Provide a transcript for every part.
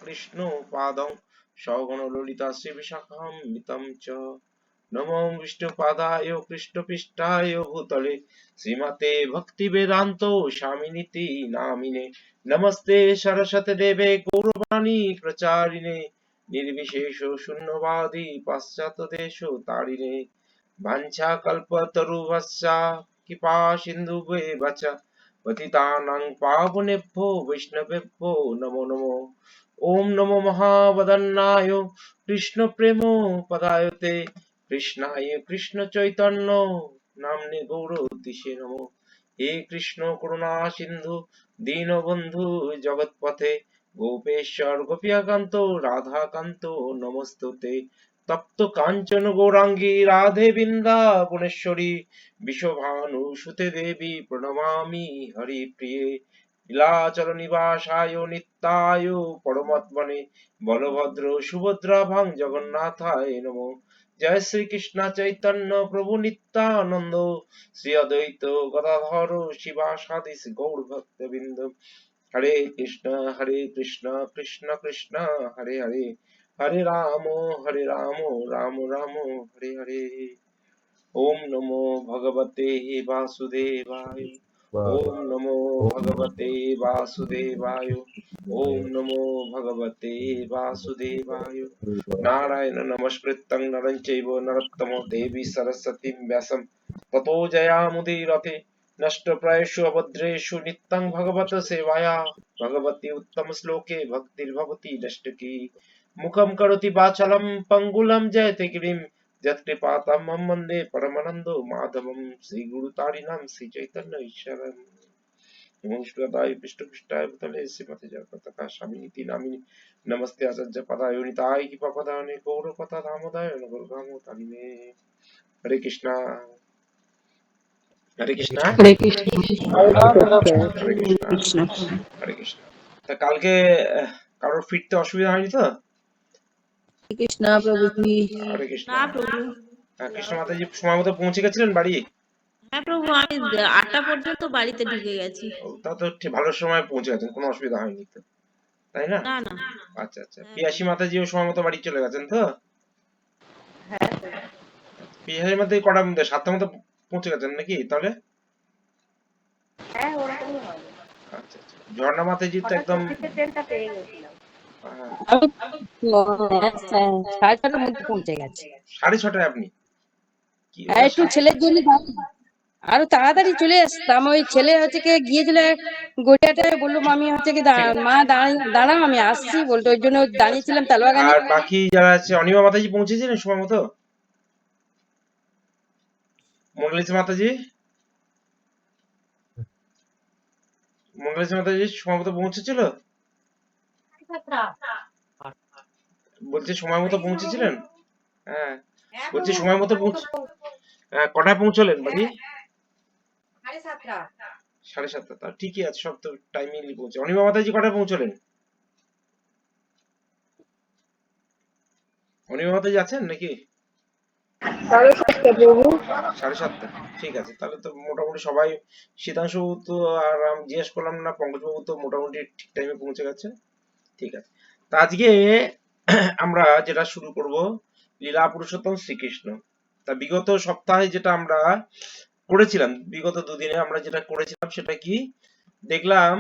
কৃষ্ণ পাদং সগণ ললিতা শ্রী বিশাখান্বিতং চ নমো বিষ্ণুপাদায় কৃষ্ণপৃষ্ঠায় ভূতলে শ্রীমতে ভক্তি বেদান্ত স্বামিনীতি নামিনে নমস্তে সরস্বতী দেবে গৌরবাণী প্রচারিণে নির্বিশেষ শূন্যবাদী পাশ্চাত্য দেশ তারিণে বাঞ্ছা কল্পতরুভ্যশ্চ কৃপা সিন্ধুভ্যেব চ পতিতানাং পাবনেভ্যো বৈষ্ণবেভ্যো নমো নমো। ওম নমো মহাবদন্নায় কৃষ্ণ প্রেম পদায়তে কৃষ্ণায় কৃষ্ণ চৈতন্য নাম্নে গৌরতিষে নমো। হে কৃষ্ণ করুণা সিন্ধু দীনবন্ধু জগৎপথে গোপেশ্বর গোপিকান্ত রাধাকান্ত নমস্তুতে। তপ্ত কাঞ্চন গৌরাঙ্গী রাধে বৃন্দাবনেশ্বরী বিশ্বভানুসুতে দেবী প্রণমামি হরিপ্রিয়ে। নীলাচল নিবাসায় নিত্যায় পরমাত্মনে বলভদ্র সুভদ্রা ভাং জগন্নাথায় নমো। জয় শ্রীকৃষ্ণ চৈতন্য প্রভু নিত্যানন্দ শ্রী অদ্বৈত গদাধর শিবাসাদি গৌর ভক্তবৃন্দ। হরে কৃষ্ণ কৃষ্ণ কৃষ্ণ হরে হরে হরে রাম রাম রাম হরে হরে। ওম নমো ভগবতে বাসুদেবায়। ওম নমো ভগবতে বাসুদেবায়। ওম নমো ভগবতে বাসুদেবায়। নারায়ণ নমস্কৃত্যং নরং চৈব নরোত্তমং দেবী সরস্বতীং ব্যাসং ততো জয়ামুদীরতে। নষ্টপ্রায়েষু অভদ্রেষু নিত্যং ভগবত সেবায়া ভগবতি উত্তম শ্লোকে ভক্তির্ভবতি নষ্টকি। মুখম করোতি বাচালম পঙ্গুলম জয়তে গিরিম যৎকৃপাতমহং বন্দে পরমানন্দ মাধবম। শ্রী গুরু তারিণাম শ্রী চৈতন্য ঈশ্বরম নমস্কারায় পৃষ্ঠপৃষ্ঠায় ভূতলে শ্রীমতী জগন্নাথ স্বামিনীতি নামিনী নমস্তে আচার্য পদায় নিতাই কৃপাপদানে গৌরপতা দামোদয় নগরগাম তারিণে। হরে কৃষ্ণ হরে কৃষ্ণ হরে কৃষ্ণ। হরে কৃষ্ণ হরে কৃষ্ণ। তা কালকে কারোর ফিরতে অসুবিধা হয়নি তো? কৃষ্ণ প্রভুজি। হরে কৃষ্ণ। না প্রভু। কৃষ্ণ মাতাজি সময় মতো পৌঁছে গেছিলেন বাড়ি? হ্যাঁ প্রভু, আমি 8টা পর্যন্ত বাড়িতে ঢুকে গেছি। তা তো ভালো সময় পৌঁছে গেছেন, কোনো অসুবিধা হয়নি তো, তাই না? না না। আচ্ছা আচ্ছা। পিয়াসী মাতাজিও সময় মতো বাড়ি চলে গেছেন তো? পিয়াসী মাতাজি কটার মধ্যে 7টার মধ্যে পৌঁছে গেছেন নাকি তাহলে? আচ্ছা আচ্ছা। ঝর্ণা মাতাজি তো একদম সাড়ে 6টার মধ্যে পৌঁছে গেছে। 6:30 আপনি কি একটু ছেলের জন্য আরো তাড়াতাড়ি চলে আসতাম। ওই ছেলে হচ্ছে কি গিয়েছিল গড়িয়াটায়, বললো মামি হচ্ছে কি মা দাঁড়াও আমি আসছি বলতো, ওই জন্য দাঁড়িয়েছিলাম তালবাগানে। আর বাকি যারা আছে অনিমা মাতাজি পৌঁছেছিলেন সময় মতো? মঙ্গলেশ মাতাজি সময় মতো পৌঁছেছিল? বলছি সময় মতো পৌঁছেছিলেন? হ্যাঁ বলছি সময় মতো কটায় পৌঁছলেন বাড়ি? 7:30। তা ঠিকই আছে, সব তো টাইমিংলি পৌঁছে। অনিমা মাতাজি কটায় পৌঁছলেন? অনিমা মাতাজি আছেন নাকি? 7:30। ঠিক আছে, তাহলে তো মোটামুটি সবাই, শীতাংশু তো আর আমি জিজ্ঞেস করলাম না, পঙ্কজবাবু তো মোটামুটি ঠিক টাইমে পৌঁছে গেছে। ঠিক আছে। তা আজকে আমরা যেটা শুরু করব লীলা পুরুষোত্তম শ্রীকৃষ্ণ। তা বিগত সপ্তাহে যেটা আমরা করেছিলাম, বিগত দুদিনে আমরা যেটা করেছিলাম সেটা কি দেখলাম?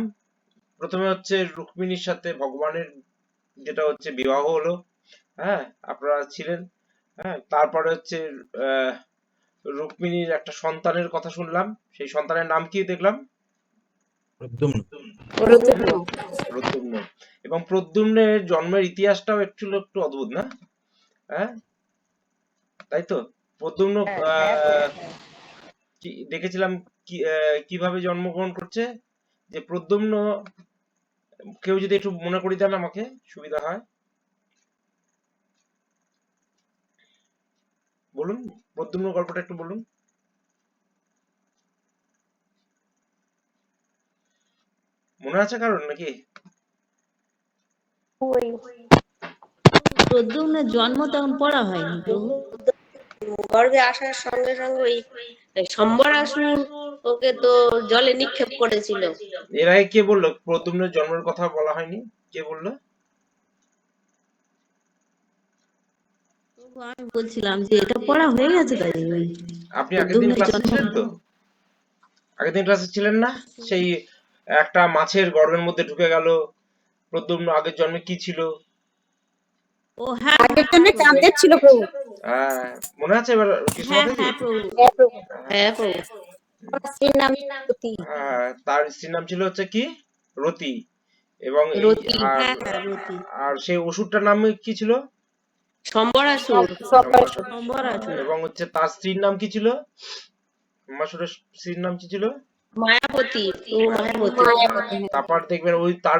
প্রথমে হচ্ছে রুক্মিণীর সাথে ভগবানের যেটা হচ্ছে বিবাহ হলো, হ্যাঁ আপনারা ছিলেন। হ্যাঁ তারপরে হচ্ছে রুক্মিণীর একটা সন্তানের কথা শুনলাম, সেই সন্তানের নাম কি দেখলাম? প্রদ্যুম্ন। এবং প্রদ্যুম্নের জন্মের ইতিহাসটাও একটু একটু অদ্ভুত না? হ্যাঁ তাই তো। প্রদ্যুম্ন দেখেছিলাম কিভাবে জন্মগ্রহণ করছে, যে প্রদ্যুম্ন, কেউ যদি একটু মনে করি দেন আমাকে সুবিধা হয়, বলুন প্রদ্যুম্ন গল্পটা একটু বলুন। মনে আছে কারণ নাকি? প্রদ্যুম্নের জন্ম তখন পড়া হয়নি প্রভু। গর্ভে আসার সঙ্গে সঙ্গে ওই সম্বরাসুর ওকে তো জলে নিক্ষেপ করেছিল। এর আগে কে বললো প্রদ্যুম্নের জন্মের কথা বলা হয়নি? কে বললো? আমি বলছিলাম যে এটা পড়া হয়ে গেছে তাই ওই আপনি আগের দিন প্রদ্যুম্নের ক্লাসে জন্ম। ছিলেন তো? আগের দিন ক্লাসে ছিলেন না? সেই একটা মাছের গর্ভের মধ্যে ঢুকে গেল, প্রদ্যুম্ন আগের জন্মে কি ছিল? ও হ্যাঁ আগের হ্যাঁ জন্য প্রভু। কাঁদের ছিল প্রভু। হ্যাঁ, মনে আছে এবার কৃষ্ণ হ্যাঁ মাতাজি? হ্যাঁ প্রভু। হ্যাঁ প্রভু। হ্যাঁ প্রভু। ওনার স্ত্রীর নাম সতী। তার স্ত্রীর নাম ছিল হচ্ছে কি? রতি। এবং এই রতি। আর হ্যাঁ হ্যাঁ রতি। আর সেই অসুরটার নাম কি ছিল? সম্বরাসুর। সম্বরাসুর। সম্বরাসুর। এবং হচ্ছে তার স্ত্রীর নাম কি ছিল? মাসুরের স্ত্রীর নাম কি ছিল? মায়াবতী, প্রভু মায়াবতী। মায়াবতী। হ্যাঁ। তারপর দেখবেন ওই তার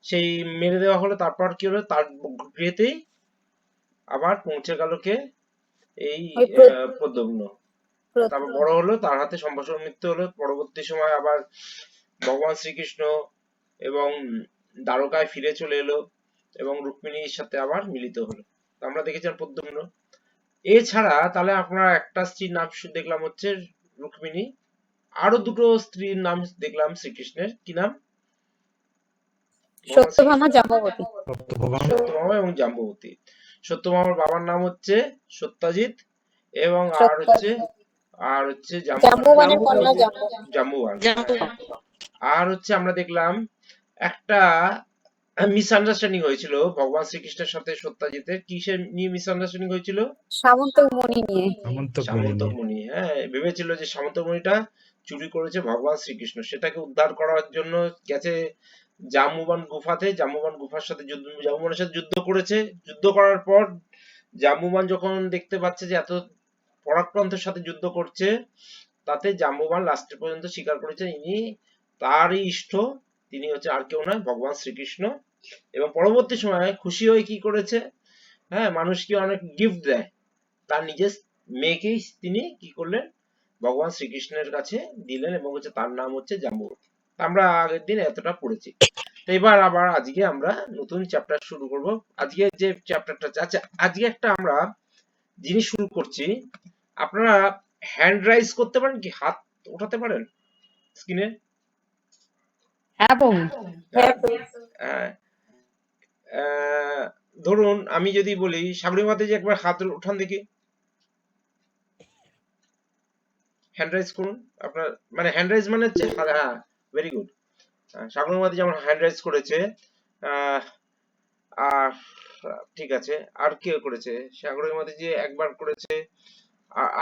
সেই মেরে দেওয়া হলো, তারপর কি হলো, তার গৃহেতেই আবার পৌঁছে গেল কে? এই ওই প্রদ্যুম্ন। তারপর বড় হলো, তার হাতে সম্ভাষণ মৃত্যু হলো। পরবর্তী সময় আবার ভগবান শ্রীকৃষ্ণ এবং দ্বারকায় ফিরে চলে এলো এবং রুক্মিণীর সাথে আবার মিলিত হলো। তো আমরা দেখেছিলাম প্রদ্যুম্ন। এছাড়া তাহলে আপনার একটা স্ত্রীর নাম দেখলাম হচ্ছে রুক্মিণী, আরো দুটো স্ত্রীর নাম দেখলাম শ্রীকৃষ্ণের, কি নাম? ভগবান সত্যভামা শ্রীকৃষ্ণ জাম্ববতী। সত্যভামা এবং জাম্ববতী। সত্যভামার বাবার নাম হচ্ছে সত্যজিৎ এবং সত্যজিৎ। আর হচ্ছে জাম্বুবানের কন্যা জাম্বু। জাম্বুবান। জাম্বু। আর হচ্ছে আমরা দেখলাম একটা মিসআন্ডারস্ট্যান্ডিং হয়েছিল ভগবান শ্রীকৃষ্ণের সাথে সত্যজিতের। কিসের নিয়ে মিসআন্ডারস্ট্যান্ডিং হয়েছিল? সামন্তমণি নিয়ে। সামন্তমণি। হ্যাঁ, ভেবেছিল যে সামন্তমণিটা চুরি করেছে ভগবান শ্রীকৃষ্ণ, সেটাকে উদ্ধার করার জন্য গেছে জাম্বুবান গুফাতে। জাম্বুবান গুফার সাথে জাম্বুবানের সাথে যুদ্ধ করেছে। যুদ্ধ করার পর জাম্বুবান যখন দেখতে পাচ্ছে যে এত পরাক্রান্তের সাথে যুদ্ধ করছে, তাতে জাম্বুবান লাস্ট পর্যন্ত স্বীকার করেছে ইনি তারই ইষ্ট, তিনি হচ্ছে আর কেউ নয়, ভগবান শ্রীকৃষ্ণ। এবং পরবর্তী সময়ে খুশি হয়ে কি করেছে, হ্যাঁ, মানুষকে অনেক গিফট দেয়, তার নিজের মেয়েকেই তিনি কি করলেন, ভগবান শ্রীকৃষ্ণের কাছে দিলেন এবং হচ্ছে তার নাম হচ্ছে জাম্বুবতী। আমরা আগের দিন এতটা পড়েছি। তো এবার আবার আজকে আমরা নতুন চ্যাপ্টার শুরু করব। আজকে যে চ্যাপ্টারটা, আচ্ছা, আজকে একটা আমরা জিনিস শুরু করছি। আপনারা হ্যান্ড রাইজ করতে পারেন কি? হাত ওঠাতে পারেন স্ক্রিনে? হ্যাঁ প্রভু। ধরুন আমি যদি বলি সাগরী মাতাজি একবার হাত উঠান দেখি, হ্যান্ড রাইজ করুন আপনার, মানে হ্যান্ড রাইজ মানে হচ্ছে, হ্যাঁ, ভেরি গুড। সাগরী মাতাজি যেমন হ্যান্ড রাইজ করেছে, আহ, আর ঠিক আছে, আর কে করেছে? সাগরী মাতাজি একবার করেছে।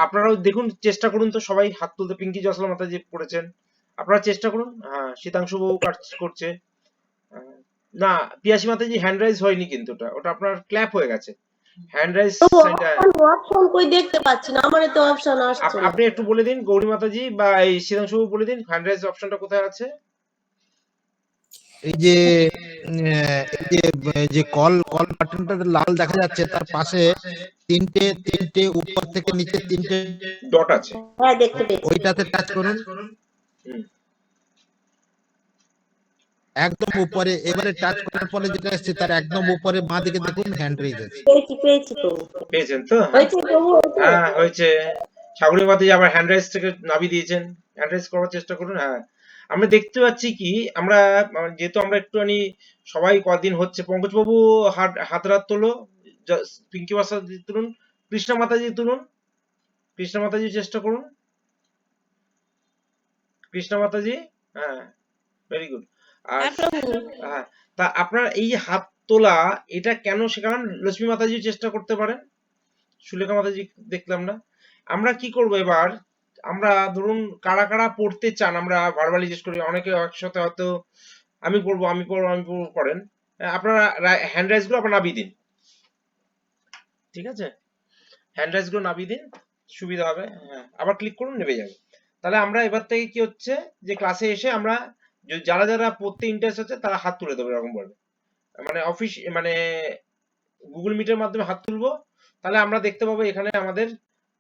আপনারাও দেখুন, চেষ্টা করুন তো সবাই হাত তুলতে। পিঙ্কি জসলা মাতাজি করেছেন, আপনারা চেষ্টা করুন। হ্যাঁ, শীতাংশু বাবু করছে। আহ, না, পিয়াসী মাতাজি হ্যান্ড রাইজ হয়নি, কিন্তু ওটা ওটা আপনার ক্ল্যাপ হয়ে গেছে। হ্যান্ড রাইজ অপশন কই দেখতে পাচ্ছি না, আমার তো অপশন আসছে না। আপনি একটু বলে দিন, গৌরী মাতাজি বা এই শীতাংশু বাবু বলে দিন হ্যান্ড রাইজ অপশনটা কোথায় আছে। এই যে এই যে কল কল বাটনটা লাল দেখা যাচ্ছে, তার পাশে তিনটে তিনটে উপর থেকে নিচে তিনটে ডট আছে, হ্যাঁ দেখতে পেয়েছি। ওইটাতে টাচ করুন হুম, একদম উপরে। এবারে টাচ করার পরে যেটা আসছে তার একদম উপরে বাঁ দিকে দেখুন হ্যান্ড রেজ আছে। পেয়েছি পেয়েছি প্রভু। পেয়েছেন তো? হয়েছে প্রভু, হয়েছে। হ্যাঁ, হয়েছে। সাগরী মাতাজি আবার হ্যান্ড রাইজ থেকে নাবি দিয়েছেন, হ্যান্ড রাইজ করার চেষ্টা করুন। হ্যাঁ, আমরা দেখতে পাচ্ছি কি, আমরা যেহেতু আমরা একটুখানি সবাই কদিন হচ্ছে, পঙ্কজ বাবু হাত তোলো, পিঙ্কি মাতাজি তুলুন, কৃষ্ণা মাতাজি তুলুন, কৃষ্ণা মাতাজি চেষ্টা করুন, কৃষ্ণা মাতাজি। হ্যাঁ, ভেরি গুড। আর হ্যাঁ প্রভু। হ্যাঁ, তা আপনার এই যে হাত তোলা, এটা কেন শেখান? লক্ষ্মী মাতাজি চেষ্টা করতে পারেন, সুলেখা মাতাজি দেখলাম না। আমরা কি করব এবার, আমরা ধরুন কারা কারা পড়তে চান, আমরা ভার্বালি জিজ্ঞেস করি, অনেকে একসাথে হয়তো আমি পড়বো আমি পড়বো আমি পড়বো করেন। আপনারা হ্যান্ড রাইজ গুলো আপনার নামিয়ে দিন, ঠিক আছে? হ্যান্ড রাইজ গুলো নামিয়ে দিন, সুবিধা হবে। হ্যাঁ, আবার ক্লিক করুন, নেমে যাবে। তাহলে আমরা এবার থেকে কি হচ্ছে, যে ক্লাসে এসে আমরা যারা যারা পড়তে ইন্টারেস্ট আছে তারা হাত তুলে দেবো, এরকম ভাবে, মানে অফিস, মানে গুগল মিটের মাধ্যমে হাত তুলবো। তাহলে আমরা দেখতে পাবো এখানে আমাদের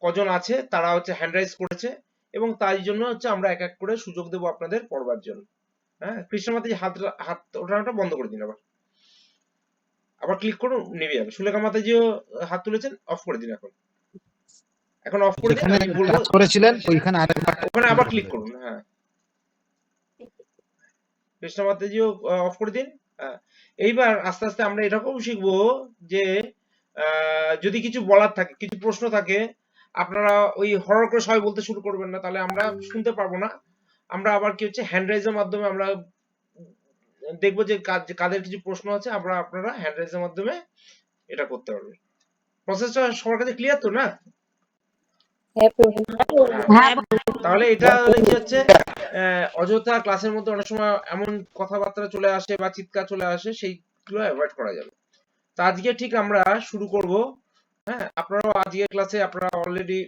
কজন আছে, তারা হচ্ছে হ্যান্ড রাইজ করেছে, এবং তাই জন্য হচ্ছে আমরা এক এক করে সুযোগ দেবো আপনাদের পড়বার জন্য। হ্যাঁ, কৃষ্ণ মাতাজি হাত হাত ওঠানোটা বন্ধ করে দিন, আবার আবার ক্লিক করুন, নেমে যাবে। সুলেখা মাতাজিও হাত তুলেছেন, অফ করে দিন এখন, এখন অফ করে দিন। যেখানে আমি বলবো টাচ করেছিলেন ওইখানে আরেকবার ওখানে আবার ক্লিক করুন। হ্যাঁ, কৃষ্ণ মাতাজিও অফ করে দিন। হ্যাঁ, এইবার আস্তে আস্তে আমরা এরকম শিখবো যে যদি কিছু বলার থাকে, কিছু প্রশ্ন থাকে, আপনারা ওই হরর করে সবাই বলতে শুরু করবেন না, তাহলে আমরা শুনতে পারবো না। আমরা আবার কি হচ্ছে হ্যান্ড রাইজের মাধ্যমে আমরা দেখবো যে কাদের কিছু প্রশ্ন আছে, আপনারা হ্যান্ড রাইজের মাধ্যমে এটা করতে পারবেন। প্রসেসটা সবার কাছে ক্লিয়ার তো না? হ্যাঁ প্রভু। হ্যাঁ তাহলে এটা হলে কি হচ্ছে, অযথা ক্লাসের মধ্যে অনেক সময় এমন কথাবার্তা চলে আসে বা চিৎকার চলে আসে, সেইগুলো অ্যাভয়েড করা যাবে। তো আজকে ঠিক আমরা শুরু করব। হ্যাঁ, আপনারাও আজকে ক্লাসে আপনারা অলরেডি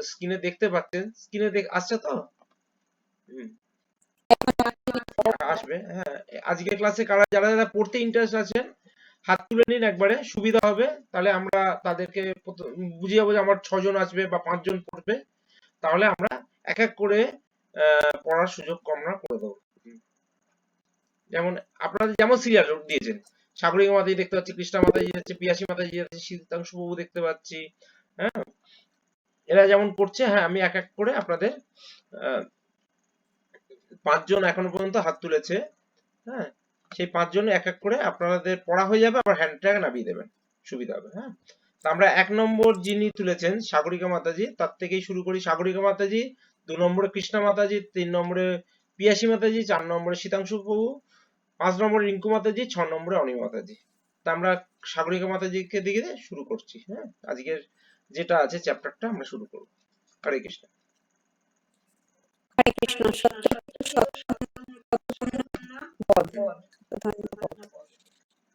স্ক্রিনে দেখতে পাচ্ছেন, স্ক্রিনে আসছে তো? হুম, আসবে। হ্যাঁ, আজকে ক্লাসে যারা যারা পড়তে ইন্টারেস্ট আছেন হাত তুলে নিন, একবারে সুবিধা হবে। তাহলে আমরা তাদেরকে বুঝিয়ে যাবো যে আমার 6 জন আসবে বা 5 জন পড়বে, তাহলে আমরা এক এক করে পড়ার সুযোগ আমরা করে দেবো। যেমন আপনারা যেমন সিরিয়াল দিয়েছেন, সাগরিকা মাতাজি দেখতে পাচ্ছি, কৃষ্ণা মাতাজি যাচ্ছে, পিয়াসী মাতাজি যাচ্ছে, শীতাংশু বাবু দেখতে পাচ্ছি। হ্যাঁ, এরা যেমন পড়ছে, হ্যাঁ আমি এক এক করে আপনাদের 5 জন এখনো পর্যন্ত হাত তুলেছে। হ্যাঁ, সেই 5 জন এক এক করে আপনাদের পড়া হয়ে যাবে, আবার হ্যান্ড ট্যাগ নামিয়ে দেবেন, সুবিধা হবে। হ্যাঁ, তো আমরা 1 নম্বর যিনি তুলেছেন সাগরিকা মাতাজি, তার থেকেই শুরু করি। সাগরিকা মাতাজি, 2 নম্বরে কৃষ্ণা মাতাজি, 3 নম্বরে পিয়াসী মাতাজি, 4 নম্বরে শীতাংশু বাবু, 5 নম্বরে রিঙ্কু মাতাজি, 6 নম্বরে অনিমা মাতাজি। তা আমরা সাগরিকা মাতাজিকে দিয়ে শুরু করছি। হ্যাঁ, আজকের যেটা আছে চ্যাপ্টারটা আমরা শুরু করব। হরে কৃষ্ণ। হরে কৃষ্ণ। সত্য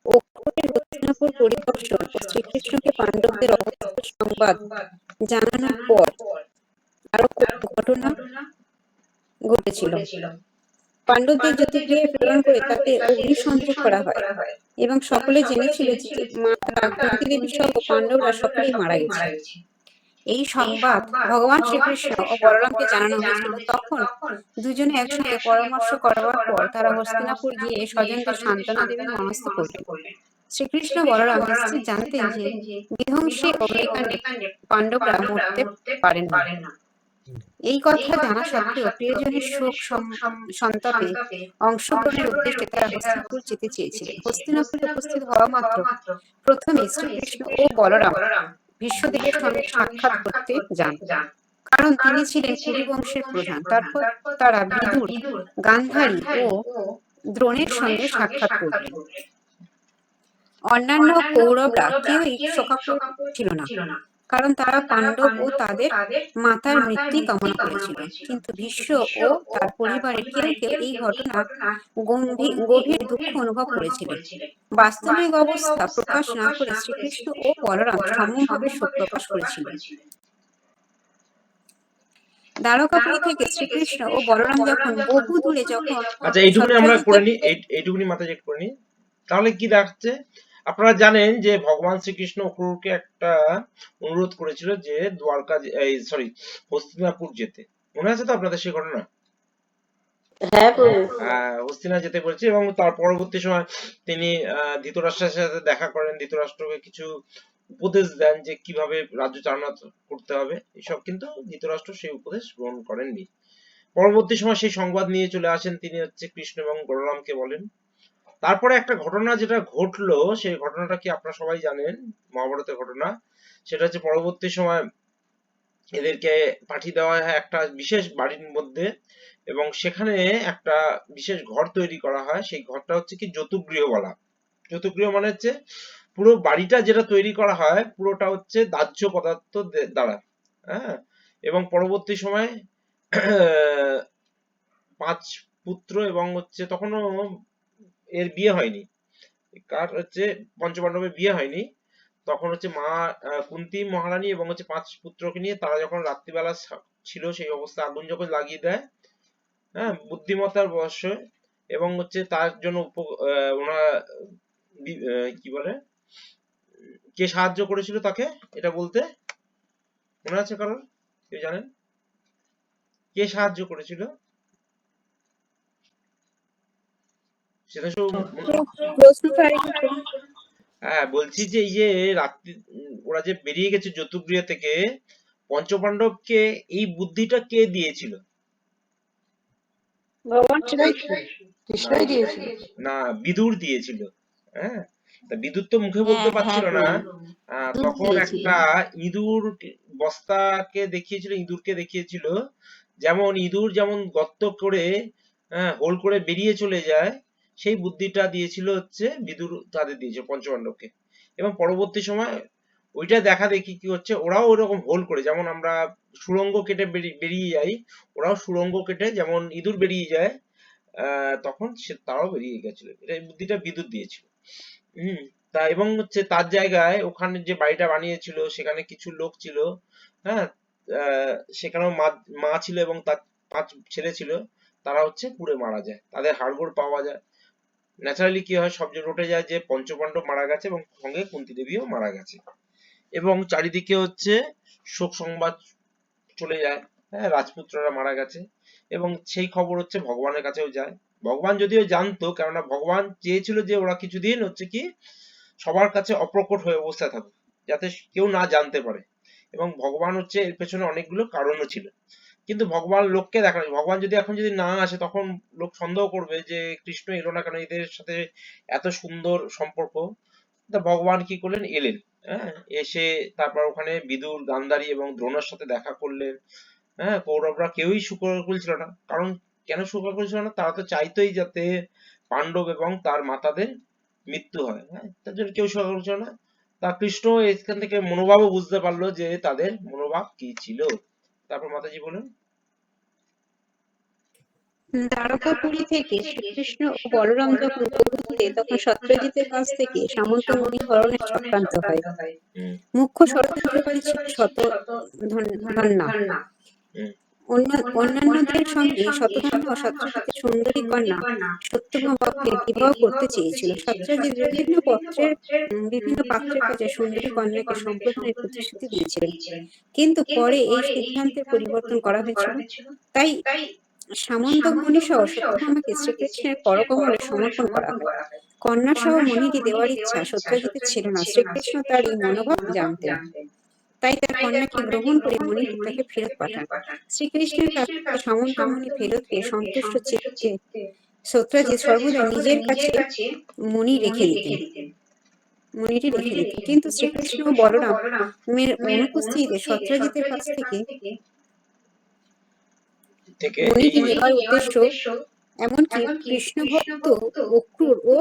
অক্ষরের হস্তিনাপুর পরিদর্শন ও শ্রীকৃষ্ণকে পাণ্ডবদের অবস্থিত সংবাদ জানানোর পর আরো ঘটনা ঘটেছিল। পাণ্ডবদের জ্যোতির্গৃহে প্রেরণ করে তাতে অগ্নিসংযোগ করা হয় এবং সকলে জেনেছিল যে মা কুন্তী দেবী সহ পাণ্ডবরা সকলেই মারা গেছে। এই সংবাদ ভগবান শ্রীকৃষ্ণ ও বলরামকে জানানো হয়েছিল। তখন দুজনে একসঙ্গে পরামর্শ করবার পর তারা হস্তিনাপুর গিয়ে স্বজনদের সান্ত্বনা দেবেন মনস্থ করলেন। শ্রীকৃষ্ণ বলরাম নিশ্চিত জানতেন যে বিধ্বংসী অগ্নিকাণ্ডে পাণ্ডবরা মরতে পারেন না। এই কথা জানা সত্ত্বেও প্রিয়জনের শোক সন্তাপে অংশগ্রহণের উদ্দেশ্যে তারা হস্তিনাপুর যেতে চেয়েছিলেন। হস্তিনাপুরে উপস্থিত হওয়া মাত্র প্রথমে শ্রীকৃষ্ণ ও বলরাম ভীষ্মদেবের সঙ্গে সাক্ষাৎ করতে যান, কারণ তিনি ছিলেন কুরু বংশের প্রধান। তারপর তারা বিদুর, গান্ধারী ও দ্রোণের সঙ্গে সাক্ষাৎ করলেন। অন্যান্য কৌরবরা কেউই শোকাকুল ছিল না, কারণ তারা পাণ্ডব ও তাদের মাতার মৃত্যু কামনা করেছিল। কিন্তু ভীষ্ম ও তার পরিবারের কেউ কেউ এই ঘটনা গভীর দুঃখ অনুভব করেছিলেন। বাস্তবিক অবস্থা প্রকাশ না করে শ্রীকৃষ্ণ ও বলরাম সমভাবে শোক প্রকাশ করেছিলেন। দ্বারকাপুরী থেকে শ্রীকৃষ্ণ ও বলরাম যখন বহু দূরে আচ্ছা, এইটুকুনি আমরা করে নিই, এইটুকুনি মাথায় চেক করে নিই। তাহলে কি দেখাচ্ছে, আপনারা জানেন যে ভগবান শ্রীকৃষ্ণ অক্রূরকে একটা অনুরোধ করেছিল যে দ্বারকা, সরি, হস্তিনাপুর যেতে। মনে আছে তো আপনাদের সেই ঘটনা? হ্যাঁ প্রভু। হস্তিনা যেতে বলেছে এবং তার পরবর্তী সময় তিনি ধৃতরাষ্ট্রের সাথে দেখা করেন, ধৃতরাষ্ট্রকে কিছু উপদেশ দেন যে কিভাবে রাজ্য চালনা করতে হবে। এসব কিন্তু ধৃতরাষ্ট্র সেই উপদেশ গ্রহণ করেননি। পরবর্তী সময় সেই সংবাদ নিয়ে চলে আসেন, তিনি হচ্ছে কৃষ্ণ এবং বলরামকে বলেন। তারপরে একটা ঘটনা যেটা ঘটলো, সেই ঘটনাটা কি আপনারা সবাই জানেন, মহাভারতের ঘটনা। সেটা হচ্ছে পরবর্তী সময় এদেরকে পাঠিয়ে দেওয়া হয় একটা বিশেষ বাড়ির মধ্যে, এবং সেখানে একটা বিশেষ ঘর তৈরি করা হয়। সেই ঘরটা হচ্ছে কি জতুগৃহ বলা। জতুগৃহ মানে হচ্ছে পুরো বাড়িটা যেটা তৈরি করা হয় পুরোটা হচ্ছে দাহ্য পদার্থ দ্বারা। হ্যাঁ, এবং পরবর্তী সময় 5 পুত্র এবং হচ্ছে তখনও এর বিয়ে হয়নি, কার হচ্ছে পঞ্চপাণ্ডবের বিয়ে হয়নি। তখন হচ্ছে মা কুন্তী মহারানী এবং হচ্ছে 5 পুত্রকে নিয়ে তারা যখন রাত্রিবেলা ছিল, সেই অবস্থায় আগুন যখন লাগিয়ে দেয়, হ্যাঁ, বুদ্ধিমত্তার বশে, এবং হচ্ছে তার জন্য ওনারা কি বলে, কে সাহায্য করেছিল তাকে, এটা বলতে মনে আছে কারণ? কেউ জানেন কে সাহায্য করেছিল? সেটা হ্যাঁ, বলছি যে এই যে রাত্রি ওরা যে বেরিয়ে গেছে জতুগৃহ থেকে, পঞ্চপাণ্ডবকে এই বুদ্ধিটা কে দিয়েছিল? ভগবান শ্রীকৃষ্ণই দিয়েছিল। না, বিদুর দিয়েছিল। হ্যাঁ, তা বিদুর তো মুখে হ্যাঁ বলতে হ্যাঁ পারছিল গো, না, দুধ তখন দিয়েছিল। একটা ইঁদুর বস্তাকে দেখিয়েছিল, ইঁদুরকে দেখিয়েছিল, যেমন ইঁদুর যেমন গর্ত করে হোল করে বেরিয়ে চলে যায়, সেই বুদ্ধিটা দিয়েছিল হচ্ছে বিদুর, তাদের দিয়েছে পঞ্চপাণ্ডবকে। এবং পরবর্তী সময় ওইটা দেখা দেখি কি হচ্ছে, ওরাও ওরকম হোল করে, যেমন আমরা সুড়ঙ্গ কেটে বেরিয়ে যাই, ওরাও সুড়ঙ্গ কেটে যেমন ইঁদুর বেরিয়ে যায়, তখন তারাও বেরিয়ে গেছিল। এটা এই বুদ্ধিটা বিদ্যুৎ দিয়েছিল। হুম। তা এবং হচ্ছে তার জায়গায় ওখানে যে বাড়িটা বানিয়েছিল সেখানে কিছু লোক ছিল, হ্যাঁ, সেখানেও মা মা ছিল এবং তার 5 ছেলে ছিল, তারা হচ্ছে পুড়ে মারা যায়, তাদের হাড়গোড় পাওয়া যায়। ন্যাচারালি কি হয়, সব যে রটে যায় যে পঞ্চপাণ্ডব মারা গেছে এবং সঙ্গে কুন্তী দেবীও মারা গেছে, এবং চারিদিকে হচ্ছে শোক সংবাদ চলে যায়, হ্যাঁ, রাজপুত্ররা মারা গেছে, এবং সেই খবর হচ্ছে ভগবানের কাছেও যায়। ভগবান যদিও জানতো, কেননা ভগবান চেয়েছিল যে ওরা কিছুদিন হচ্ছে কি সবার কাছে অপ্রকট হয়ে অবস্থায় থাকুক, যাতে কেউ না জানতে পারে, এবং ভগবান হচ্ছে এর পেছনে অনেকগুলো কারণও ছিল। কিন্তু ভগবান লোককে দেখানো, ভগবান যদি এখন যদি না আসে তখন লোক সন্দেহ করবে যে কৃষ্ণ এলো না কেন, এদের সাথে এত সুন্দর সম্পর্ক। তা ভগবান কি করলেন, এলেন, হ্যাঁ, এসে তারপর ওখানে বিদুর, গান্ধারী এবং দ্রোণের সাথে দেখা করলেন। হ্যাঁ, কৌরবরা কেউই সুখবর ছিল না, কারণ কেন সুখবর ছিল না, তারা তো চাইতোই যাতে পাণ্ডব এবং তার মাতাদের মৃত্যু হয়, হ্যাঁ, তার জন্য কেউ সুখবর ছিল না। তা কৃষ্ণ এখান থেকে মনোভাবও বুঝতে পারলো যে তাদের মনোভাব কি ছিল। তারপর মাতাজি বলেন। দ্বারকাপুরী থেকে শ্রীকৃষ্ণ ও বলরাম যখন গরু দিতে, তখন সত্যজিতের কাছ থেকে সামন্ত মুনি হরণের চক্রান্ত হয়। হুম। মুখ্য ষড়যন্ত্রকারী ছিল শতধন্বা। হুম। অন্যান্যদের সঙ্গে শতধন্বা ও সত্যজিতের সুন্দরী কন্যা সত্যভামাকে বিবাহ করতে চেয়েছিল। সত্যজিৎ বিভিন্ন পাত্রের কাছে সুন্দরী কন্যাকে সম্প্রদানের প্রতিশ্রুতি দিয়েছিলেন, কিন্তু পরে এই সিদ্ধান্তের পরিবর্তন করা হয়েছিল। তাই সামন্ত মুনি সহ সত্যভামাকে শ্রীকৃষ্ণের করকমলে সমর্পণ করা হয়। কন্যা সহ মুনিটি দেওয়ার ইচ্ছা সত্যজিতের ছিল না। শ্রীকৃষ্ণ তার এই মনোভাব জানতেন, তাই তার কন্যাকে গ্রহণ করে মুনিটি তাকে ফেরত পাঠান। শ্রীকৃষ্ণের কাছে সামন্ত মুনি ফেরত পেয়ে সন্তুষ্ট চিত্তে সত্যজিৎ সর্বদা নিজের কাছে মুনিটি রেখে দিতেন। কিন্তু শ্রীকৃষ্ণ ও বলরামের অনুপস্থিতিতে সত্যজিতের কাছ থেকে এই মুনিটি নেওয়ার উদ্দেশ্য, এমনকি কৃষ্ণভক্ত অক্রূর ও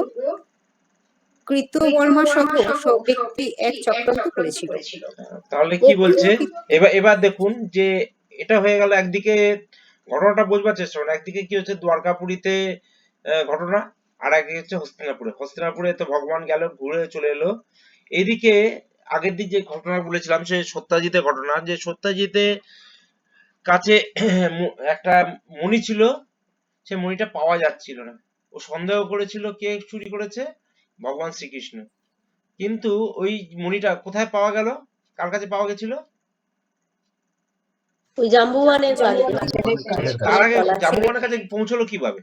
কৃতবর্মা সহ সব ব্যক্তি এক চক্রান্ত করেছিল। তাহলে কি অক্রূর বলছে, ও এবার এবার দেখুন যে এটা হয়ে গেল একদিকে ঘটনাটা বোঝবার চেষ্টা করুন, একদিকে কি হচ্ছে দ্বারকাপুরীতে ঘটনা, আর একদিকে হচ্ছে হস্তিনাপুরে। হস্তিনাপুরে তো ভগবান গেল, ঘুরে চলে এলো। এইদিকে আগের দিন যে ঘটনা বলেছিলাম সে সত্যজিতের ঘটনা, যে সত্যজিতের কাছে একটা মণি ছিল, সে মণিটা পাওয়া যাচ্ছিল না, ও সন্দেহ করেছিল কে চুরি করেছে, ভগবান শ্রীকৃষ্ণ। কিন্তু ওই মণিটা কোথায় পাওয়া গেল, কার কাছে পাওয়া গেছিল, ওই জাম্বুয়ানের কাছে, তার ছেলের আগে তলায়। জাম্বুয়ানের কাছে পৌঁছলো কিভাবে?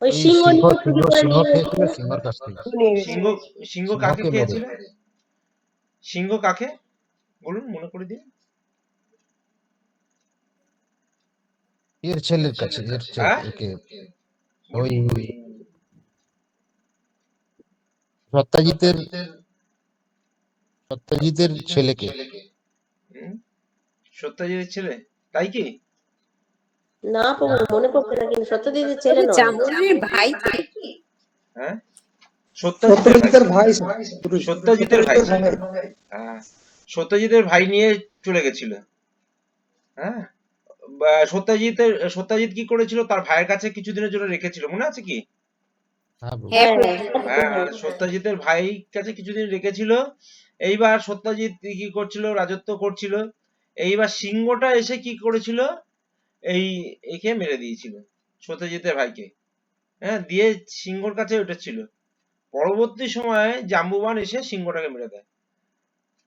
ওই ওই সিংহ সিংহ নিয়ে চুরি সিংহ করে সিংহ নিয়ে খেয়েছিল, গেছিল। সিংহর কাছ থেকে সিংহ, সিংহ কাকে সিংহকে মেরে। খেয়েছিল, সিংহ কাকে বলুন, মনে করে দিন। এর ছেলের কাছে, হ্যাঁ, একে ওই বলুন। সত্যজিতের সত্যজিতের ছেলেকে। হুম, সত্যজিতের ছেলে, তাই কি? না প্রভু, মনে পড়ছে না, কিন্তু সত্যজিতের ছেলে তবে নয়। জাম্বুয়ানের ভাই কি? হ্যাঁ, সত্যজিতের ভাই, সত্যজিতের ভাই, হ্যাঁ, সত্যজিতের ভাই নিয়ে চলে গেছিল। হ্যাঁ, সত্যজিৎ কি করেছিল, তার ভাইয়ের কাছে কিছুদিনের জন্য রেখেছিল, মনে আছে কি? হ্যাঁ বলুন। হ্যাঁ হ্যাঁ প্রভু। হ্যাঁ, হ্যাঁ, সত্যজিতের ভাই কাছে কিছুদিন রেখেছিল। এইবার সত্যজিৎ কি করছিল, রাজত্ব করছিল। এইবার সিংহটা এসে কি করেছিল, এই একে মেরে দিয়েছিল, সত্যজিতের ভাইকে। হ্যাঁ, দিয়ে সিংহর কাছে উঠেছিল। পরবর্তী সময়ে জাম্বুবান এসে সিংহটাকে মেরে দেয়।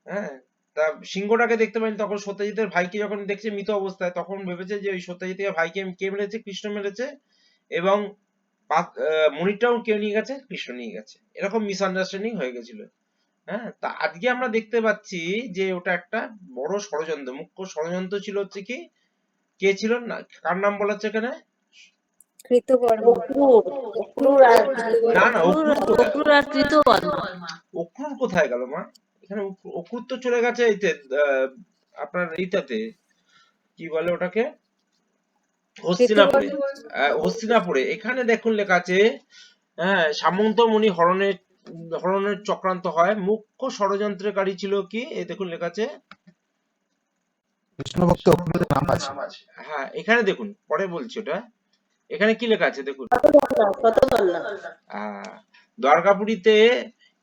হ্যাঁ, তা সিংহটাকে দেখতে পাইনি, তখন সত্যজিতের ভাইকে যখন দেখছে মৃত অবস্থায়, তখন ভেবেছে যে ওই সত্যজিতের ভাইকে কে মেরেছে, কৃষ্ণ মেরেছে, এবং মণিটাও কে নিয়ে গেছে, কৃষ্ণ নিয়ে গেছে, এরকম মিসআন্ডারস্ট্যান্ডিং হয়ে গেছিল। হ্যাঁ, তা আজকে আমরা দেখতে পাচ্ছি যে ওটা একটা বড় ষড়যন্ত্র, মুখ্য ষড়যন্ত্র ছিল হচ্ছে কি, কে ছিল না, কার নাম বলা হচ্ছে এখানে, কৃতবর্মা। অক্রূর, অক্রূর আর না না, অক্রুর কোথায়? অক্রূর আর কৃতবর্মা। অক্রুর কোথায় গেল মা? এখানে অক্রুর তো চলে গেছে এইতে, আপনার এইটাতে কি বলে ওটাকে, হস্তিনাপুরে। কৃতবর্মা হস্তিনাপুরে এখানে দেখুন লেখা আছে, হ্যাঁ, সামন্তমণি হরণের চক্রান্ত হয়, মুখ্য ষড়যন্ত্রকারী ছিল কি, এই দেখুন লেখা আছে। কৃষ্ণ ভক্ত অক্রূরের নাম আছে। হ্যাঁ এখানে দেখুন, পরে বলছি ওটা, এখানে কি লেখা আছে দেখুন। শতধন্বা। দ্বারকাপুরীতে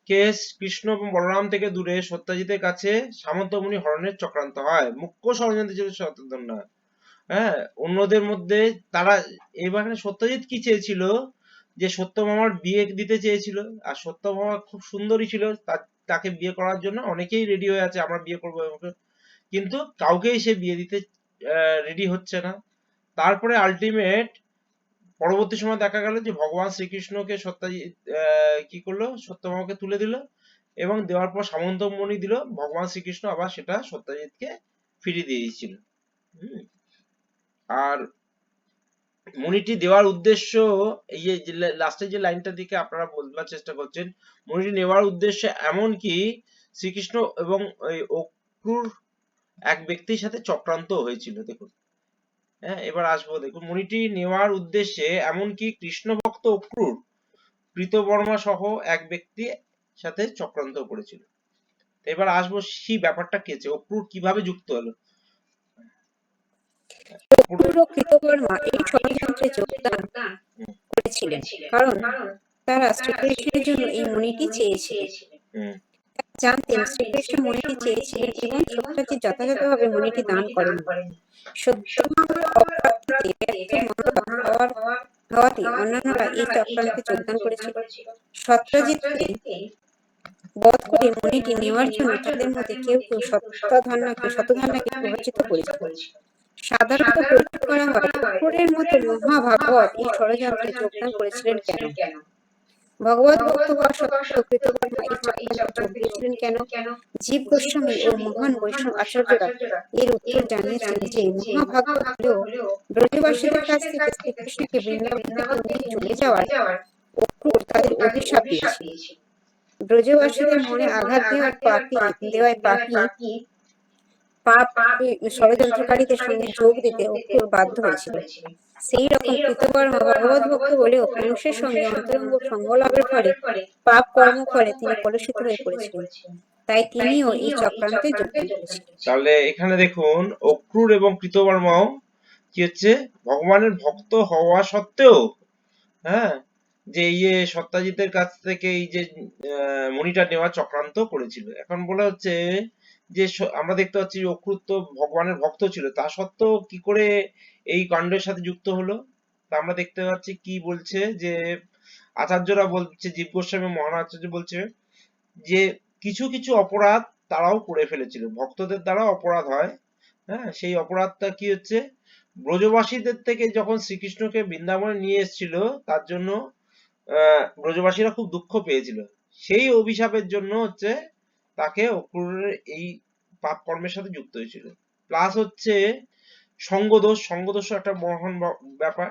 কেশ কৃষ্ণ এবং বলরাম থেকে দূরে সত্যজিতের কাছে সামন্তমণি হরণের চক্রান্ত হয়, মুখ্য ষড়যন্ত্র ছিল শতধন্বা। হ্যাঁ, অন্যদের মধ্যে তারা, এবার সত্যজিৎ কি চেয়েছিল, যে সত্যভামার বিয়ে দিতে চেয়েছিল, আর সত্যভামা খুব সুন্দরী ছিল, তাকে বিয়ে করার জন্য অনেকেই রেডি হয়ে আছে, আমরা বিয়ে করবো, কিন্তু কাউকেই সে বিয়ে দিতে রেডি হচ্ছে না। তারপরে আলটিমেট পরবর্তী সময় দেখা গেল যে ভগবান শ্রীকৃষ্ণকে সত্যজিৎ কি করলো, সত্যভামাকে তুলে দিল, এবং দেওয়ার পর সামন্তমণি দিল, ভগবান শ্রীকৃষ্ণ আবার সেটা সত্যজিৎকে ফিরিয়ে দিয়ে দিয়েছিল। আর মণিটি দেওয়ার উদ্দেশ্য, এই যে লাস্টের যে লাইনটার দিকে আপনারা বলবার চেষ্টা করছেন, মণিটি নেওয়ার উদ্দেশ্যে এমনকি শ্রীকৃষ্ণ এবং ওই অক্রূর এক ব্যক্তির সাথে চক্রান্ত হয়েছিল। দেখুন, হ্যাঁ, এবার আসবো, দেখুন, মণিটি নেওয়ার উদ্দেশ্যে এমনকি কৃষ্ণ ভক্ত অক্রূর কৃতবর্মা সহ এক ব্যক্তি সাথে চক্রান্ত করেছিল। এবার আসবো সেই ব্যাপারটা কেছে, অক্রূর কিভাবে যুক্ত হলো। অক্রূর ও কৃতবর্মা এই ষড়যন্ত্রে যোগদান করেছিলেন, কারণ তারা শ্রীকৃষ্ণের জন্য এই মণিটি চেয়েছিলেন। জানতেন শ্রীকৃষ্ণ মণিটি চেয়েছিলেন এবং সত্যজিৎ যথাযথভাবে মণিটি দান করেন। সত্যভামার অপ্রাপ্তিতে ব্যর্থ মনোভাব হওয়াতে অন্যান্যরা এই চক্রান্তে যোগদান করেছিল। সত্যজিৎকে বধ করে মণিটি নেওয়ার জন্য তাদের মধ্যে কেউ কেউ শতধন্বাকে প্ররোচিত করেছিল। সাধারণত পরীক্ষা করা হয় অক্রূরের মতো মহাভাগবত এই ষড়যন্ত্রে যোগদান করেছিলেন কেন, ভগবত ভক্ত হওয়া সত্ত্বেও কৃতবর্মা এই চক্রান্তে যোগ দিয়েছিলেন কেন। জীব গোস্বামী ও মহান বৈষ্ণব আচার্যরা এর উত্তর জানিয়েছেন যে মহাভাগবত হলেও ব্রজবাসীদের কাছ থেকে শ্রীকৃষ্ণকে বৃন্দাবন থেকে নিয়ে চলে যাওয়ার অক্রূর তাদের অভিশাপ দিয়েছিল। ব্রজবাসীদের মনে আঘাত দেওয়ায় পাপ ষড়যন্ত্রকারীদের সঙ্গে যোগ দিতে অক্রূর বাধ্য হয়েছিল। সেই রকম কৃতবর্মা ভগবত ভক্ত হলেও কংসের সঙ্গে অন্তরঙ্গ সঙ্গ লাভের ফলে পাপ কর্ম ফলে তিনি কলুষিত হয়ে পড়েছিলেন, তাই তিনিও এই চক্রান্তে যোগদান করেছিলেন। তাহলে এখানে দেখুন, অক্রূর এবং কৃতবর্মাও কি হচ্ছে, ভগবানের ভক্ত হওয়া সত্ত্বেও, হ্যাঁ, যে ইয়ে সত্যজিতের কাছ থেকে এই যে মণিটা নেওয়া চক্রান্ত করেছিল। এখন বলা হচ্ছে যে আমরা দেখতে পাচ্ছি যে অক্রূর তো ভগবানের ভক্ত ছিল, তা সত্ত্বেও কি করে এই কাণ্ডের সাথে যুক্ত হলো, তা আমরা দেখতে পাচ্ছি কি বলছে, যে আচার্যরা বলছে, জীব গোস্বামী মহান আচার্য বলছে যে কিছু কিছু অপরাধ তারাও করে ফেলেছিল, ভক্তদের দ্বারা অপরাধ হয়। হ্যাঁ, সেই অপরাধটা কি হচ্ছে, ব্রজবাসীদের থেকে যখন শ্রীকৃষ্ণকে বৃন্দাবনে নিয়ে এসেছিল, তার জন্য ব্রজবাসীরা খুব দুঃখ পেয়েছিল, সেই অভিশাপের জন্য হচ্ছে তাকে অক্রূরের এই পাপ কর্মের সাথে যুক্ত হয়েছিল। প্লাস হচ্ছে সঙ্গদোষ একটা মহান ব্যাপার।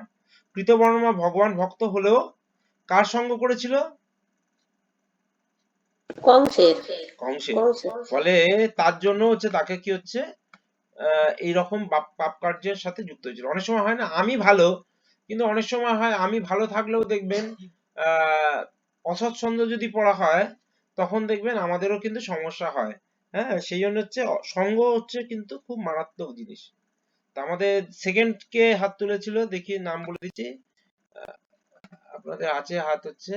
কৃতবর্মা ভগবান ভক্ত হলেও কার সঙ্গ করেছিল, কংসের। ফলে তার জন্য হচ্ছে তাকে কি হচ্ছে এইরকম পাপ কার্যের সাথে যুক্ত হয়েছিল। অনেক সময় হয় না আমি ভালো, কিন্তু অনেক সময় হয় আমি ভালো থাকলেও দেখবেন অসৎ ছন্দ যদি পড়া হয়, তখন দেখবেন আমাদেরও কিন্তু সমস্যা হয়। হ্যাঁ, সেই জন্য হচ্ছে সঙ্গ হচ্ছে কিন্তু খুব মারাত্মক জিনিস। তা আমাদের সেকেন্ড কে হাত তুলেছিল, দেখি নাম বলে দিচ্ছি, আপনাদের আছে হাত হচ্ছে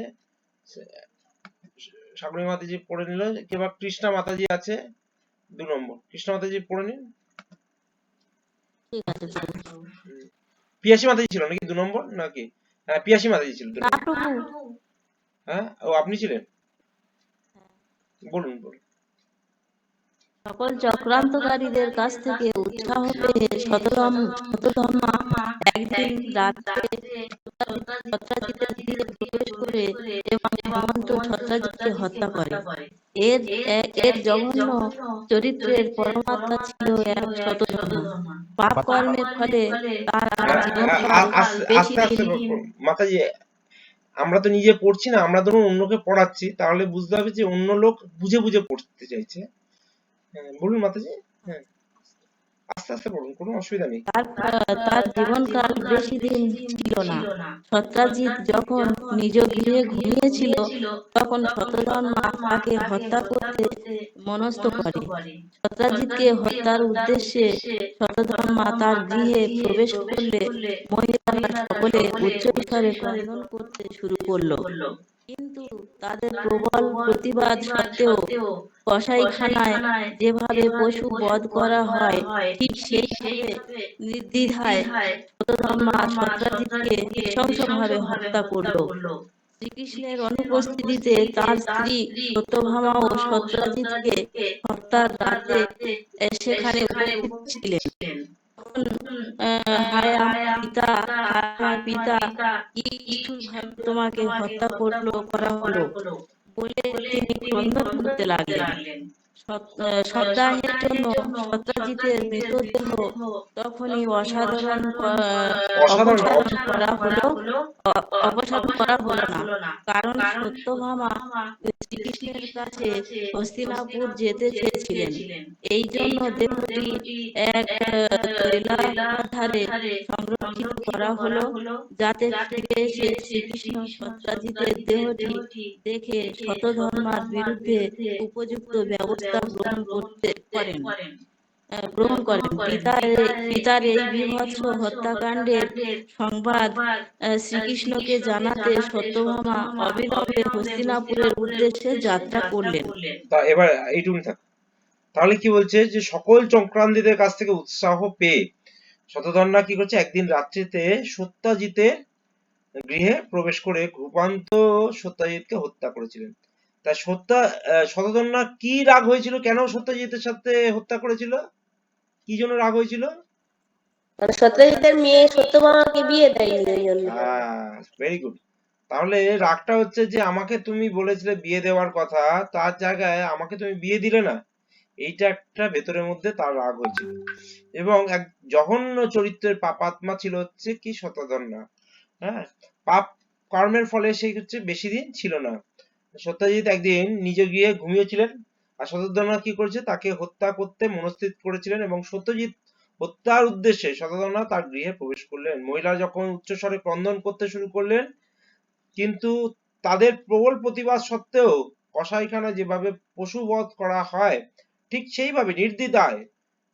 সাগরী মাতাজি পড়ে নিল, কিংবা কৃষ্ণা মাতাজি আছে 2 নম্বর, কৃষ্ণা মাতাজি পড়ে নিন। ঠিক আছে প্রভু। পিয়াসী মাতাজি ছিল নাকি 2 নম্বর নাকি? হ্যাঁ, পিয়াসী মাতাজি ছিল 2 না নম্বর। প্রভু, হ্যাঁ, ও আপনি ছিলেন, বলুন বলুন। সকল চক্রান্তকারীদের কাছ থেকে উৎসাহ পেয়ে শতধন্বা একদিন রাত্রে সত্রাজিতের দিকে প্রবেশ করে এবং হেমন্ত সত্রাজিতকে হত্যা করে। এর এর জঘন্য চরিত্রের পরমাত্মা ছিল এক শতধর্মা। পাপ কর্মের ফলে তার আর জীবনকাল বেশি আস্তে আস্তে দিন মাতাজি, আমরা তো নিজে পড়ছি না, আমরা ধরুন অন্যকে পড়াচ্ছি, তাহলে বুঝতে হবে যে অন্য লোক বুঝে বুঝে পড়তে চাইছে। হ্যাঁ, বলুন মাতাজি। হ্যাঁ, আস্তে আস্তে বলুন, কোনো অসুবিধা নেই। তার জীবনকাল বেশি দিন ছিল না। সত্রাজিৎ যখন নিজ গৃহে ঘুমিয়েছিল, তখন শতধর্মা তাকে হত্যা করতে মনস্থ করে। সত্রাজিৎকে হত্যার উদ্দেশ্যে শতধর্মা তার গৃহে প্রবেশ করলে মহিলারা সকলে উচ্চস্বরে ক্রন্দন করতে শুরু করলো। কিন্তু তাদের প্রবল প্রতিবাদ সত্ত্বেও কসাইখানায় যেভাবে পশু বধ করা হয়, ঠিক সেইভাবে নির্দ্বিধায় শতধর্মা সত্রাজিৎকে নৃশংসভাবে হত্যা করল। শ্রীকৃষ্ণের অনুপস্থিতিতে তার স্ত্রী সত্যভামাও সত্রাজিৎকে হত্যার রাতে সেখানে উপস্থিত ছিলেন। তখন হায় আমার পিতা, হায় আমার পিতা, কি নিষ্ঠুরভাবে তোমাকে হত্যা করা হলো বলে তিনি ক্রন্দন করতে লাগলেন। সপ্তাহের জন্য সত্রাজিতের মৃতদেহ তখনই অসাধারণ অপসারণ করা হলো না, কারণ সত্যভামা শ্রীকৃষ্ণের কাছে হস্তিনাপুর যেতে চেয়েছিলেন। এই জন্য দেহটি এক তৈলাধারে সংরক্ষিত করা হলো, যাতে ফিরে এসে শ্রীকৃষ্ণ সত্রাজিতের দেহটি দেখে শতধর্মার বিরুদ্ধে উপযুক্ত ব্যবস্থা গ্রহণ করেন। পিতার এই বীভৎস হত্যাকাণ্ডের সংবাদ শ্রীকৃষ্ণকে জানাতে সত্যভামা অবিলম্বে হস্তিনাপুরের উদ্দেশ্যে যাত্রা করলেন। তা এবার এইটুকুনি থাক। তাহলে কি বলছে যে সকল চক্রান্তীদের কাছ থেকে উৎসাহ পেয়ে শতধন্বা কি করছে, একদিন রাত্রিতে সত্যজিতের গৃহে প্রবেশ করে কৃপান্ত সত্যজিৎকে হত্যা করেছিলেন। তা শতধন্বা কি রাগ হয়েছিল, কেন সত্যজিতের সাথে হত্যা করেছিল, কি জন্য রাগ হয়েছিল? মানে সত্যজিতের মেয়ে সত্যভামাকে বিয়ে দেয়নি ওই জন্য। Very good. তাহলে রাগটা হচ্ছে যে আমাকে তুমি বলেছিলে বিয়ে দেওয়ার কথা, তার জায়গায় আমাকে তুমি বিয়ে দিলে না, এইটা একটা ভেতরের মধ্যে তার রাগ হয়েছিল। এবং এক জঘন্য চরিত্রের পাপাত্মা ছিল হচ্ছে কি শতধন্বা। হ্যাঁ, পাপ কর্মের ফলে সেই হচ্ছে বেশি দিন ছিল না। সত্যজিৎ একদিন নিজে গিয়ে ঘুমিয়েছিলেন, আর শতধন্বা কি করেছে, তাকে হত্যা করতে মনস্থির করেছিলেন, এবং সত্যজিৎ হত্যার উদ্দেশ্যে শতধন্বা তার গৃহে প্রবেশ করলেন। মহিলা যখন উচ্চস্বরে ক্রন্দন করতে শুরু করলেন, কিন্তু তাদের প্রবল প্রতিবাদ সত্ত্বেও কসাইখানায় যেভাবে পশুবধ করা হয়, ঠিক সেইভাবে নির্দ্বিধায়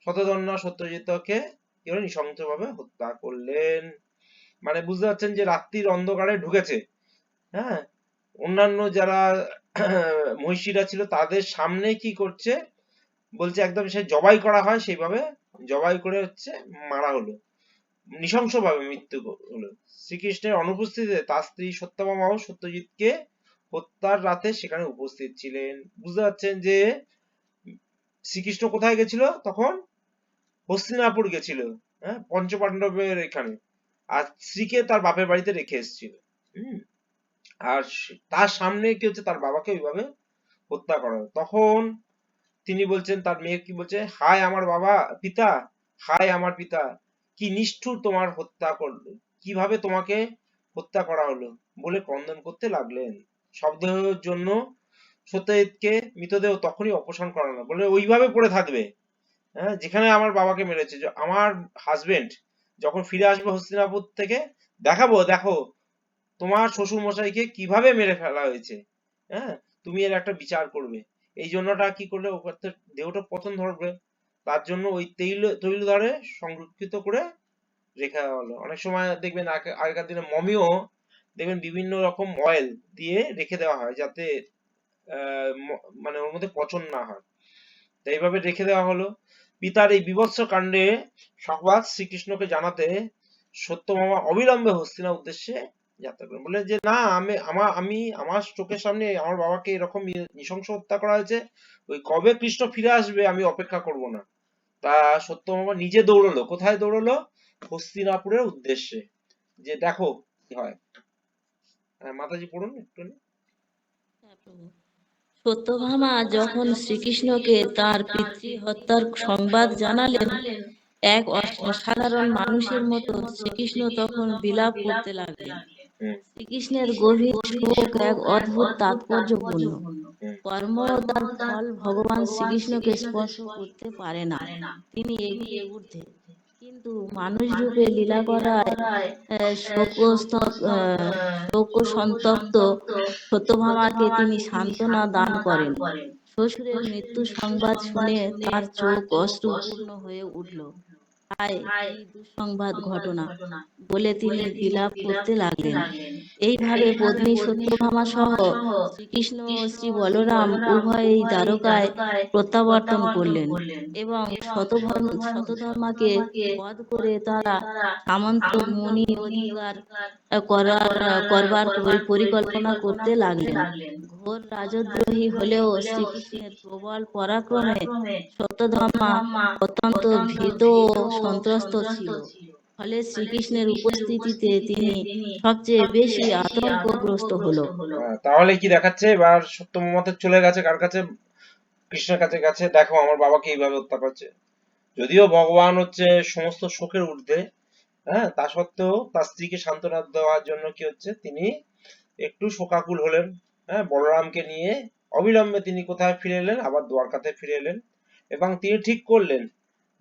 শতধন্বা সত্যজিৎকে নৃশংসভাবে হত্যা করলেন। মানে বুঝতে পারছেন যে রাত্রির অন্ধকারে ঢুকেছে। হ্যাঁ, অন্যান্য যারা মহিষীরা ছিল তাদের সামনে কি করছে, বলছে একদম সে জবাই করা হয় সেইভাবে জবাই করে হচ্ছে মারা হলো, নৃশংসভাবে মৃত্যু হলো। শ্রীকৃষ্ণের অনুপস্থিতিতে তার স্ত্রী সত্যভামাও সত্যজিৎকে হত্যার রাতে সেখানে উপস্থিত ছিলেন। বুঝতে পারছেন যে শ্রীকৃষ্ণ কোথায় গেছিল তখন? হস্তিনাপুর গেছিল, হ্যাঁ, পঞ্চপাণ্ডবের এখানে, আর স্ত্রীকে তার বাপের বাড়িতে রেখে এসেছিল। আর তার সামনে কি হচ্ছে, তার বাবাকে ওইভাবে হত্যা করা হয়। তখন তিনি বলছেন, তার মেয়ে কি বলছে, হায় আমার বাবা, পিতা, হায় আমার পিতা, কি নিষ্ঠুর তোমার হত্যা করলো, কিভাবে তোমাকে হত্যা করা হলো বলে ক্রন্দন করতে লাগলেন। শবদেহের জন্য সত্যজিৎকে মৃতদেহ তখনই অপসারণ করানো, বলে ওইভাবে পড়ে থাকবে, হ্যাঁ, যেখানে আমার বাবাকে মেরেছে। আমার হাজবেন্ড যখন ফিরে আসবে হস্তিনাপুর থেকে, দেখাবো, দেখো তোমার শ্বশুর মশাইকে কিভাবে মেরে ফেলা হয়েছে, হ্যাঁ, তুমি এর একটা বিচার করবে। এই জন্যটা কি করলে, দেহটা পতন ধরবে, তার জন্য ওই তৈল ধরে সংরক্ষিত করে রেখে দেওয়া হলো। অনেক সময় দেখবেন আগেকার দিনে মমিও দেখবেন বিভিন্ন রকম অয়েল দিয়ে রেখে দেওয়া হয়, যাতে মানে ওর মধ্যে পচন না হয়। তো এইভাবে রেখে দেওয়া হলো। পিতার এই বীভৎস কাণ্ডে সংবাদ শ্রীকৃষ্ণকে জানাতে সত্যভামা অবিলম্বে হস্তিনা উদ্দেশ্যে যাত্রা করেন। বলে যে না, আমি আমার চোখের সামনে আমার বাবাকে এরকম নৃশংস হত্যা করা হয়েছে, ওই কবে কৃষ্ণ ফিরে আসবে আমি অপেক্ষা করব না। তা সত্যভামা নিজে দৌড়লো, কোথায় দৌড়লো? হস্তিনাপুরের উদ্দেশ্যে, যে দেখো কি হয়। মাতাজি পড়ুন একটু। সত্যভামা যখন শ্রীকৃষ্ণকে তার পিতৃ হত্যার সংবাদ জানালেন, এক অসাধারণ মানুষের মতো শ্রীকৃষ্ণ তখন বিলাপ করতে লাগলেন। হুম, শ্রীকৃষ্ণের গভীর শোক এক অদ্ভুত তাৎপর্যপূর্ণ। হুম, কর্ম ও তার ফল ভগবান শ্রীকৃষ্ণকে স্পর্শ করতে পারে না, তিনি এগুলির ঊর্ধ্বে। কিন্তু মানুষ রূপে লীলা করায় শোকসন্তপ্ত সত্যভামাকে তিনি সান্ত্বনা দান করেন। শ্বশুরের মৃত্যু সংবাদ শুনে তার চোখ অশ্রুপূর্ণ হয়ে উঠল। হায়, কি দুঃসংবাদ ঘটনা, বলে তিনি বিলাপ করতে লাগলেন। এইভাবে পত্নী সত্যভামা সহ শ্রীকৃষ্ণ ও শ্রী বলরাম উভয়েই দ্বারকায় প্রত্যাবর্তন করলেন এবং শতধর্মাকে বধ করে তারা সামন্ত মুনি অধিকার করবার পরিকল্পনা করতে লাগলেন। ঘোর রাজদ্রোহী হলেও শ্রীকৃষ্ণের প্রবল পরাক্রমে সত্যধর্মা অত্যন্ত ভীত ও সন্ত্রস্ত ছিল। ফলে শ্রীকৃষ্ণের উপস্থিতিতে তিনি সবচেয়ে বেশি আতঙ্কগ্রস্ত হলো। তাহলে কি দেখাচ্ছে, এবার সত্যভামা তো চলে গেছে কার কাছে? কৃষ্ণের কাছে গেছে, দেখো আমার বাবাকে এইভাবে হত্যা করছে। যদিও ভগবান হচ্ছে সমস্ত শোকের ঊর্ধ্বে, হ্যাঁ, তা সত্ত্বেও তার স্ত্রীকে সান্ত্বনা দেওয়ার জন্য কি হচ্ছে, তিনি একটু শোকাকুল হলেন। হ্যাঁ, বলরামকে নিয়ে অবিলম্বে তিনি কোথায় ফিরে এলেন? আবার দ্বারকাতে ফিরে এলেন এবং তিনি ঠিক করলেন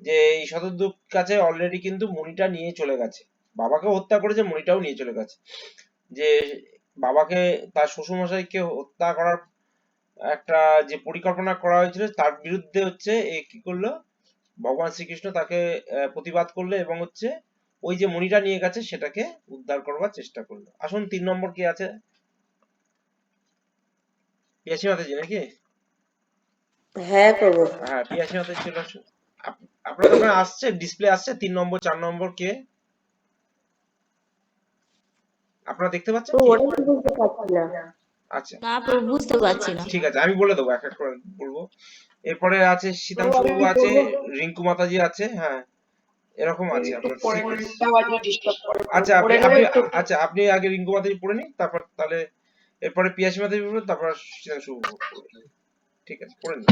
যে এই শতদ্রুর কাছে অলরেডি কিন্তু মণিটা নিয়ে চলে গেছে, বাবাকে হত্যা করেছে, মণিটাও নিয়ে চলে গেছে। যে বাবাকে, তার শ্বশুরমশাইকে হত্যা করার একটা যে পরিকল্পনা করা হয়েছিল তার বিরুদ্ধে হচ্ছে এ কি করলো, ভগবান শ্রীকৃষ্ণ তাকে প্রতিবাদ করলো এবং হচ্ছে ওই যে মণিটা নিয়ে গেছে সেটাকে উদ্ধার করবার চেষ্টা করলো। আসুন 3 নম্বর কি আছে, পিয়াসী মাতাজি নাকি? হ্যাঁ প্রভু। হ্যাঁ, পিয়াসী মাতাজি চলে আসুন। আপনাদের ওখানে আসছে, ডিসপ্লে আসছে 3 নম্বর 4 নম্বর কে? আপনারা দেখতে পাচ্ছেন প্রভু কি? ওটা তো বুঝতে পারছি না। আচ্ছা, না প্রভু, বুঝতে পারছি না। ঠিক আছে, আমি বলে দেবো, এক এক করে বলবো। এরপরে আছে প্রভু শীতাংশু আমি বাবু কি আছে, করবো? রিঙ্কু মাতাজি আছে, হ্যাঁ, এরকম আছে একটু আপনার পরে সিকোয়েন্স। নেবো, আবার ডিস্টার্ব করে আচ্ছা, আপনি পরে নেবো আপনি একটু। আচ্ছা, আপনি আগে রিঙ্কু মাতাজি পড়ে নিন, তারপর তাহলে এরপরে পিয়াসী মাতাজি পড়বেন, তারপর শীতাংশু বাবু পড়বেন। ঠিক আছে, পড়ে নিন।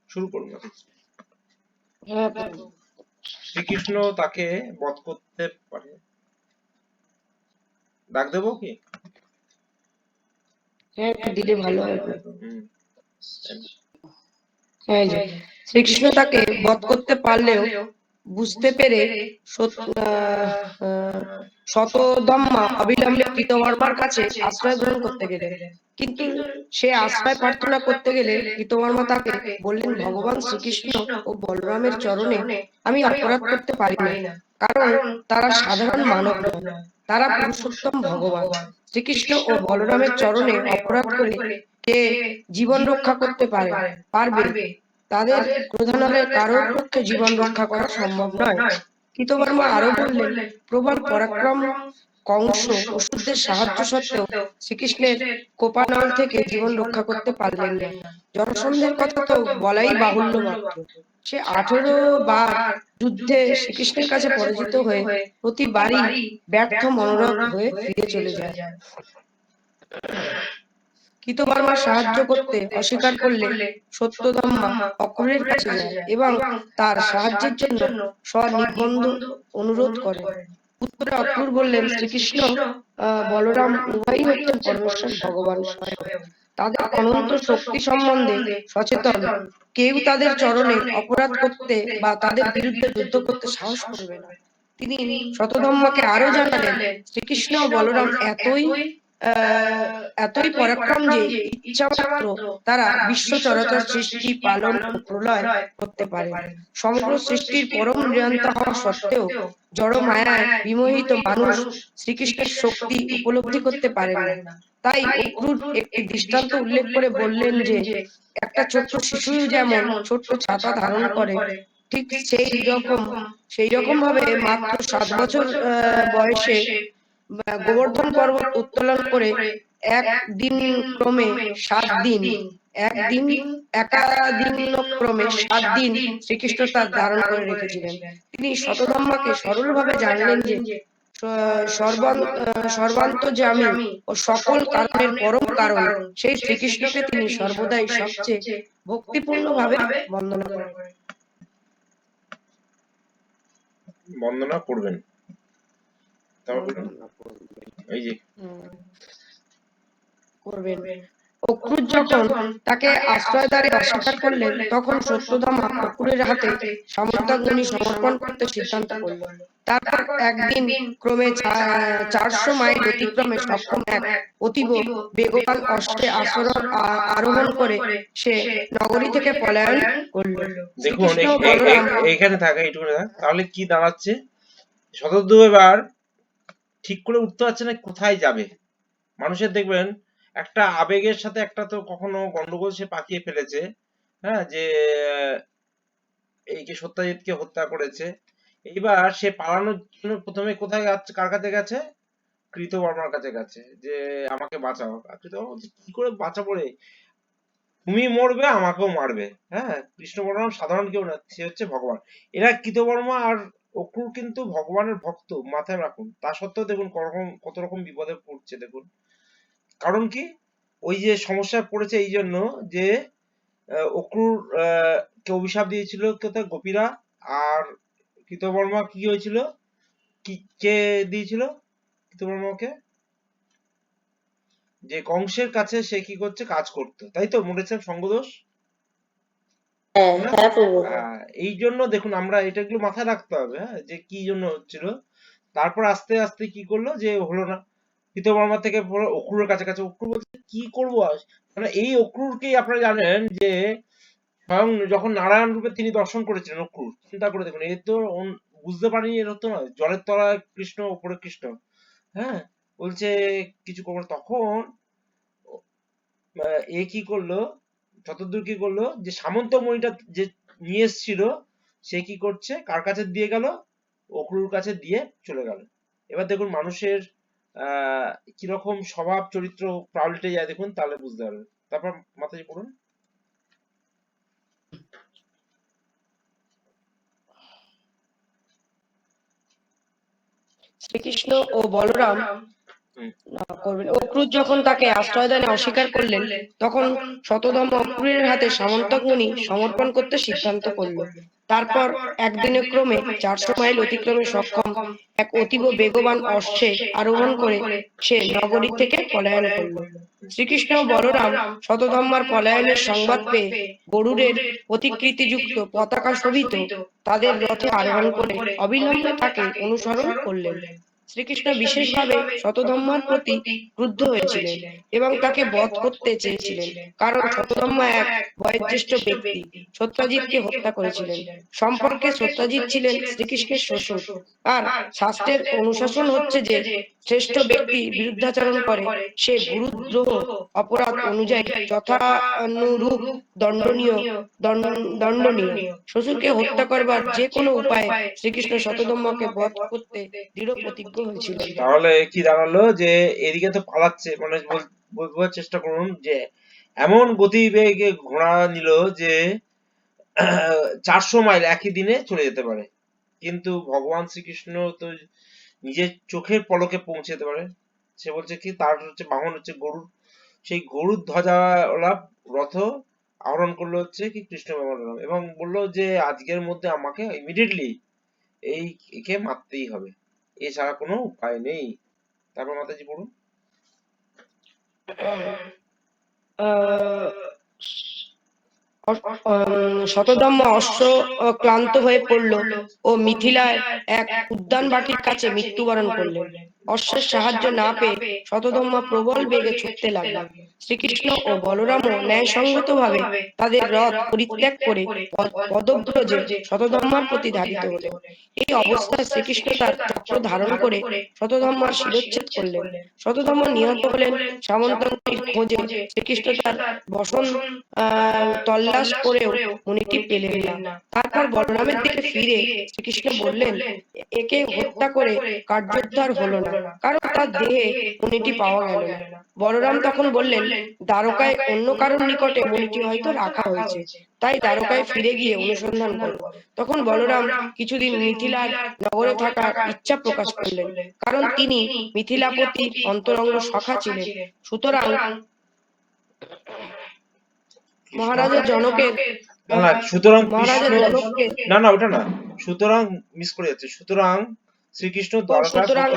শুরু করুন মাতাজি। হ্যাঁ প্রভু। শ্রীকৃষ্ণ তাকে বধ করতে পারে। ডাক দেবো কি? হ্যাঁ একটু দিলে ভালো হয় প্রভু। হুম, হ্যাঁ এই যে শ্রীকৃষ্ণ তাকে বধ করতে পারলেও বুঝতে পেরে শতধম্মা অবিলম্বে কৃতবর্মার কাছে আশ্রয় গ্রহণ করতে গেলেন। কিন্তু সে আশ্রয় প্রার্থনা করতে গেলে কৃতবর্মা তাকে বললেন, ভগবান শ্রীকৃষ্ণ ও বলরামের চরণে আমি অপরাধ করতে পারি না, কারণ তারা সাধারণ মানব নয়, তারা পুরুষোত্তম ভগবান। শ্রীকৃষ্ণ ও বলরামের চরণে অপরাধ করে কে জীবন রক্ষা করতে পারবে? তাদের ক্রোধানলে কারোর পক্ষে জীবন রক্ষা করা সম্ভব নয়। কৃতবর্মা আরো বললেন, প্রবল পরাক্রম কংস অসুরদের সাহায্য সত্ত্বেও শ্রীকৃষ্ণের কোপানল থেকে জীবন রক্ষা করতে পারলেন না। জরাসন্ধের কথা তো বলাই বাহুল্য মাত্র। সে 18 বার যুদ্ধে শ্রীকৃষ্ণের কাছে পরাজিত হয়ে প্রতিবারই ব্যর্থ মনোরথ হয়ে ফিরে চলে যায়। কৃতবর্মা সাহায্য করতে অস্বীকার করলে সত্যধম্মা অক্রূরের কাছে যায় এবং তার সাহায্যের জন্য স্বনির্বন্ধ অনুরোধ করেন। উত্তরে অক্রূর বললেন, শ্রীকৃষ্ণ বলরাম উভয়ই হচ্ছেন পরমেশ্বর ভগবান স্বয়ং। তাদের অনন্ত শক্তি সম্বন্ধে সচেতন কেউ তাদের চরণে অপরাধ করতে বা তাদের বিরুদ্ধে যুদ্ধ করতে সাহস করবে না। তিনি শতধম্মাকে আরো জানালেন, শ্রীকৃষ্ণ ও বলরাম এতই পরাক্রম যে ইচ্ছা মাত্র তারা বিশ্ব চরাচর সৃষ্টি, পালন ও প্রলয় করতে পারেন। সমগ্র সৃষ্টির পরম নিয়ন্তা হওয়া সত্ত্বেও জড় মায়ায় বিমোহিত মানুষ শ্রীকৃষ্ণের শক্তি উপলব্ধি করতে পারেন না। তাই অক্রূর একটি দৃষ্টান্ত উল্লেখ করে বললেন যে একটা ছোট্ট শিশু যেমন ছোট্ট ছাতা ধারণ করে, ঠিক সেই রকম ভাবে মাত্র 7 বছর বয়সে গোবর্ধন পর্বত উত্তোলন করে একদিন ক্রমে 7 দিন একাদিনক্রমে 7 দিন শ্রীকৃষ্ণ তা ধারণ করে রেখেছিলেন। তিনি শতধম্মাকে সরলভাবে জানলেন যে সর্বান্তর্যামী ও সকল কারণের পরম কারণ সেই শ্রীকৃষ্ণকে তিনি সর্বদাই সবচেয়ে ভক্তিপূর্ণ ভাবে বন্দনা করেন। বন্দনা করবেন, তারপর বলুন। এই যে করবেন। অক্রুর যখন তাকে আশ্রয়দারে অস্বীকার করলেন, তখন সত্যধামা অক্রুরের হাতে সামন্তাগ্নি সমর্পণ করতে সিদ্ধান্ত করল। তারপর একদিন ক্রমে 400 মাইল অতিক্রমে সক্ষম এক অতীব বেগবান অশ্বে আরোহণ করে সে নগরী থেকে পলায়ন করল। দেখুন শ্রীকৃষ্ণ ও বলরাম এখানে থাকে এইটুকু থাক। তাহলে কি দাঁড়াচ্ছে, শতদ্রু এবার ঠিক করে উঠতে পারছে না কোথায় যাবে। মানুষের দেখবেন একটা আবেগের সাথে একটা তো কখনো গন্ডগোল সে পাকিয়ে ফেলেছে, হ্যাঁ, যে এই যে সত্যজিৎকে হত্যা করেছে। এইবার সে পালানোর জন্য প্রথমে কোথায় যাচ্ছে, কার কাছে গেছে? কৃতবর্মার কাছে গেছে, যে আমাকে বাঁচাও। আর কৃতবর্মা বলছে, কি করে বাঁচাবো রে, তুমি মরবে আমাকেও মারবে। হ্যাঁ, কৃষ্ণ বলরাম সাধারণ কেউ না, সে হচ্ছে ভগবান। এরা কৃতবর্মা আর অক্রুর কিন্তু ভগবানের ভক্ত, মাথায় রাখুন। তা সত্ত্বেও দেখুন কত রকম বিপদে পড়ছে দেখুন। কারণ কি, ওই যে সমস্যায় পড়েছে এই জন্য যে অক্রুর কে অভিশাপ দিয়েছিল কোথায় গোপীরা, আর কৃতবর্মা কি হয়েছিল, কি কে দিয়েছিল কৃতবর্মাকে, যে কংসের কাছে সে কি করছে, কাজ করতো, তাই তো, মরেছেন সঙ্গদোষ। এই জন্য দেখুন আমরা এটাগুলো মাথায় রাখতে হবে, হ্যাঁ, যে কি জন্য হচ্ছিল। তারপর আস্তে আস্তে কি করলো, যে হলো না, কৃতবর্মা থেকে অক্রুরের কাছাকাছি। অক্রুর বলছে কি করবো, মানে এই অক্রুরকেই আপনারা জানেন যে স্বয়ং যখন নারায়ণ রূপে তিনি দর্শন করেছিলেন অক্রুর, চিন্তা করে দেখুন, এ তো বুঝতে পারিনি এর হতো না, জলের তলায় কৃষ্ণ উপরে কৃষ্ণ, হ্যাঁ, বলছে কিছু করবো না। তখন এ কি করলো, শতদ্রু কি করলো, যে সামন্ত মণিটা যে নিয়ে এসেছিল, সে কি করছে, কার কাছে দিয়ে গেল, অক্রুর কাছে দিয়ে চলে গেল। এবার দেখুন মানুষের কিরকম স্বভাব চরিত্র পাল্টে যায় দেখুন, তাহলে বুঝতে পারবেন। তারপর মাতাজি পড়ুন। শ্রীকৃষ্ণ ও বলরাম করবেন। অক্রুর যখন তাকে আশ্রয়দানে অস্বীকার করলেন, তখন শতধামা অক্রুরের হাতে সামন্তাগ্নি সমর্পণ করতে সিদ্ধান্ত করল। তারপর একদিনে ক্রমে 400 মাইল অতিক্রমে সক্ষম এক অতীব বেগবান অশ্বে আরোহণ করে সে নগরী থেকে পলায়ন করল। শ্রীকৃষ্ণ ও বলরাম শতধামার পলায়নের সংবাদ পেয়ে গরুড়ের প্রতিকৃতিযুক্ত পতাকা শোভিত তাদের রথে আরোহণ করে অবিলম্বে তাকে অনুসরণ করলেন। শ্রীকৃষ্ণ বিশেষভাবে শতধম্মার প্রতি ক্রুদ্ধ হয়েছিলেন এবং তাকে বধ করতে চেয়েছিলেন, কারণ শতধম্মা এক বয়োজ্যেষ্ঠ ব্যক্তি সত্যজিৎকে হত্যা করেছিলেন। সম্পর্কে সত্যজিৎ ছিলেন শ্রীকৃষ্ণের শ্বশুর, আর শাস্ত্রের অনুশাসন হচ্ছে যে শ্রেষ্ঠ ব্যক্তি বিরুদ্ধাচরণ করে সে গুরুদ্রোহ অপরাধ অনুযায়ী যথানুরূপ দণ্ডনীয়। শ্বশুরকে হত্যা করবার যে কোনো উপায়ে শ্রীকৃষ্ণ শতধম্মাকে বধ করতে দৃঢ় প্রতিজ্ঞ হয়েছিলেন। তাহলে কি দাঁড়ালো, যে এদিকে তো পালাচ্ছে, মানে বোঝার চেষ্টা করুন যে এমন গতিবেগে ঘোড়া নিল যে 400 মাইল একই দিনে চলে যেতে পারে, কিন্তু ভগবান শ্রীকৃষ্ণ তো নিজের চোখের পলকে পৌঁছে যেতে পারে। সে বলছে কি, তার হচ্ছে বাহন হচ্ছে গরুর, সেই গরুর ধ্বজাওয়ালা রথ আহরণ করলো হচ্ছে কি কৃষ্ণ বলরাম, এবং বললো যে আজকের মধ্যে আমাকে ইমিডিয়েটলি একে মারতেই হবে, এছাড়া কোনো উপায় নেই। তারপর মাতাজি পড়ুন। শতধম্মা অশ্ব ক্লান্ত হয়ে পড়ল ও মিথিলায় এক উদ্যান বাটির কাছে মৃত্যুবরণ করলেন। অশ্বের সাহায্য না পেয়ে শতধম্মা প্রবল বেগে ছুটতে লাগলেন। শ্রীকৃষ্ণ ও বলরামও ন্যায়সঙ্গতভাবে তাদের রথ পরিত্যাগ করে পদব্রজে শতধম্মার প্রতি ধাবিত হলেন। এই অবস্থায় শ্রীকৃষ্ণ তার চক্র ধারণ করে শতধম্মার শিরচ্ছেদ করলেন। শতধম্মা নিহত হলেন। সামন্তাগ্নির খোঁজে শ্রীকৃষ্ণ তার বসন তল্লাশ করেও মণিটি পেলেন না। তারপর বলরামের দিকে ফিরে শ্রীকৃষ্ণ বললেন, একে হত্যা করে কার্যোদ্ধার হলো না, কারণ তার দেহে মণিটি পাওয়া গেল না। বলরাম তখন বললেন, দ্বারকায় অন্য কারোর নিকটে মণিটি হয়তো রাখা হয়েছে, তাই দ্বারকায় ফিরে গিয়ে অনুসন্ধান করো। তখন বলরাম কিছুদিন মিথিলার নগরে থাকার ইচ্ছা প্রকাশ করলেন, কারণ তিনি মিথিলাপতির অন্তরঙ্গ সখা ছিলেন। সুতরাং মহারাজা জনকের না সুতরাং মহারাজা কৃষ্ণ, জনককে না ওটা না, সুতরাং মিস করে যাচ্ছে, সুতরাং শ্রীকৃষ্ণ দ্বারকা সুতরাং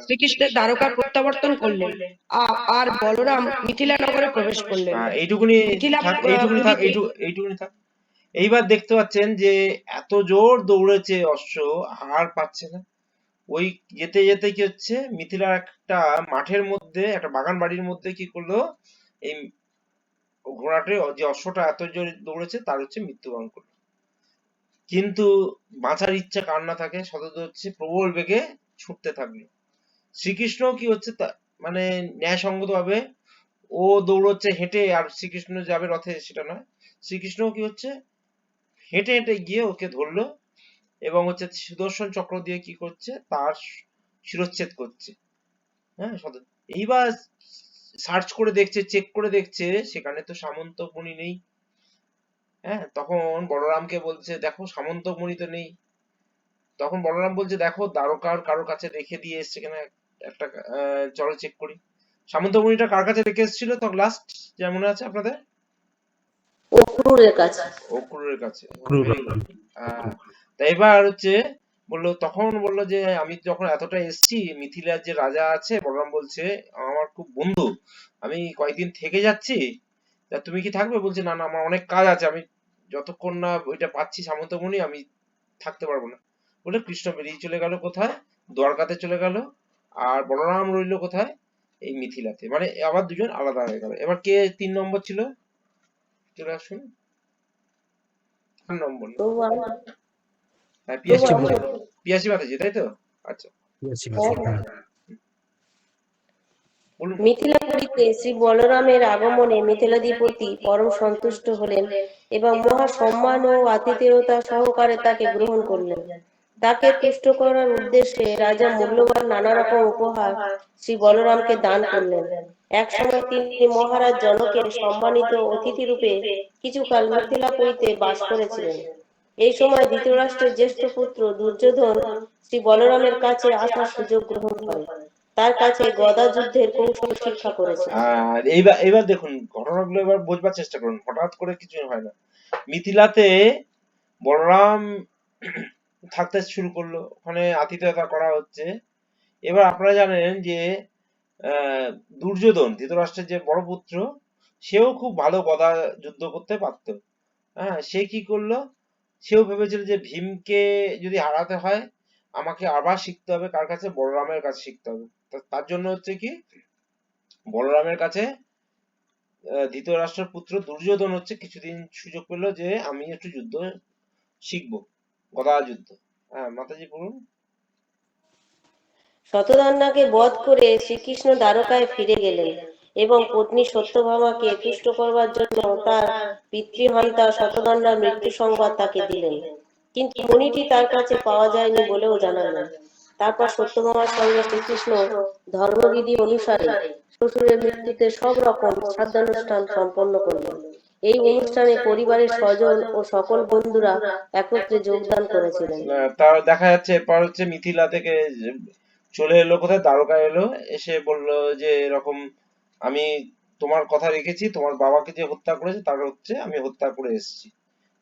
শ্রীকৃষ্ণের দ্বারকা প্রত্যাবর্তন করলেন, আর বলরাম মিথিলা নগরে প্রবেশ করলেন। এইটুকুনি মিথিলা থাক, এইটুকুনি থাক, পুরীতে এইটুকুনি থাক। এইবার দেখতে পাচ্ছেন যে এত জোর দৌড়েছে অশ্ব, আর পাচ্ছে না। ওই যেতে যেতে কি হচ্ছে, মিথিলার একটা মাঠের মধ্যে, একটা বাগান বাড়ির মধ্যে কি করলো, এই ঘোড়াটি যে অশ্বটা এত জোরে দৌড়েছে তার হচ্ছে মৃত্যুবরণ করলো। কিন্তু বাঁচার ইচ্ছা কার না থাকে, সতত হচ্ছে প্রবল বেগে ছুটতে থাকলো। শ্রীকৃষ্ণ কি হচ্ছে মানে ন্যায়সঙ্গত ভাবে ও দৌড়চ্ছে হেঁটে, আর শ্রীকৃষ্ণ যাবে রথে সেটা নয়, শ্রীকৃষ্ণ কি হচ্ছে হেঁটে হেঁটে গিয়ে ওকে ধরলো এবং হচ্ছে সুদর্শন চক্র দিয়ে কি করছে, তার শিরচ্ছেদ করছে। হ্যাঁ, এইবার সার্চ করে দেখছে, চেক করে দেখছে, সেখানে তো সামন্তমণি নেই। হ্যাঁ, তখন বলরামকে বলছে, দেখো সামন্তমণি তো নেই। তখন বলরাম বলছে, দেখো দ্বারকার কারো কাছে রেখে দিয়ে এসছে কিনা একটা, চলো চেক করি। সামন্তমণিটা কার কাছে রেখে এসেছিল তখন লাস্ট, যা মনে আছে আপনাদের? অক্রূরের কাছে। অক্রূরের কাছে। Very good. তা এবার হচ্ছে বললো, তখন বললো যে আমি যখন এতটা এসছি, মিথিলার যে রাজা আছে, বলরাম বলছে আমার খুব বন্ধু, আমি কয়েকদিন থেকে যাচ্ছি, তা তুমি কি থাকবে? বলছে না না, আমার অনেক কাজ আছে, আমি যতক্ষণ না ওইটা পাচ্ছি সামন্তমণি আমি থাকতে পারবো না। বলে কৃষ্ণ বেরিয়ে চলে গেল কোথায়, দ্বারকাতে চলে গেল, আর বলরাম রইলো কোথায়, এই মিথিলাতে। মানে আবার দুজন আলাদা হয়ে গেল। এবার কে 3 নম্বর ছিল, চলে আসুন। 3 নম্বর না, তবু আমি হ্যাঁ পিয়াসী তবু আমি মাতাজি, পিয়াসী মাতাজি তাই তো? আচ্ছা বলুন। মিথিলাপুরীতে শ্রী বলরামের আগমনে মিথিলাধিপতি পরম সন্তুষ্ট হলেন এবং মহা সম্মান ও আতিথেয়তা সহকারে তাকে গ্রহণ করলেন। তাকে তুষ্ট করার উদ্দেশ্যে রাজা মূল্যবান নানা রকম উপহার শ্রী বলরামকে দান করলেন। একসময় তিনি মহারাজ জনকের সম্মানিত অতিথি রূপে কিছুকাল মিথিলাপুরীতে বাস করেছিলেন। এই সময় ধৃতরাষ্ট্রের জ্যেষ্ঠ পুত্র দুর্যোধন শ্রী বলরামের কাছে আসার সুযোগ গ্রহণ করে তার কাছে গদা যুদ্ধের কৌশল শিক্ষা করেছে। আর এইবার দেখুন ঘটনাগুলো এবার বোঝবার চেষ্টা করুন, হঠাৎ করে কিছু হয় না। মিথিলাতে বলরাম থাকতে শুরু করলো, ওখানে আতিথেয়তা করা হচ্ছে। এবার আপনারা জানেন যে দুর্যোধন ধৃতরাষ্ট্রের যে বড় পুত্র, সেও খুব ভালো গদা যুদ্ধ করতে পারতো। হ্যাঁ, সে কি করলো, সেও ভেবেছিল যে ভীমকে যদি হারাতে হয় আমাকে আবার শিখতে হবে কার কাছে, বলরামের কাছে শিখতে হবে। তার জন্য হচ্ছে কি বলরামের কাছে ধৃতরাষ্ট্রের পুত্র দুর্যোধন হচ্ছে কিছুদিন সুযোগ পেল যে আমি একটু যুদ্ধ শিখবো, গদা যুদ্ধ। হ্যাঁ মাতাজি বলুন। শতধন্বাকে বধ করে শ্রীকৃষ্ণ দ্বারকায় ফিরে গেলেন এবং পত্নী সত্যভামাকে তুষ্ট করবার জন্য তার পিতৃহন্তা শতধন্বার মৃত্যু সংবাদ তাকে দিলেন, কিন্তু মণিটি তার কাছে পাওয়া যায়নি বলেও জানালেন। তারপর সত্যভামার সঙ্গে শ্রীকৃষ্ণ ধর্মবিধি অনুসারে শ্বশুরের মৃত্যুতে সব রকম শ্রাদ্ধানুষ্ঠান সম্পন্ন করলেন। এই অনুষ্ঠানে পরিবারের স্বজন ও সকল বন্ধুরা একত্রে যোগদান করেছিলেন। তা দেখা যাচ্ছে এরপর হচ্ছে মিথিলা থেকে চলে এলো কোথায়, দ্বারকা এলো, এসে বলল যে এরকম আমি তোমার কথা রেখেছি, তোমার বাবাকে যে হত্যা করেছে তার হচ্ছে আমি হত্যা করে এসেছি।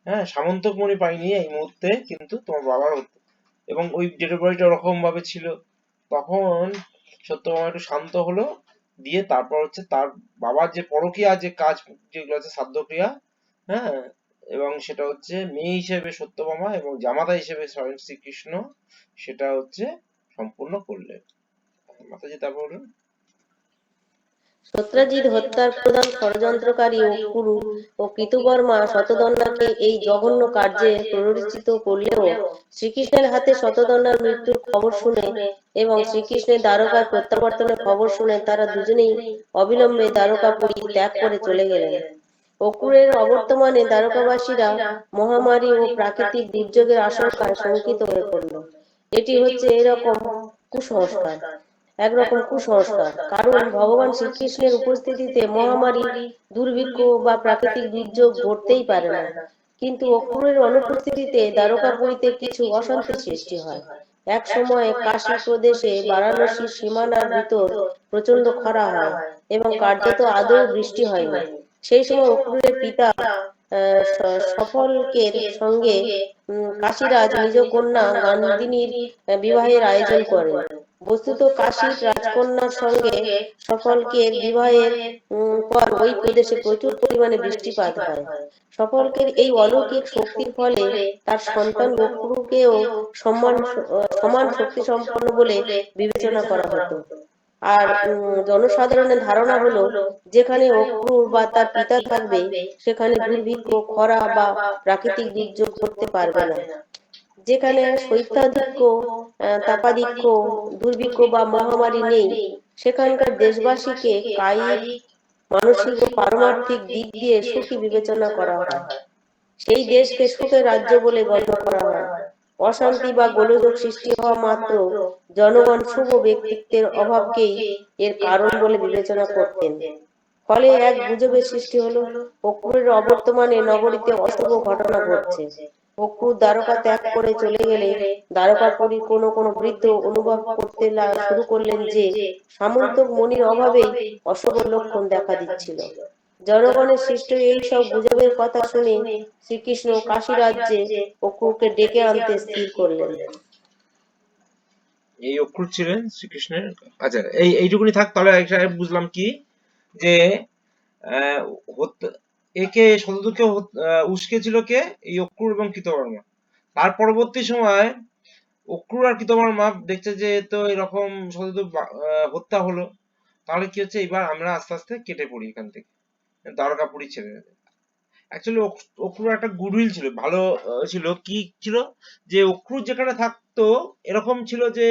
হ্যাঁ, সামন্তমণি পাইনি এই মুহূর্তে, কিন্তু তোমার বাবার হত্যা, এবং ওই ডেড বডিটা ওরকম ভাবে ছিল। তখন সত্যভামা একটু শান্ত হলো, দিয়ে তারপর হচ্ছে তার বাবার যে পরকীয়া যে কাজ যেগুলো আছে শ্রাদ্ধক্রিয়া, হ্যাঁ, এবং সেটা হচ্ছে মেয়ে হিসেবে সত্যভামা এবং জামাতা হিসেবে স্বয়ং শ্রীকৃষ্ণ সেটা হচ্ছে সম্পূর্ণ করলেন। মাতাজি তারপর বলুন। সত্রাজিৎ হত্যার প্রধান ষড়যন্ত্রকারী অক্রূর ও কৃতবর্মা শতধন্বাকে এই জঘন্য কার্যে প্ররোচিত করলেও শ্রীকৃষ্ণের হাতে শতধন্বার মৃত্যুর খবর শুনে এবং শ্রীকৃষ্ণের দ্বারকায় প্রত্যাবর্তনের খবর শুনে তারা দুজনেই অবিলম্বে দ্বারকাপুরী ত্যাগ করে চলে গেলেন। অক্রূরের অবর্তমানে দ্বারকাবাসীরা মহামারী ও প্রাকৃতিক দুর্যোগের আশঙ্কায় শঙ্কিত হয়ে পড়ল। এটি হচ্ছে এরকম কুসংস্কার। একরকম কুসংস্কার, কারণ ভগবান শ্রীকৃষ্ণের উপস্থিতিতে মহামারী, দুর্ভিক্ষ বা প্রাকৃতিক দুর্যোগ ঘটতেই পারে না। কিন্তু অক্রূরের অনুপস্থিতিতে দ্বারকাপুরীতে কিছু অশান্তি সৃষ্টি হয়। এক সময় কাশী প্রদেশে বারাণসীর সীমানার ভিতর প্রচন্ড খরা হয় এবং কার্যত আদৌ বৃষ্টি হয়নি। সেই সময় অক্রূরের পিতা সফলকের সঙ্গে কাশীরাজ নিজ কন্যা গান্ধিনীর বিবাহের আয়োজন করেন। বস্তুত কাশীর রাজকন্যার সঙ্গে সফলকের বিবাহের পর ওই প্রদেশে প্রচুর পরিমাণে বৃষ্টিপাত হয়। সফলকের এই অলৌকিক শক্তির ফলে তার সন্তান অক্রূরকেও সমান শক্তি সম্পন্ন বলে বিবেচনা করা হতো। আর জনসাধারণের ধারণা হলো যেখানে অক্রূর বা তার পিতা থাকবে সেখানে দুর্ভিক্ষ, খরা বা প্রাকৃতিক দুর্যোগ ঘটতে পারবে না। যেখানে শৈত্যাধিক্য, তাপাদিক্য, দুর্ভিক্ষ বা মহামারী নেই, সেখানকার দেশবাসীকে কায়িক, মানসিক ও পারমার্থিক দিক দিয়ে সুখী বিবেচনা করা হয়। সেই দেশকে সুখের রাজ্য বলে গণ্য করা হয়। অশান্তি বা গোলযোগ সৃষ্টি হওয়া মাত্র জনগণ শুভ ব্যক্তিত্বের অভাবকেই এর কারণ বলে বিবেচনা করতেন। ফলে এক গুজবের সৃষ্টি হলো, অক্রূরের অবর্তমানে নগরীতে অশুভ ঘটনা ঘটছে। অক্রূর দ্বারকা ত্যাগ করে চলে গেলে দ্বারকাপুরীর কোনো কোনো বৃদ্ধ অনুভব করতে শুরু করলেন যে সামন্তক মণির অভাবেই অশুভ লক্ষণ দেখা দিচ্ছিল। জনগণের সৃষ্ট এই সব গুজবের কথা শুনে শ্রীকৃষ্ণ কাশী রাজ্যে অক্রূরকে ডেকে আনতে স্থির করলেন। এই অক্রূর ছিলেন শ্রীকৃষ্ণের। আচ্ছা, এইটুকুনি থাক। তাহলে একটা বুঝলাম কি, যে আহ, একে শতদূতকে উস্কেছিল কে? এই অক্রূর এবং কৃতবর্মা। তার পরবর্তী সময় অক্রূর আর কৃতবর্মা দেখছে যে তো এরকম শতদূত হত্যা হলো, তাহলে কি হচ্ছে, এবার আমরা আস্তে আস্তে কেটে পড়ি এখান থেকে, দ্বারকাপুরী ছেড়ে। অ্যাকচুয়ালি অক্রূর একটা গুডউইল ছিল, ভালো ছিল। কি ছিল, যে অক্রূর যেখানে থাকতো এরকম ছিল যে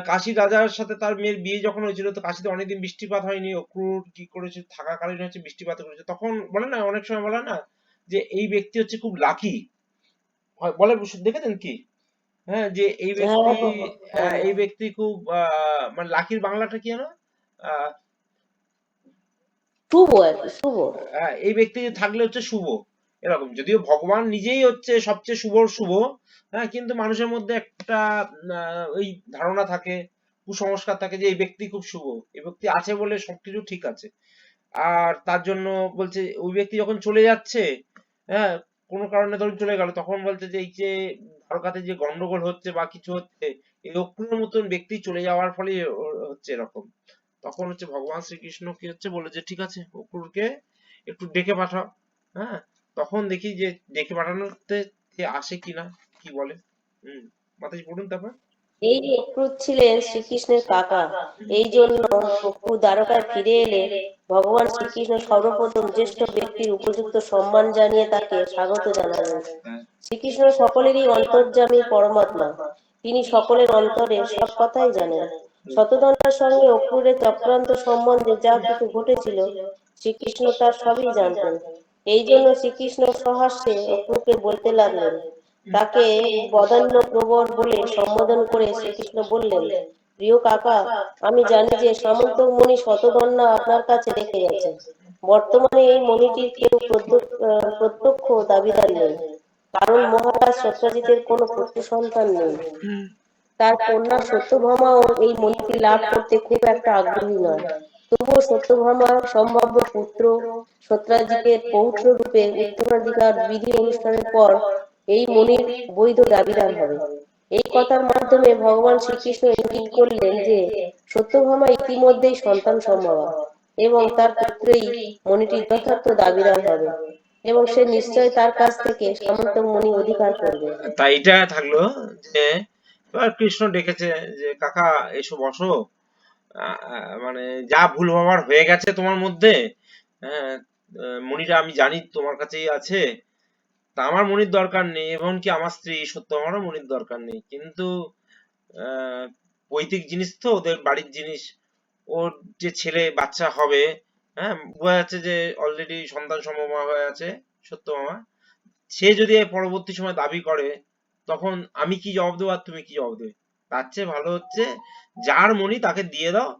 কাশী রাজার সাথে তার মেয়ের বিয়ে যখন হয়েছিল, তো কাশীতে অনেকদিন বৃষ্টিপাত হয়নি। অক্রূর কি করেছে, থাকাকালীন হচ্ছে বৃষ্টিপাত করেছে। তখন বলে না, অনেক সময় বলে না যে এই ব্যক্তি হচ্ছে খুব লাকি, বলে, দেখেছেন কি? হ্যাঁ, যে এই ব্যক্তি, হ্যাঁ, এই ব্যক্তি খুব মানে লাকির বাংলাটা কি জানো? আহ, শুভ আর কি, শুভ। এই ব্যক্তি থাকলে হচ্ছে শুভ, এরকম। যদিও ভগবান নিজেই হচ্ছে সবচেয়ে শুভ শুভ, হ্যাঁ, কিন্তু মানুষের মধ্যে একটা ওই ধারণা থাকে, কুসংস্কার থাকে যে এই ব্যক্তি খুব শুভ, এই ব্যক্তি আছে বলে সবকিছু ঠিক আছে। আর তার জন্য বলছে, ওই ব্যক্তি যখন চলে যাচ্ছে, হ্যাঁ, কোনো কারণে ধরুন চলে গেল, তখন বলছে যে এই যে দ্বারকাতে যে গন্ডগোল হচ্ছে বা কিছু হচ্ছে, এই অক্রূরের মতন ব্যক্তি চলে যাওয়ার ফলে হচ্ছে এরকম। তখন হচ্ছে ভগবান শ্রীকৃষ্ণ কি হচ্ছে বলে যে ঠিক আছে, অক্রূরকে একটু ডেকে পাঠাও। হ্যাঁ, তখন দেখি যে ডেকে পাঠানোতে কে আসে কিনা, কি বলে। মাতাজি পড়ুন তারপর। এই অক্রূর ছিলেন শ্রীকৃষ্ণের কাকা। এই জন্য অক্রূর দ্বারকায় ফিরে এলে ভগবান শ্রীকৃষ্ণ সর্বপ্রথম জ্যেষ্ঠ ব্যক্তির উপযুক্ত সম্মান জানিয়ে তাকে স্বাগত জানালেন। শ্রীকৃষ্ণ সকলেরই অন্তর্যামী পরমাত্মা। তিনি সকলের অন্তরের সব কথাই জানেন। শতধন্বার সঙ্গে অক্রূরের চক্রান্ত সম্বন্ধে যা কিছু ঘটেছিল শ্রীকৃষ্ণ তার সবই জানতেন। এই জন্য শ্রীকৃষ্ণ সহাস্যে অক্রূরকে বলতে লাগলেন। তাকে বদান্য প্রবর বলে সম্বোধন করে শ্রীকৃষ্ণ বললেন, প্রিয় কাকা, আমি জানি যে সামন্তক মণি শতধন্বা আপনার কাছে রেখে গেছে। বর্তমানে এই মণিটির কেউ প্রত্যক্ষ দাবিদার নেই, কারণ মহারাজ সত্যজিতের কোনো পুত্র সন্তান নেই। তার কন্যা সত্যভামাও এই মণিটি লাভ করতে খুব একটা আগ্রহী নয়। তবুও সত্যভামা সম্ভাব্য পুত্র সত্যজিতের পৌত্র রূপে উত্তরাধিকার বিধি অনুষ্ঠানের পর এই মণির বৈধ দাবিদার হবে। এই কথার মাধ্যমে ভগবান শ্রীকৃষ্ণ ইঙ্গিত করলেন যে সত্যভামা ইতিমধ্যেই সন্তান সম্ভবা এবং তার পুত্রই মণিটির যথার্থ দাবিদার হবে এবং সে নিশ্চয় তার কাছ থেকে সামন্তক মণি অধিকার করবে। তাই এটা থাকলো যে এবার কৃষ্ণ ডেকেছে যে কাকা এসো বসো, মানে যা ভুল হওয়ার হয়ে গেছে তোমার মধ্যে, হ্যাঁ, মণিটা আমি জানি তোমার কাছেই আছে, তা আমার মনির দরকার নেই, এমনকি আমার স্ত্রী সত্য আমারও মনির দরকার নেই, কিন্তু পৈতৃক জিনিস তো, ওদের বাড়ির জিনিস, ওর যে ছেলে বাচ্চা হবে, হ্যাঁ, বোঝা যাচ্ছে যে অলরেডি সন্তান সম্ভাবনা হয়ে আছে সত্যভামা, সে যদি পরবর্তী সময় দাবি করে, তখন আমি কি জবাব দেবো আর তুমি কি জবাব দেবে? তার চেয়ে ভালো হচ্ছে যার মণি তাকে দিয়ে দাও,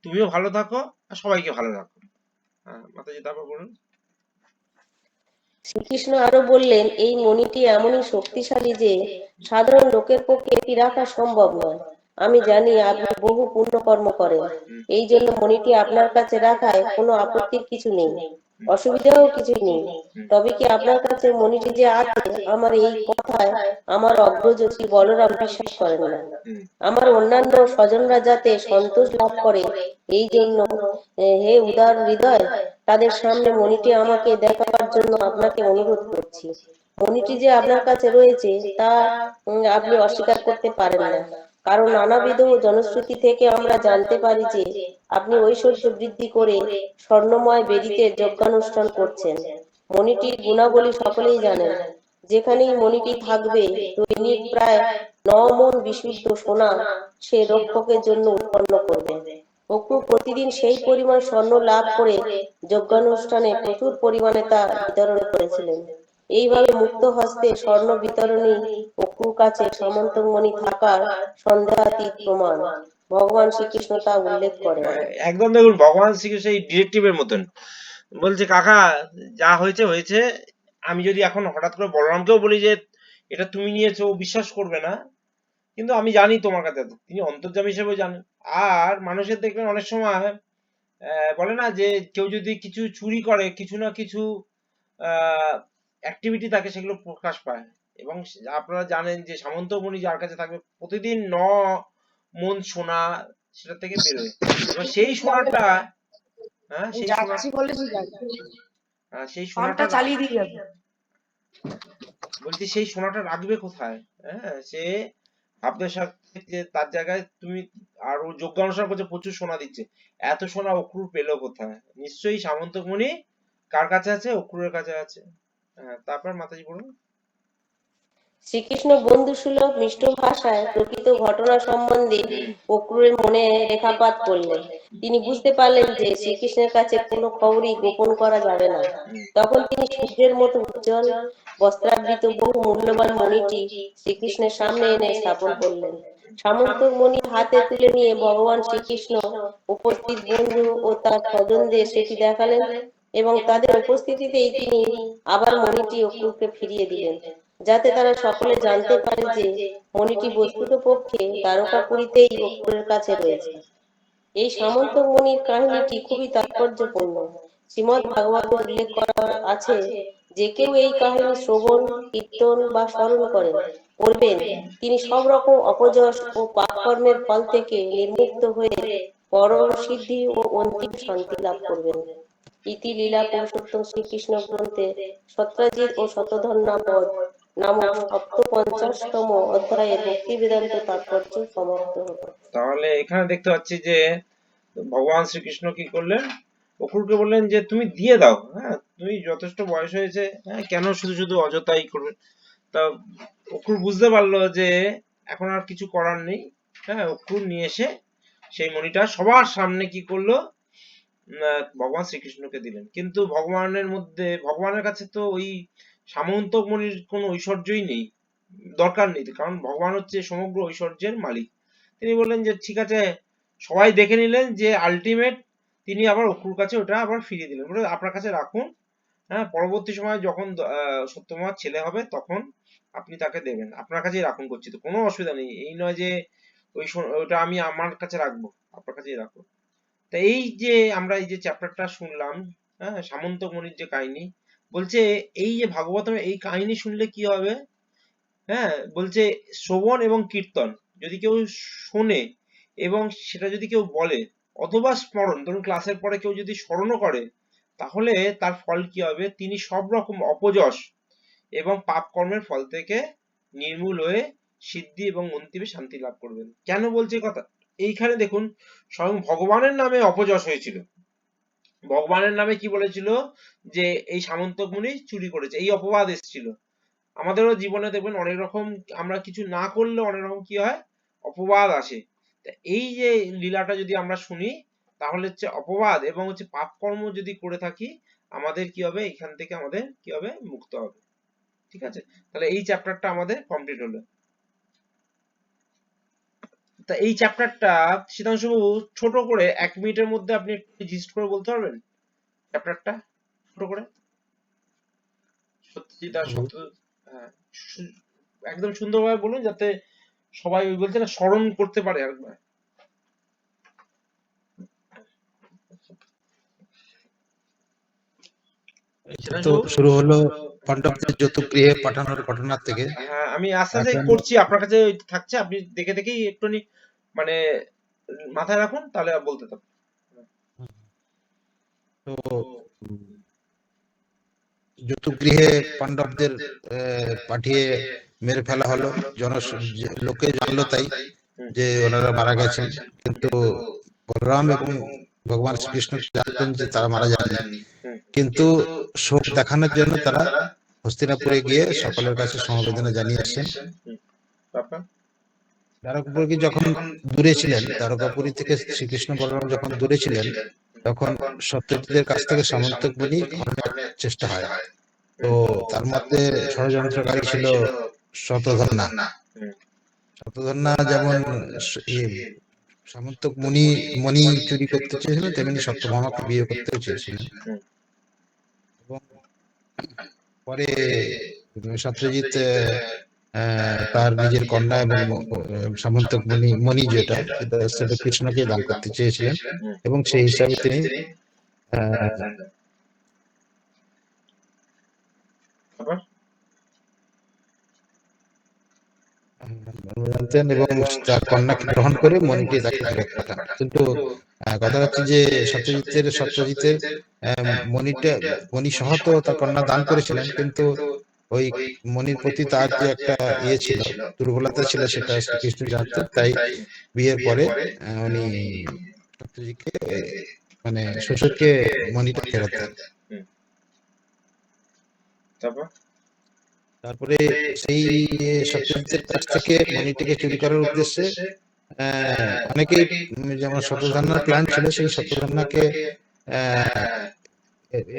তুমিও ভালো থাকো আর সবাইকে ভালো রাখো। হ্যাঁ মাতাজি, তারপর বলুন। শ্রীকৃষ্ণ আরো বললেন, এই মণিটি এমনই শক্তিশালী যে সাধারণ লোকের পক্ষে এটি রাখা সম্ভব নয়। আমি জানি আপনি বহু পুণ্যকর্ম করেন, এই জন্য মণিটি আপনার কাছে রাখায় কোনো আপত্তির কিছু নেই, অসুবিধাও কিছুই নেই। তবে কি আপনার কাছে মণিটি যে আছে, আমার এই কথায় আমার অগ্রজ শ্রী বলরাম বিশ্বাস করেন না। আমার অন্যান্য স্বজনরা যাতে সন্তোষ লাভ করে, এই জন্য হে উদার হৃদয়, তাদের সামনে মণিটি আমাকে দেখাবার জন্য আপনাকে অনুরোধ করছি। মণিটি যে আপনার কাছে রয়েছে তা আপনি অস্বীকার করতে পারেন না, কারণ নানাবিধ জনশ্রুতি থেকে আমরা জানতে পারি যে আপনি ঐশ্বর্য বৃদ্ধি করে স্বর্ণময় বেদিতে যজ্ঞানুষ্ঠান করছেন। মণিটির গুণাবলী সকলেই জানেন। যেখানেই মণিটি থাকবে, দৈনিক প্রায় 9 মণ বিশুদ্ধ সোনা সে রক্ষকের জন্য উৎপন্ন করবে। অক্রু প্রতিদিন সেই পরিমাণ স্বর্ণ লাভ করে যজ্ঞানুষ্ঠানে প্রচুর পরিমাণে তা বিতরণ করেছিলেন। এইভাবে মুক্ত হস্তে স্বর্ণ বিতরণী অক্রুর কাছে সামন্তমণি থাকার সন্দেহাতীত প্রমাণ। ভগবান শ্রীকৃষ্ণ তা উল্লেখ করেন। একদম দেখুন, ভগবান শ্রীকৃষ্ণ এই ডিরেক্টিভের মতন বলছে, কাকা যা হয়েছে হয়েছে, আমি যদি এখন হঠাৎ করে বলরামকেও বলি যে এটা তুমি নিয়েছো, ও বিশ্বাস করবে না, কিন্তু আমি জানি তোমার কাছে আছে। তিনি অন্তর্যামী হিসেবেও জানেন। আর মানুষের দেখবেন অনেক সময় বলে না যে কেউ যদি কিছু চুরি করে, কিছু না কিছু অ্যাক্টিভিটি থাকে, সেগুলো প্রকাশ পায়। এবং আপনারা জানেন যে সামন্তমণি যার কাছে থাকবে প্রতিদিন 9 মণ সোনা সেটা থেকে বেরোয়। এবার সেই সোনাটা, হ্যাঁ সেই সোনা, যাচ্ছি বলেছি, সেই পাম্পটা সোনাটা চালিয়ে দিয়ে যাবে। বলছি সেই সোনাটা রাখবে কোথায়? হ্যাঁ, সে আপনার সাথে যে তার জায়গায় তুমি, আর ও যজ্ঞানুষ্ঠান করছে, প্রচুর সোনা দিচ্ছে, এত সোনা অক্রুর পেলো কোথায়? নিশ্চয়ই সামন্তমণি কার কাছে আছে? অক্রুরের কাছে আছে। হ্যাঁ, তারপর মাতাজি বলুন। শ্রীকৃষ্ণ বন্ধুসুলভ মিষ্ট ভাষায় প্রকৃত ঘটনা সম্বন্ধে অক্রূরের মনে রেখাপাত করলেন। তিনি বুঝতে পারলেন যে শ্রীকৃষ্ণের কাছে কোনো খবরই গোপন করা যাবে না। তখন তিনি সূর্যের মতো উজ্জ্বল বস্ত্রাবৃত বহু মূল্যবান মণিটি শ্রীকৃষ্ণের সামনে এনে স্থাপন করলেন। সামন্ত মণি হাতে তুলে নিয়ে ভগবান শ্রীকৃষ্ণ উপস্থিত বন্ধু ও তার স্বজনদের সেটি দেখালেন, এবং তাদের উপস্থিতিতেই তিনি আবার মণিটি অক্রূরকে ফিরিয়ে দিলেন, যাতে তারা সকলে জানতে পারে যে মণিটি বস্তুতপক্ষে দ্বারকাপুরীতেই অক্রূরের কাছে রয়েছে। এই সামন্ত মণির কাহিনীটি খুবই তাৎপর্যপূর্ণ। শ্রীমদ্ ভাগবতে উল্লেখ করা আছে, যে কেউ এই কাহিনী শ্রবণ, কীর্তন বা স্মরণ করবেন, তিনি সব রকম অপযশ ও পাপকর্মের ফল থেকে নির্মুক্ত হয়ে পরম সিদ্ধি ও অন্তিম শান্তি লাভ করবেন। ইতি লীলা পুরুষোত্তম শ্রীকৃষ্ণ গ্রন্থে সত্রাজিৎ ও শতধন্বা পদ নামক সপ্তপঞ্চাশতম অধ্যায়ে ভক্তি বেদান্ত তাৎপর্য সমাপ্ত হলো। তাহলে এখানে দেখতে পাচ্ছি যে ভগবান শ্রীকৃষ্ণ কি করলেন? অক্রুরকে বললেন যে তুমি দিয়ে দাও, হ্যাঁ তুমি যথেষ্ট বয়স হয়েছে, হ্যাঁ কেন শুধু শুধু অযথাই করবে? তা অক্রুর বুঝতে পারলো যে এখন আর কিছু করার নেই। হ্যাঁ, অক্রুর নিয়ে এসে সেই মণিটা সবার সামনে কি করলো? ভগবান শ্রীকৃষ্ণকে দিলেন। কিন্তু ভগবানের কাছে তো ওই সামন্ত মণির কোনো ঐশ্বর্যই নেই, দরকার নেই, কারণ ভগবান হচ্ছে সমগ্র ঐশ্বর্যের মালিক। তিনি বললেন যে ঠিক আছে, সবাই দেখে নিলেন যে আলটিমেট, তিনি আবার অক্রুর কাছে ওটা আবার ফিরিয়ে দিলেন, বলে আপনার কাছে রাখুন, হ্যাঁ পরবর্তী সময় যখন সত্যভামার ছেলে হবে তখন আপনি তাকে দেবেন, আপনার কাছেই রাখুন, করছি তো কোনো অসুবিধা নেই, এই নয় যে ওইটা আমি আমার কাছে রাখবো, আপনার কাছেই রাখুন। তা এই যে আমরা এই যে চ্যাপ্টারটা শুনলাম, হ্যাঁ সামন্তমণির যে কাহিনী, বলছে এই যে ভাগবতম এই কাহিনী শুনলে কি হবে? হ্যাঁ বলছে শ্রবণ এবং কীর্তন যদি কেউ শোনে এবং সেটা যদি কেউ বলে, অথবা স্মরণ, ধরুন ক্লাসের পরে কেউ যদি স্মরণও করে, তাহলে তার ফল কি হবে? তিনি সব রকম অপযশ এবং পাপ কর্মের ফল থেকে নির্মূল হয়ে সিদ্ধি এবং অন্তিমে শান্তি লাভ করবেন। কেন বলছে কথা? এইখানে দেখুন, স্বয়ং ভগবানের নামে অপযশ হয়েছিল। ভগবানের নামে কি বলেছিল? যে এই সামন্তক মুনি চুরি করেছে, এই অপবাদ এসেছিল। আমাদেরও জীবনে দেখবেন অনেক রকম, আমরা কিছু না করলে অনেক রকম কি হয়? অপবাদ আসে। তা এই যে লীলাটা যদি আমরা শুনি, তাহলে হচ্ছে অপবাদ এবং হচ্ছে পাপ কর্ম যদি করে থাকি, আমাদের কি হবে? এখান থেকে আমাদের কি হবে? মুক্ত হবে। ঠিক আছে, তাহলে এই চ্যাপ্টারটা আমাদের কমপ্লিট হলো। তা এই চ্যাপ্টারটা শীতাংশু ছোট করে 1 মিনিটের মধ্যে আপনি একটু জিস্ট করে বলতে পারবেন চ্যাপ্টারটা ছোট করে? সত্যজিৎ আর সত্য, হ্যাঁ, একদম সুন্দরভাবে বলুন যাতে সবাই ওই বলতে না স্মরণ করতে পারে আরেকবার। তো শুরু হলো পাণ্ডবদের যতুগৃহে পাঠানোর ঘটনা থেকে। হ্যাঁ, আমি আস্তে আস্তে এখন করছি, আপনার কাছে থাকছে, আপনি দেখে দেখেই একটুখানি মানে মাথায় রাখুন, তাহলে বলতে থাকুন। তো যতুগৃহে পাণ্ডবদের পাঠিয়ে মেরে ফেলা হলো। লোকে জানলো তাই যে ওনারা মারা গেছেন, কিন্তু বলরাম এবং ভগবান শ্রীকৃষ্ণ জানতেন যে তারা মারা যাননি, কিন্তু শোক দেখানোর জন্য তারা হস্তিনাপুরে গিয়ে সকলের কাছে সমবেদনা জানিয়ে আসছেন। তারপর দ্বারকাপুরী যখন দূরে ছিলেন, দ্বারকাপুরী থেকে শ্রীকৃষ্ণ বলরাম যখন দূরে ছিলেন, তখন সত্যজিতের কাছ থেকে সামন্তক বলি হরণের চেষ্টা হয়। তো তার মধ্যে ষড়যন্ত্রকারী ছিল শতধন্বা। শতধন্বা যেমন সামন্তক মণি চুরি করতে চেয়েছিলেন, তেমনি সত্যভামাকে বিয়ে করতে চেয়েছিলেন। এবং পরে সত্যজিৎ তার নিজের কন্যা এবং সামন্তক মণি যেটা সেটা কৃষ্ণকে দান করতে চেয়েছিলেন, এবং সেই হিসাবে তিনি জানতেন এবং তার কন্যাকে গ্রহণ করে মণিকে তাকে ফেরত পাঠান। কিন্তু কথা হচ্ছে যে সত্যজিতের মণি সহ তো তার কন্যা দান করেছিলেন, কিন্তু ওই মণির প্রতি তার যে একটা ছিল, দুর্বলতা ছিল, সেটা শ্রীকৃষ্ণ জানতেন। তাই বিয়ের পরে উনি সত্যজিৎকে মানে শ্বশুরকে মণিটা ফেরত দেন। তারপরে সেই সত্যজিতের কাছ থেকে মণিটিকে চুরি করার উদ্দেশ্যে অনেকেই, যেমন শতধন্বার প্ল্যান ছিল, সেই শতধন্বাকে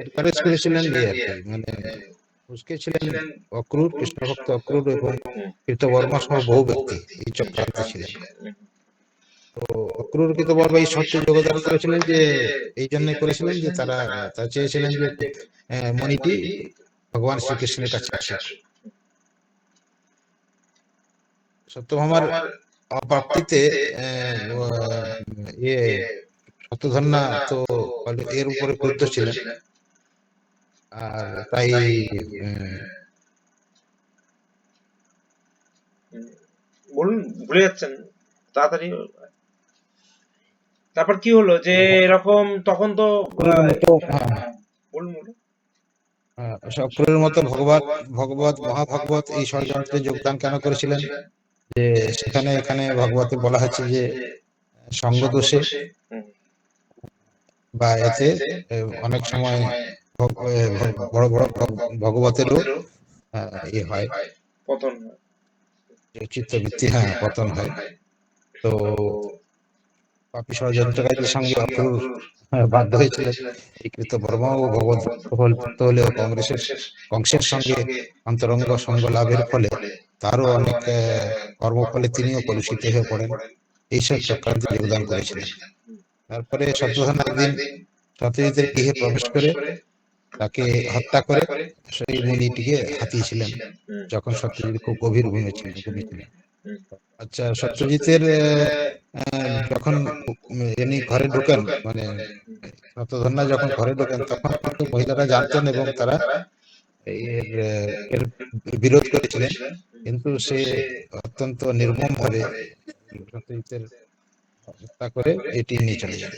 এনকারেজ করেছিলেন মানে উস্কেছিলেন অক্রূর, কৃষ্ণভক্ত অক্রূর এবং কৃতবর্মা সহ বহু ব্যক্তি এই চক্রান্তে ছিলেন। তো অক্রূর কৃতবর্মা এই সত্যে যোগদান করেছিলেন, যে এই জন্যই করেছিলেন যে তারা চেয়েছিলেন যে মণিটি ভগবান শ্রীকৃষ্ণের কাছে আসুক। সত্যভামার অপ্রাপ্তিতে শতধন্বা তো এর উপরে ক্রুদ্ধ ছিলেন, আর তাই বলুন, ভুলে যাচ্ছেন তাড়াতাড়ি। তারপর কি হলো যে এরকম তখন তো বলুন বলুন। অক্রূরের মতো ভগবত মহাভাগবত এই ষড়যন্ত্রে যোগদান কেন করেছিলেন? যে এখানে ভাগবতে বলা হচ্ছে যে সঙ্গ দোষে বা এতে অনেক সময় বড় বড় ভগবতেরও ইয়ে হয়, পতন, চিত্তবৃত্তি পতন হয়। তো পাপী ষড়যন্ত্রকারীদের সঙ্গে অক্রূর বাধ্য হয়েছিলেন এই কৃতবর্মা ও ভগবত প্রবলভক্ত হলেও কংসের সঙ্গে অন্তরঙ্গ সঙ্গ লাভের ফলে তারও অনেক কর্মফলে তিনিও কলুষিত হয়ে পড়েন। এইসব চক্রান্তে যোগদান করেছিলেন। তারপরে শতধন্বা একদিন সত্যজিতের গৃহে প্রবেশ করে তাকে হত্যা করে সেই মণিটিকে হাতিয়েছিলেন, যখন সত্যজিৎ খুব গভীর ঘুমিয়েছিলেন। আচ্ছা, সত্যজিতের যখন এমনি ঘরে ঢোকেন, মানে শতধন্বা যখন ঘরে ঢোকেন, তখন কিন্তু মহিলারা জানতেন এবং তারা এর বিরোধ করেছিলেন, কিন্তু সে অত্যন্ত নির্মম ভাবে সত্যজিতের হত্যা করে এটি নিয়ে চলে যায়,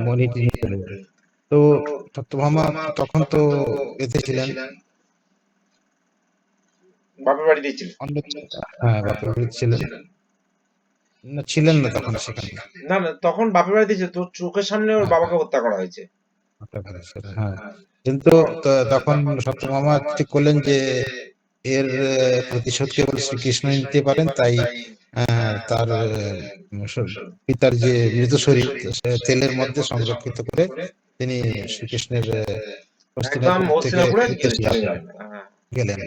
মণিটি নিয়ে চলে যায়। তো সত্যভামা তখন তো এতে ছিলেন, বাপের বাড়িতে ছিলেন। বাপের বাড়িতে ছিলেন না, ছিলেন না তখন সেখানে। না না, তখন বাপের বাড়িতে ছিল, তোর চোখের সামনে ওর বাবাকে হত্যা করা হয়েছে। কিন্তু তখন সত্যভামা ঠিক করলেন যে এর প্রতিশোধ কেবল শ্রীকৃষ্ণ নিতে পারেন, তাই তার পিতার যে মৃত শরীর তেলের মধ্যে সংরক্ষিত করে তিনি শ্রীকৃষ্ণের একদম হস্তিনাপুরে গেলেন। গেলেন।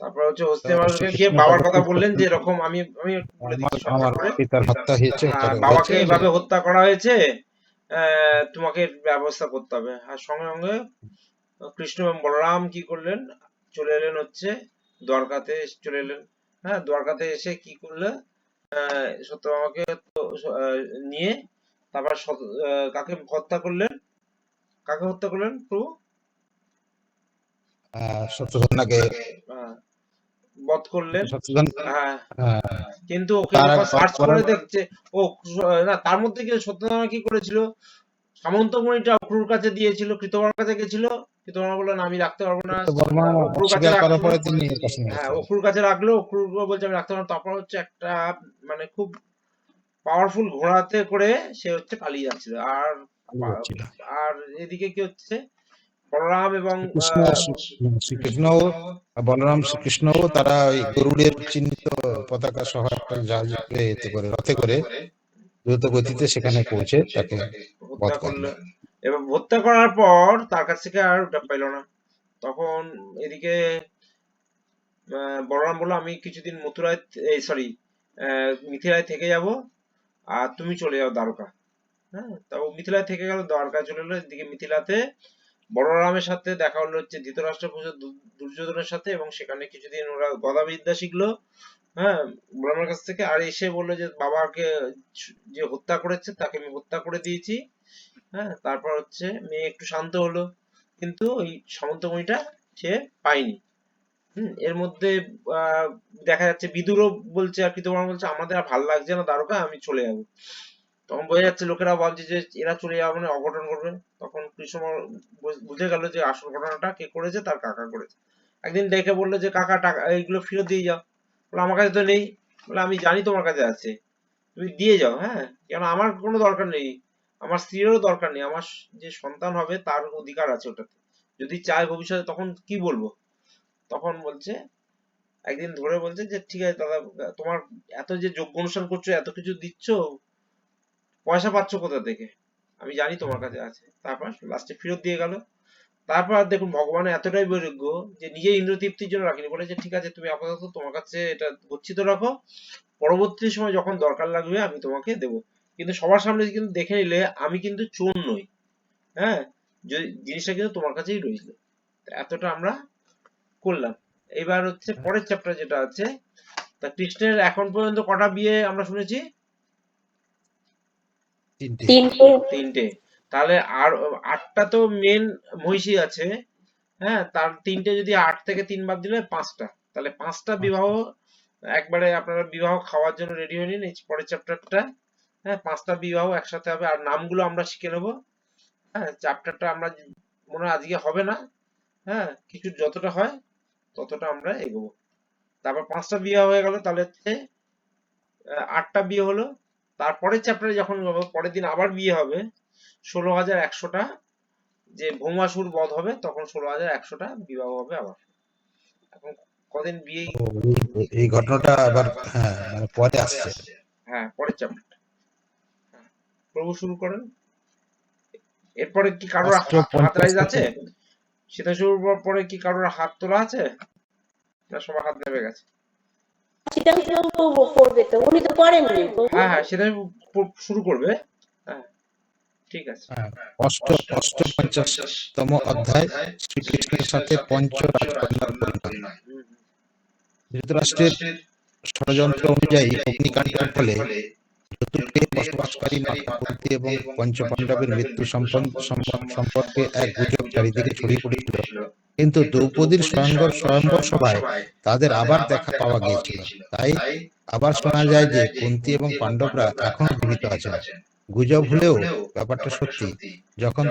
তারপর হচ্ছে তো হস্তিনাপুরকে গিয়ে শ্রীকৃষ্ণ বাবার তাদের কথা কি বললেন যে করতেন? এরকম আমি আমি বলে আমার দিচ্ছি শর্টকাট আমার করে। পিতার হত্যা হয়েছে, হ্যাঁ, হয়েছে বাবাকে বলে এইভাবে হত্যা করা হয়েছে, তোমাকে এর ব্যবস্থা করতে হবে। আর সঙ্গে সঙ্গে কৃষ্ণ এবং বলরাম কি করলেন, চলে এলেন হচ্ছে দ্বারকাতে চলে এলেন। হ্যাঁ, দ্বারকাতে এসে কি করলে, সত্যভামাকে তো নিয়ে তারপর কাকে হত্যা করলেন, কাকে হত্যা করলেন প্রভু? শত্রুঘ্নকে। আহ, বধ করলেন। শত্রুঘ্ন। হ্যাঁ, আহ, কিন্তু ওকে তার যখন আগে সার্চ করার করে দেখছে, ও না, তার মধ্যে কি সত্যভামা কি করেছিল, সামন্তমণিটা অক্রুর কাছে দিয়েছিল, কৃতবর্মার কাছে গেছিল, কৃতবর্মা বললো না আমি রাখতে পারবো না, বর্মা অক্রুর কাছে অস্বীকার করার রাখলো। পরে তিনি এর কাছে নিয়ে হ্যাঁ, গেছিলেন। অক্রুর কাছে রাখলো, অক্রুর বলছে আমি রাখতে পারবো না। তারপর হচ্ছে একটা মানে খুব পাওয়ারফুল ঘোড়াতে করে সে হচ্ছে পালিয়ে যাচ্ছিল। আর পালিয়ে যাচ্ছিল। আর এদিকে কি হচ্ছে, বলরাম এবং শ্রীকৃষ্ণ শ্রীকৃষ্ণ বলরাম শ্রীকৃষ্ণ তারা ওই গরুড়ের চিহ্নিত পতাকা সহ একটা জাহাজে এতে করে, রথে করে দ্রুত গতিতে সেখানে পৌঁছে তাকে বধ হত্যা করেন। করলো। এবং হত্যা করার পর তার কাছ থেকে আর ওটা পাইল না। তখন এদিকে বলরাম বললো আমি কিছুদিন মথুরায়, সরি, মিথিলায় থেকে যাব, আর তুমি চলে যাও দ্বারকা। হ্যাঁ, তাও মিথিলায় থেকে গেল, দ্বারকা চলে এলো। এদিকে মিথিলাতে বলরামের সাথে দেখা হলো হচ্ছে ধৃতরাষ্ট্র দুর্যোধনের সাথে, এবং সেখানে কিছুদিন ওরা গদাবিদ্যা শিখলো। হ্যাঁ, বলরামের কাছ থেকে। আর এসে বললো যে বাবাকে যে হত্যা করেছে তাকে আমি হত্যা করে দিয়েছি। হ্যাঁ, তারপর হচ্ছে মেয়ে একটু শান্ত হলো, কিন্তু ওই সামন্তমণিটা সে পায়নি। এর মধ্যে দেখা যাচ্ছে বিদুরও বলছে আর কৃতবর্মা বলছে আমাদের আর ভাল লাগছে না দ্বারকা, আমি চলে যাবো। তখন বোঝা যাচ্ছে লোকেরা ভাবছে যে এরা চলে যাওয়া মানে অঘটন করবে। তখন কৃষ্ণ বুঝে গেল যে আসল ঘটনাটা কে করেছে, তার কাকা করেছে। একদিন ডেকে বললো যে কাকা টাকা এইগুলো ফেরত দিয়ে যাও। বলে আমার কাছে তো নেই। বলে আমি জানি তোমার কাছে আছে, তুমি দিয়ে যাও। হ্যাঁ, কেন আমার কোনো দরকার নেই, আমার স্ত্রীরও দরকার নেই, আমার যে সন্তান হবে তার অধিকার আছে ওটাতে, যদি চায় ভবিষ্যতে। তখন কি বলবো, তখন বলছে একদিন ধরে বলছে যে ঠিক আছে দাদা, তোমার এত যে যজ্ঞ অনুষ্ঠান করছো, এত কিছু দিচ্ছ, পয়সা পাচ্ছ কোথা থেকে, আমি জানি তোমার কাছে আছে। তারপর লাস্টে ফেরত দিয়ে গেল। তারপর দেখুন ভগবানের এতটাই বৈরাগ্য যে নিজে ইন্দ্র তৃপ্তির জন্য রাখিনি, বলেছে ঠিক আছে তুমি আপাতত তোমার কাছে এটা গচ্ছিত রাখো, পরবর্তী সময় যখন দরকার লাগবে আমি তোমাকে দেবো। কিন্তু সবার সামনে কিন্তু দেখে নিলে আমি কিন্তু চোর নই। হ্যাঁ, জিনিসটা কিন্তু তোমার কাছেই রইল। এতটা আমরা করলাম। এবার হচ্ছে পরের চ্যাপ্টার যেটা আছে, তা কৃষ্ণের এখন পর্যন্ত কটা বিয়ে আমরা শুনেছি? তিনটে। তিনটে। তাহলে আর 8টা তো মেন মহিষী আছে। হ্যাঁ, তার 3টে যদি 8 থেকে 3 বাদ দিলে 5টা, তাহলে 5টা বিবাহ একবারে আপনারা বিবাহ খাওয়ার জন্য রেডি হয়ে নিন। এই পরের চ্যাপ্টারটা, হ্যাঁ, 5টা বিবাহ একসাথে হবে। আর নামগুলো আমরা শিখে নেবো। হ্যাঁ, চ্যাপ্টারটা আমরা মনে হয় আজকে হবে না। হ্যাঁ, কিছু যতটা হয় ততটা আমরা এগোবো। তারপর 5টা বিয়ে হয়ে গেল, তাহলে হচ্ছে 8টা বিয়ে হলো। তারপরের চ্যাপ্টারে যখন পরের দিন আবার বিয়ে হবে, 16,100টা যে ভৌমাসুর বধ হবে, তখন 16,100টা বিবাহ হবে আবার। এখন কদিন বিয়ে। ও, এই ঘটনাটা আবার হ্যাঁ মানে পরে আসছে। হ্যাঁ, পরের চ্যাপ্টার। প্রভু শুরু করেন। এরপরে কি কারোর হাত রাইজ 150 আছে? সেটা শুরু পরে কি কারোর হাত তোলা আছে, না সবার হাত নেমে গেছে? সিদ্ধান্ত করবে তো, উনি তো করেননি। হ্যাঁ হ্যাঁ, সেটা শুরু করবে। হ্যাঁ, ঠিক আছে। অষ্টপঞ্চাশতম অধ্যায় শ্রীকৃষ্ণের সাথে পঞ্চ রাজকন্যার পরিণয়। ধৃতরাষ্ট্রের ষড়যন্ত্র অনুযায়ী অগ্নিকাণ্ডের ফলে যদুগৃহে বসবাসকারী মাতা কুন্তী এবং পঞ্চপাণ্ডবের মৃত্যু সম্পর্কে এক গুজব চারিদিকে ছড়িয়ে পড়েছিল। কিন্তু দ্রৌপদীর স্বয়ম্বর সভায় তাদের আবার দেখা পাওয়া গিয়েছিল। তাই আবার শোনা যায় যে কুন্তী এবং পাণ্ডবরা এখনো জীবিত আছেন। গুজব হলেও ব্যাপারটা সত্যি। যখন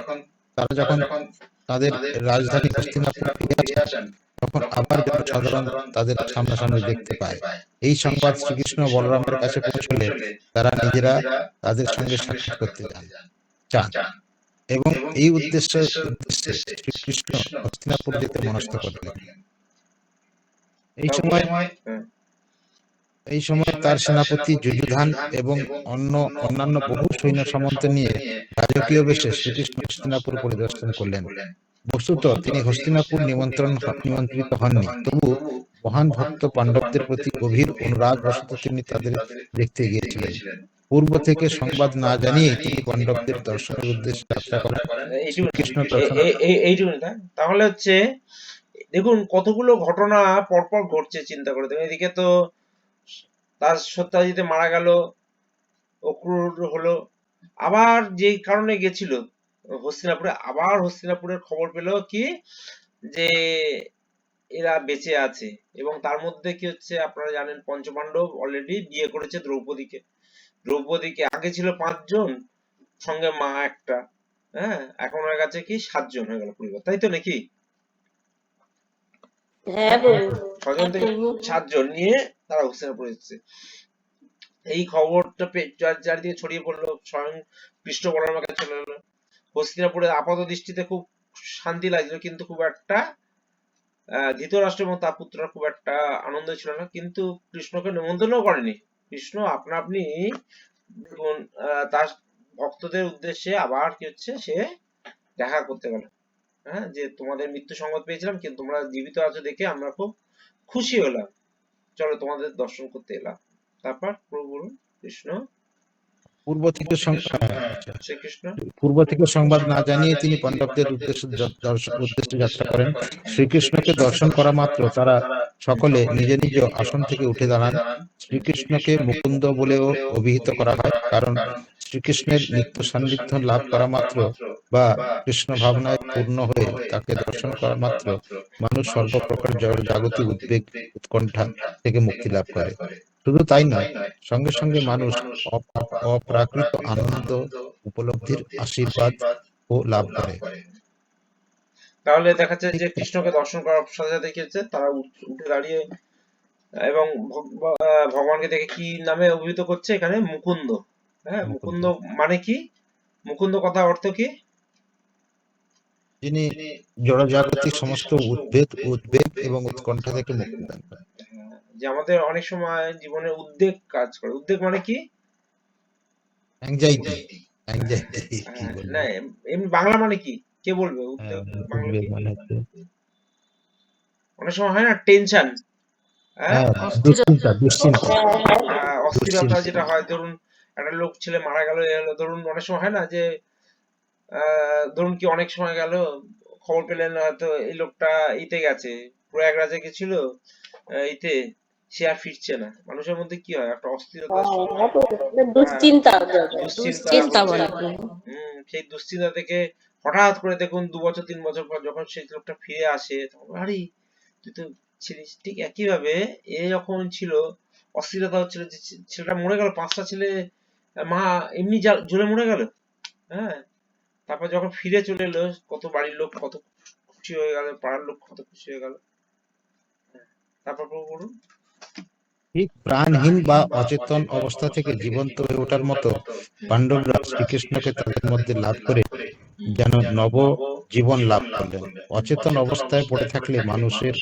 তাদের রাজধানী হস্তিনাপুর ফিরে আসেন, তখন আবার জনসাধারণ তাদের সামনাসামনি দেখতে পায়। এই সংবাদ শ্রীকৃষ্ণ বলরামের কাছে পৌঁছলে তারা নিজেরা তাদের সঙ্গে সাক্ষাৎ করতে চান এবং এই উদ্দেশ্যে শ্রীকৃষ্ণ হস্তিনাপুর যেতে মনস্থ করলেন। এই সময় তার সেনাপতি যুযুধান এবং অন্যান্য বহু সৈন্য সামন্ত নিয়ে রাজকীয় বেশে শ্রীকৃষ্ণ হস্তিনাপুর পরিদর্শন করলেন। বস্তুত তিনি হস্তিনাপুর নিমন্ত্রিত হননি, তবু মহান ভক্ত পাণ্ডবদের প্রতি গভীর অনুরাগ বশত তিনি তাদের দেখতে গিয়েছিলেন। পূর্ব থেকে সংবাদ না জানিয়েই তিনি পাণ্ডবদের দর্শনের উদ্দেশ্যে যাত্রা করেন। শ্রীকৃষ্ণ দর্শন এইটুকুনি তাহলে হচ্ছে দেখুন কতগুলো ঘটনা পরপর ঘটছে, চিন্তা করে দেখুন। এদিকে তো তার সত্যাজিতে মারা গেল, অক্রূর হলো, আবার যে কারণে গেছিল হস্তিনাপুরে, আবার হস্তিনাপুরের খবর পেল কি যে এরা বেঁচে আছে। এবং তার মধ্যে কি হচ্ছে আপনারা জানেন পঞ্চপাণ্ডব অলরেডি বিয়ে করেছে দ্রৌপদীকে। দ্রৌপদীকে আগে ছিল 5 জন, সঙ্গে মা একটা, হ্যাঁ, এখন হয়ে গেছে কি 7 জন হয়ে গেল পরিবার, তাই তো নাকি? হ্যাঁ প্রভু। 6 জন থেকে 7 জন নিয়ে তারা হস্তিনাপুর এসেছে। এই খবরটা চারিদিকে ছড়িয়ে পড়লো, স্বয়ং কৃষ্ণ বলরামের কাছে চলে এলো। হস্তিনাপুরে আপাত দৃষ্টিতে খুব শান্তি লাগছিল, কিন্তু খুব একটা ধৃতরাষ্ট্র এবং তার পুত্ররা খুব একটা আনন্দ ছিল না। কিন্তু কৃষ্ণকে নিমন্ত্রণ করেনি। কৃষ্ণ আপনা আপনি দেখুন তার ভক্তদের উদ্দেশ্যে আবার কি হচ্ছে, সে দেখা করতে গেল। হ্যাঁ, যে তোমাদের মৃত্যু সংবাদ পেয়েছিলাম, কিন্তু তোমরা জীবিত আছো দেখে আমরা খুব খুশি হলাম, চলো তোমাদের দর্শন করতে এলাম। তারপর প্রভু বলুন, কৃষ্ণ পূর্ব থেকে শ্রীকৃষ্ণ পূর্ব থেকে সংবাদ না জানিয়ে তিনি পাণ্ডবদের উদ্দেশ্যে যাত্রা করেন। শ্রীকৃষ্ণকে দর্শন করা মাত্র তারা সকলে নিজ নিজ আসন থেকে উঠে দাঁড়ান। শ্রীকৃষ্ণকে মুকুন্দ বলেও অভিহিত করা হয়, কারণ শ্রীকৃষ্ণের নিত্য সান্নিধ্য লাভ করা মাত্র বা কৃষ্ণ ভাবনায় পূর্ণ হয়ে তাকে দর্শন করা মাত্র মানুষ সর্বপ্রকার জাগতিক উদ্বেগ উৎকণ্ঠা থেকে মুক্তি লাভ করে। শুধু তাই নয়, সঙ্গে সঙ্গে মানুষ অপ্রাকৃত আনন্দ উপলব্ধির আশীর্বাদ ও লাভ করে। তাহলে দেখা যাচ্ছে যে কৃষ্ণকে দর্শন করার সাথে সাথে কি হচ্ছে, তারা উঠে দাঁড়িয়ে এবং ভগবানকে দেখে কি নামে অভিহিত করছে এখানে, মুকুন্দ। হ্যাঁ, মুকুন্দ মানে কি? মুকুন্দ কথা অর্থ কি? যিনি জড়জাগতিক সমস্ত উদ্বেগ এবং উৎকণ্ঠা থেকে মুক্তি দান করেন। যে আমাদের অনেক সময় জীবনে উদ্বেগ কাজ করে। উদ্বেগ মানে কি? অ্যাংজাইটি কি না, বলবো, এমনি বাংলা মানে কি? কে বলবে উদ্বেগ বাংলা উদ্বেগ কি? মানে হচ্ছে অনেক সময় হয় না টেনশন, হ্যাঁ, দুশ্চিন্তা। অস্থিরতা যেটা হয়। ধরুন একটা লোক ছেলে মারা গেল, ধরুন অনেক সময় হয় না যে ধরুন কি অনেক সময় গেল, খবর পেলেন হয়তো এই লোকটা ইতে গেছে, প্রয়াগরাজে গেছিল ইতে, সে আর ফিরছে না। মানুষের মধ্যে কি হয়, একটা অস্থিরতা, দুশ্চিন্তা চিন্তা বলে প্রভু। সেই দুশ্চিন্তা থেকে হঠাৎ করে দেখুন 2 বছর 3 বছর পর যখন সেই লোকটা ফিরে আসে, তখন আরে তুই তো ছিলিস। ঠিক একই ভাবে এ যখন ছিল, অস্থিরতা হচ্ছিল যে ছেলেটা মরে গেল, 5টা ছেলে মা এমনি জ্বলে মরে গেল। হ্যাঁ, তারপর যখন ফিরে চলে এলো, কত বাড়ির লোক কত খুশি হয়ে গেল, পাড়ার লোক কত খুশি হয়ে গেল। তারপর প্রভু বলুন। ঠিক প্রাণহীন বা অচেতন অবস্থা থেকে জীবন্ত হয়ে ওঠার মতো পাণ্ডবরা শ্রীকৃষ্ণকে তাদের মধ্যে লাভ করে যেন নব জীবন লাভ করলেন। অচেতন অবস্থায় পড়ে থাকলে মানুষের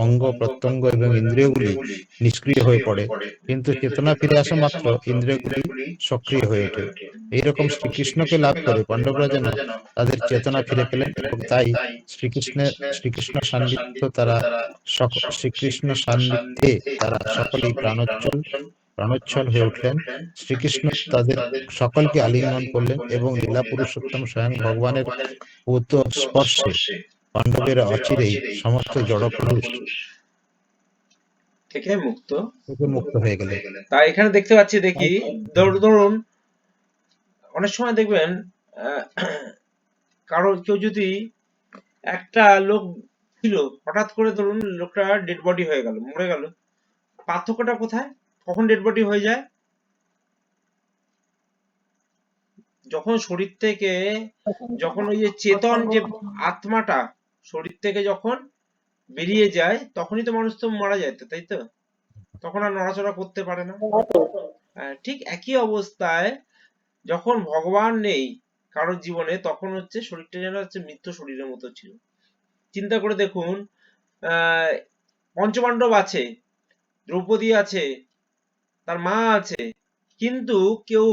অঙ্গ প্রত্যঙ্গ এবং ইন্দ্রিয়গুলি নিষ্ক্রিয় হয়ে পড়ে, কিন্তু চেতনা ফিরে আসা মাত্র ইন্দ্রিয়গুলি সক্রিয় হয়ে ওঠে। এইরকম শ্রীকৃষ্ণকে লাভ করে পাণ্ডবরা যেন তাদের চেতনা ফিরে পেলেন, এবং তাই শ্রীকৃষ্ণ সান্নিধ্যে তারা সকলেই প্রাণোচ্ছল হয়ে উঠলেন। শ্রীকৃষ্ণ তাদের সকলকে আলিঙ্গন করলেন এবং লীলা পুরুষোত্তম স্বয়ং ভগবানের স্পর্শে পাণ্ডবেরা অচিরেই সমস্ত জড়পুরুষ থেকে মুক্ত হয়ে গেলেন। তা এখানে দেখতে পাচ্ছি, দেখি ধরুন অনেক সময় দেখবেন কেউ যদি, একটা লোক ছিল, হঠাৎ করে ধরুন লোকটা ডেড বডি হয়ে গেল, মরে গেল, পার্থক্যটা কোথায়? কখন ডেড বডি হয়ে যায়? যখন শরীর থেকে, যখন ওই যে চেতন যে আত্মাটা শরীর থেকে যখন বেরিয়ে যায়, তখনই তো মানুষ তো মারা যায়, তাই তো? তখন আর নড়াচড়া করতে পারে না। ঠিক একই অবস্থায় যখন ভগবান নেই কারোর জীবনে, তখন হচ্ছে শরীরটা যেন হচ্ছে মৃত্যু শরীরের মতো ছিল। চিন্তা করে দেখুন, পঞ্চপাণ্ডব আছে, দ্রৌপদী আছে, তার মা আছে, কিন্তু কেউ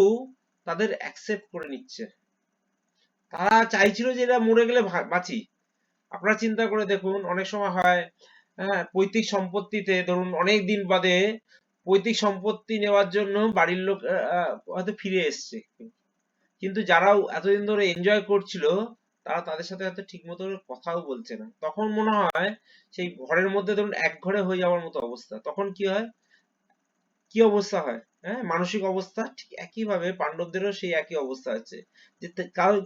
তাদের অ্যাকসেপ্ট করে নিচ্ছে। তারা চাইছিল যে এরা মরে গেলে বাঁচি। আপনারা চিন্তা করে দেখুন, অনেক সময় হয় হ্যাঁ, পৈতৃক সম্পত্তিতে ধরুন অনেক দিন বাদে পৈতৃক সম্পত্তি নেওয়ার জন্য বাড়ির লোক হয়তো ফিরে এসছে, কিন্তু যারা এতদিন ধরে এনজয় করছিল তারা তাদের সাথে হয়তো ঠিক মতো কথাও বলছে না। তখন মনে হয় সেই ঘরের মধ্যে ধরুন এক ঘরে হয়ে যাওয়ার মতো অবস্থা। তখন কি হয়, কি অবস্থা হয়, হ্যাঁ, মানসিক অবস্থা ঠিক একই ভাবে পাণ্ডবদেরও সেই একই অবস্থা আছে, যে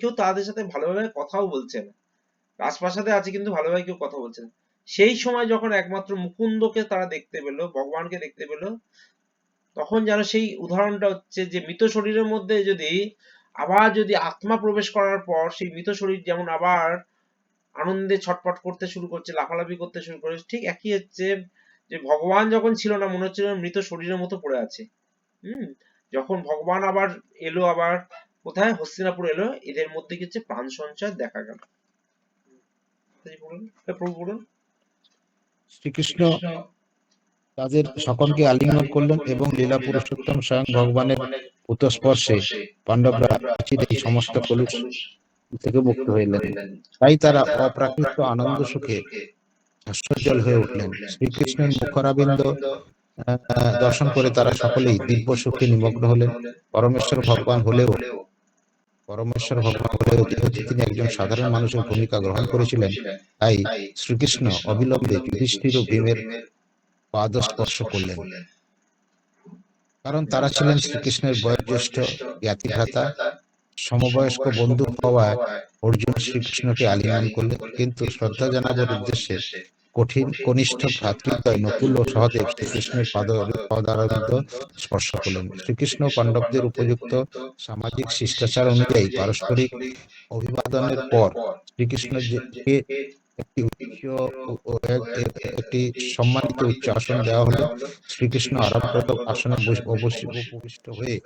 কেউ তাদের সাথে ভালোভাবে কথাও বলছে না। রাজপ্রাসাদে আছে কিন্তু ভালোভাবে কেউ কথা বলছে না। সেই সময় যখন একমাত্র মুকুন্দকে তারা দেখতে পেলো, ভগবানকে দেখতে পেলো, তখন যেন সেই উদাহরণটা হচ্ছে যে মৃত শরীরের মধ্যে যদি আত্মা প্রবেশ করার পর সেই মৃত শরীর যেমন আবার আনন্দে ছটফট করতে শুরু করছে, লাফালাফি করতে শুরু করে, ঠিক একই হচ্ছে যে ভগবান যখন ছিল না মনে হচ্ছিল মৃত শরীরের মতো পড়ে আছে। যখন ভগবান আবার এলো, আবার কোথায় হস্তিনাপুর এলো, এদের মধ্যে কিছু প্রাণ সঞ্চার দেখা গেল। প্রভু বলুন। শ্রীকৃষ্ণ তাদের সকলকে আলিঙ্গন করলেন এবং লীলা পুরুষোত্তম স্বয়ং ভগবানের উতস্পর্শে পাণ্ডবরা চিরেই সমস্ত কলুষ থেকে মুক্ত হইলেন। তাই তারা অপ্রাকৃত আনন্দ সুখে হাস্যোজ্জ্বল হয়ে উঠলেন। শ্রীকৃষ্ণের মুখারবিন্দ দর্শন করে তারা সকলেই দিব্য সুখে নিমগ্ন হলেন। পরমেশ্বর ভগবান হলেও যেহেতু তিনি একজন সাধারণ মানুষের ভূমিকা গ্রহণ করেছিলেন, তাই শ্রীকৃষ্ণ অবিলম্বে যুধিষ্ঠির ও ভীমের পাদ স্পর্শ করলেন, কারণ তারা ছিলেন শ্রীকৃষ্ণের বয়োজ্যেষ্ঠ জ্ঞাতিভ্রাতা। সমবয়স্ক বন্ধু হওয়ায় অর্জুন শ্রীকৃষ্ণকে আলিঙ্গন করলেন, কিন্তু শ্রদ্ধা জানাবার উদ্দেশ্যে কনিষ্ঠ ভ্রাতৃদ্বয় নকুল ও সহদেব শ্রীকৃষ্ণের পদারবিন্দ স্পর্শ করলেন। শ্রীকৃষ্ণ পাণ্ডবদের উপযুক্ত সামাজিক শিষ্টাচার অনুযায়ী পারস্পরিক অভিবাদনের পর শ্রীকৃষ্ণকে একটি সম্মানিত উচ্চ আসন দেওয়া হলো। শ্রীকৃষ্ণ আরামপ্রদ আসনে উপবিষ্ট হয়ে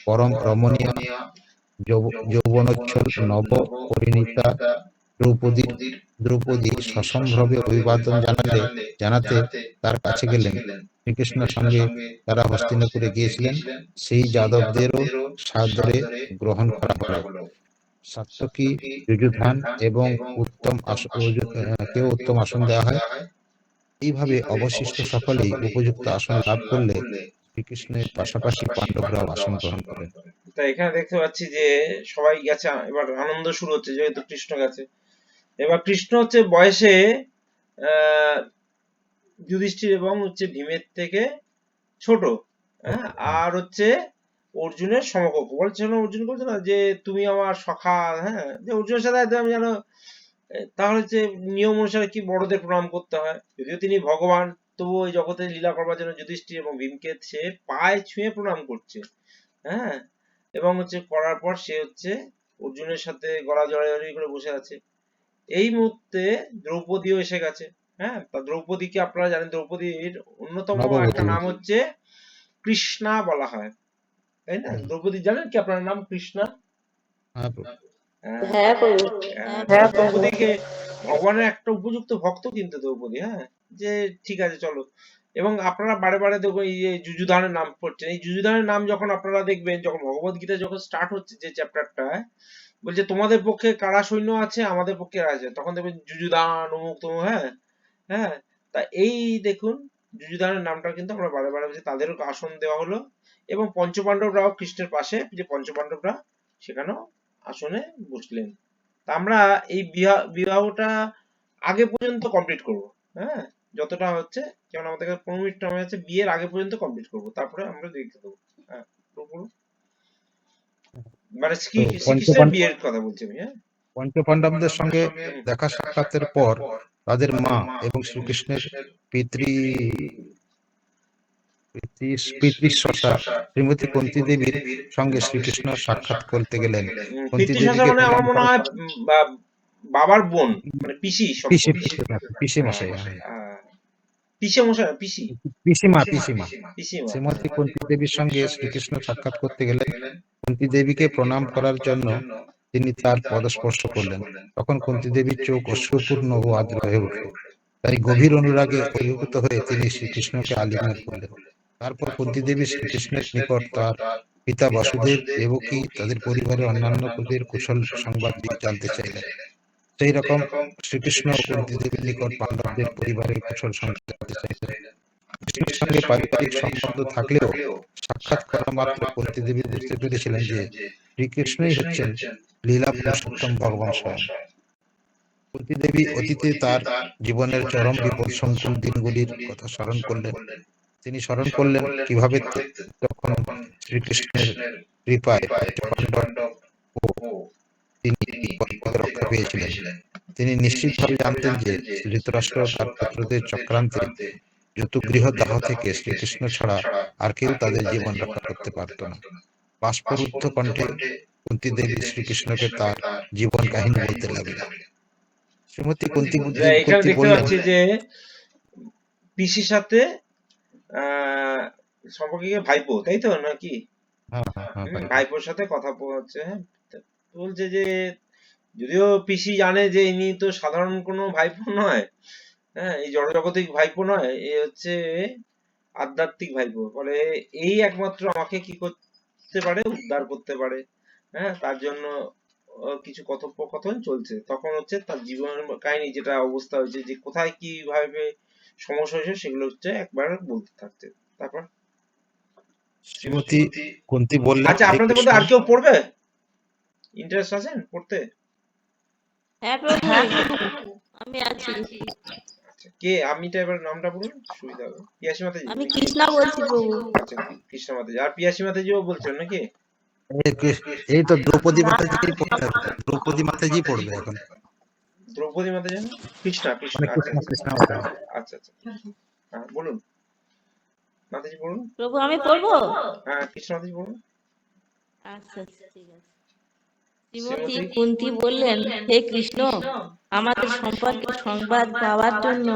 পরম রমণীয় যৌবনোচ্ছল নব পরিণীতা দ্রৌপদী সসম্ভ্রমে অভিবাদন জানাতে তার কাছে গেলেন। শ্রীকৃষ্ণের সঙ্গে তারা হস্তিনাপুরে গিয়েছিলেন, সেই যাদবদেরও সাদরে গ্রহণ করা হলো। সাত্যকী, যুযুধান এবং উত্তম আসন দেওয়া হয়। এইভাবে অবশিষ্ট সকলেই উপযুক্ত আসন লাভ করলে শ্রীকৃষ্ণের পাশাপাশি পাণ্ডবরাও আসন গ্রহণ করেন। তাই এখানে দেখতে পাচ্ছি যে সবাই গেছে, এবার আনন্দ শুরু হচ্ছে যেহেতু কৃষ্ণ গেছে। এবার কৃষ্ণ হচ্ছে বয়সে যুধিষ্ঠির এবং হচ্ছে ভীমের থেকে ছোট, হ্যাঁ, আর হচ্ছে অর্জুনের সমকক্ষ। বলছে না, অর্জুন বলছে না যে তুমি আমার সখা, হ্যাঁ, যে অর্জুনের সাথে একদম যেন, তাহলে যে নিয়ম অনুসারে কি বড়দের প্রণাম করতে হয়, যদিও তিনি ভগবান, তবু ওই জগতে লীলা করবার জন্য যুধিষ্ঠির এবং ভীমকে সে পায়ে ছুঁয়ে প্রণাম করছে, হ্যাঁ, এবং হচ্ছে করার পর সে হচ্ছে অর্জুনের সাথে গলা জড়াজড়ি করে বসে আছে। এই মুহূর্তে দ্রৌপদীও এসে গেছে, হ্যাঁ, তা দ্রৌপদীকে আপনারা জানেন দ্রৌপদীর অন্যতম একটা নাম হচ্ছে কৃষ্ণা বলা হয়, তাই না? দ্রৌপদী জানেন কি আপনার নাম কৃষ্ণা? হ্যাঁ প্রভু। দ্রৌপদীকে ভগবানের একটা উপযুক্ত ভক্ত কিন্তু দ্রৌপদী, হ্যাঁ, যে ঠিক আছে চলো। এবং আপনারা বারে বারে দেখবেন এই যে যুযুধানের নাম পড়ছেন, এই যুযুধানের নাম যখন আপনারা দেখবেন, যখন ভগবত গীতা যখন স্টার্ট হচ্ছে যে চ্যাপ্টারটা, বলছে তোমাদের পক্ষে কারা সৈন্য আছে, আমাদের পক্ষে আছে, তখন দেখবেন যুযুধান অমুক তমুক, হ্যাঁ হ্যাঁ। তা এই দেখুন যুযুধানের নামটা কিন্তু আমরা বারে বারে বলছি, তাদেরও আসন দেওয়া হলো এবং পঞ্চপাণ্ডবরাও কৃষ্ণের পাশে, যে পঞ্চপাণ্ডবরা সেখানেও আসনে বসলেন। তা আমরা এই বিবাহটা আগে পর্যন্ত কমপ্লিট করব, হ্যাঁ, যতটা হচ্ছে, যেমন আমাদের কাছে 15 মিনিট টাইম আছে, বিয়ের আগে পর্যন্ত কমপ্লিট করব, তারপরে আমরা দেখতে দেবো। হ্যাঁ, মানে শ্রীকৃষ্ণের বিয়ের কথা বলছি আমি। হ্যাঁ, পঞ্চপাণ্ডবদের সঙ্গে দেখা সাক্ষাতের পর তাদের মা এবং শ্রীকৃষ্ণের পিতৃশ্বশা শ্রীমতী কুন্তী দেবীর সঙ্গে শ্রীকৃষ্ণ সাক্ষাৎ করতে গেলেন। কুন্তী দেবীকে মানে আমার মনে হয় বাবার বোন, মানে পিসিমশাই, পিসিমা। শ্রীমতী কুন্তী দেবীর সঙ্গে শ্রীকৃষ্ণ সাক্ষাৎ করতে গেলেন। কুন্তী দেবীকে প্রণাম করার জন্য তিনি তার পদস্পর্শ করলেন। তখন কুন্তী দেবীর চোখ অশ্রুপূর্ণ ও আর্দ্র হয়ে উঠল। তাই গভীর অনুরাগে অভিভূত হয়ে তিনি শ্রীকৃষ্ণকে আলিঙ্গন করলেন। তারপর কুন্তী দেবী শ্রীকৃষ্ণের নিকট তার পিতা বাসুদেব, দেবকী, তাদের পরিবারের অন্যান্যদের কুশল সংবাদ জানতে চাইলেন। সেই রকম শ্রীকৃষ্ণ কুন্তী দেবীর নিকট পাণ্ডবদের পরিবারের কুশল সংবাদ জানতে চাইলেন। কৃষ্ণের সঙ্গে পারিবারিক সম্বন্ধ থাকলেও সাক্ষাৎ করা মাত্র কুন্তী দেবী বুঝতে পেরেছিলেন যে শ্রীকৃষ্ণই হচ্ছেন লীলা পুরুষোত্তম ভগবান স্বয়ং। কুন্তী দেবী অতীতে তার জীবনের চরম বিপদ সংকুল দিনগুলির কথা স্মরণ করলেন। তিনি স্মরণ করলেন কিভাবে তখন শ্রীকৃষ্ণের কৃপায় পঞ্চপাণ্ডব ও তিনি বিপদ রক্ষা পেয়েছিলেন। তিনি নিশ্চিতভাবে জানতেন যে ধৃতরাষ্ট্র তার পুত্রদের চক্রান্তে জতুগৃহ দাহ থেকে শ্রীকৃষ্ণ ছাড়া আর কেউ তাদের জীবন রক্ষা করতে পারত না। বাষ্পরুদ্ধ কণ্ঠে কুন্তী দেবী শ্রীকৃষ্ণকে তার জীবন কাহিনী বলতে লাগলেন। শ্রীমতী কুন্তী এখানে দেখতে বললেন, পাচ্ছি যে পিসির সাথে সম্পর্কে ভাইপো, তাই তো নাকি? ভাইপোর সাথে কথা হচ্ছে। হ্যাঁ, বলছে যে যদিও পিসি জানে যে ইনি তো সাধারণ কোনো ভাইপো নয়, হ্যাঁ, এই জড়জগতিক ভাইপো নয়, এ হচ্ছে আধ্যাত্মিক ভাইপো। বলে এই একমাত্র আমাকে কি করতে পারে, উদ্ধার করতে পারে। হ্যাঁ, তার জন্য কিছু কথোপকথন চলছে। তখন হচ্ছে তার জীবন কাহিনী যেটা অবস্থা হয়েছে, যে কোথায় কিভাবে সমস্যা হয়েছে সেগুলো হচ্ছে একবার বলতে থাকছে। তারপর শ্রীমতী কুন্তী বললেন, আচ্ছা, আপনাদের মধ্যে আর কেউ পড়বে? ইন্টারেস্ট আছেন পড়তে? হ্যাঁ প্রভু, আমি আছি। আচ্ছা, কে? আমিটা এবার নামটা বলুন, সুবিধা হবে। পিয়াসী মাতাজি? আমি কৃষ্ণা বলছি প্রভু। আচ্ছা, কৃষ্ণ মাতাজি। আর পিয়াসী মাতাজিও বলছেন নাকি? এই তো দ্রৌপদী মাতাজি পড়বে, দ্রৌপদী মাতাজি পড়বে এখন। দ্রৌপদী মাতাজি? কৃষ্ণা, কৃষ্ণ। মানে আচ্ছা কৃষ্ণ মাতাজি। আচ্ছা আচ্ছা, হ্যাঁ বলুন মাতাজি, বলুন। প্রভু আমি পড়বো? হ্যাঁ, কৃষ্ণ মাতাজি বলুন। আচ্ছা ঠিক আছে। শ্রীমতী কুন্তী বললেন, হে কৃষ্ণ, আমাদের সম্পর্কে সংবাদ পাওয়ার জন্য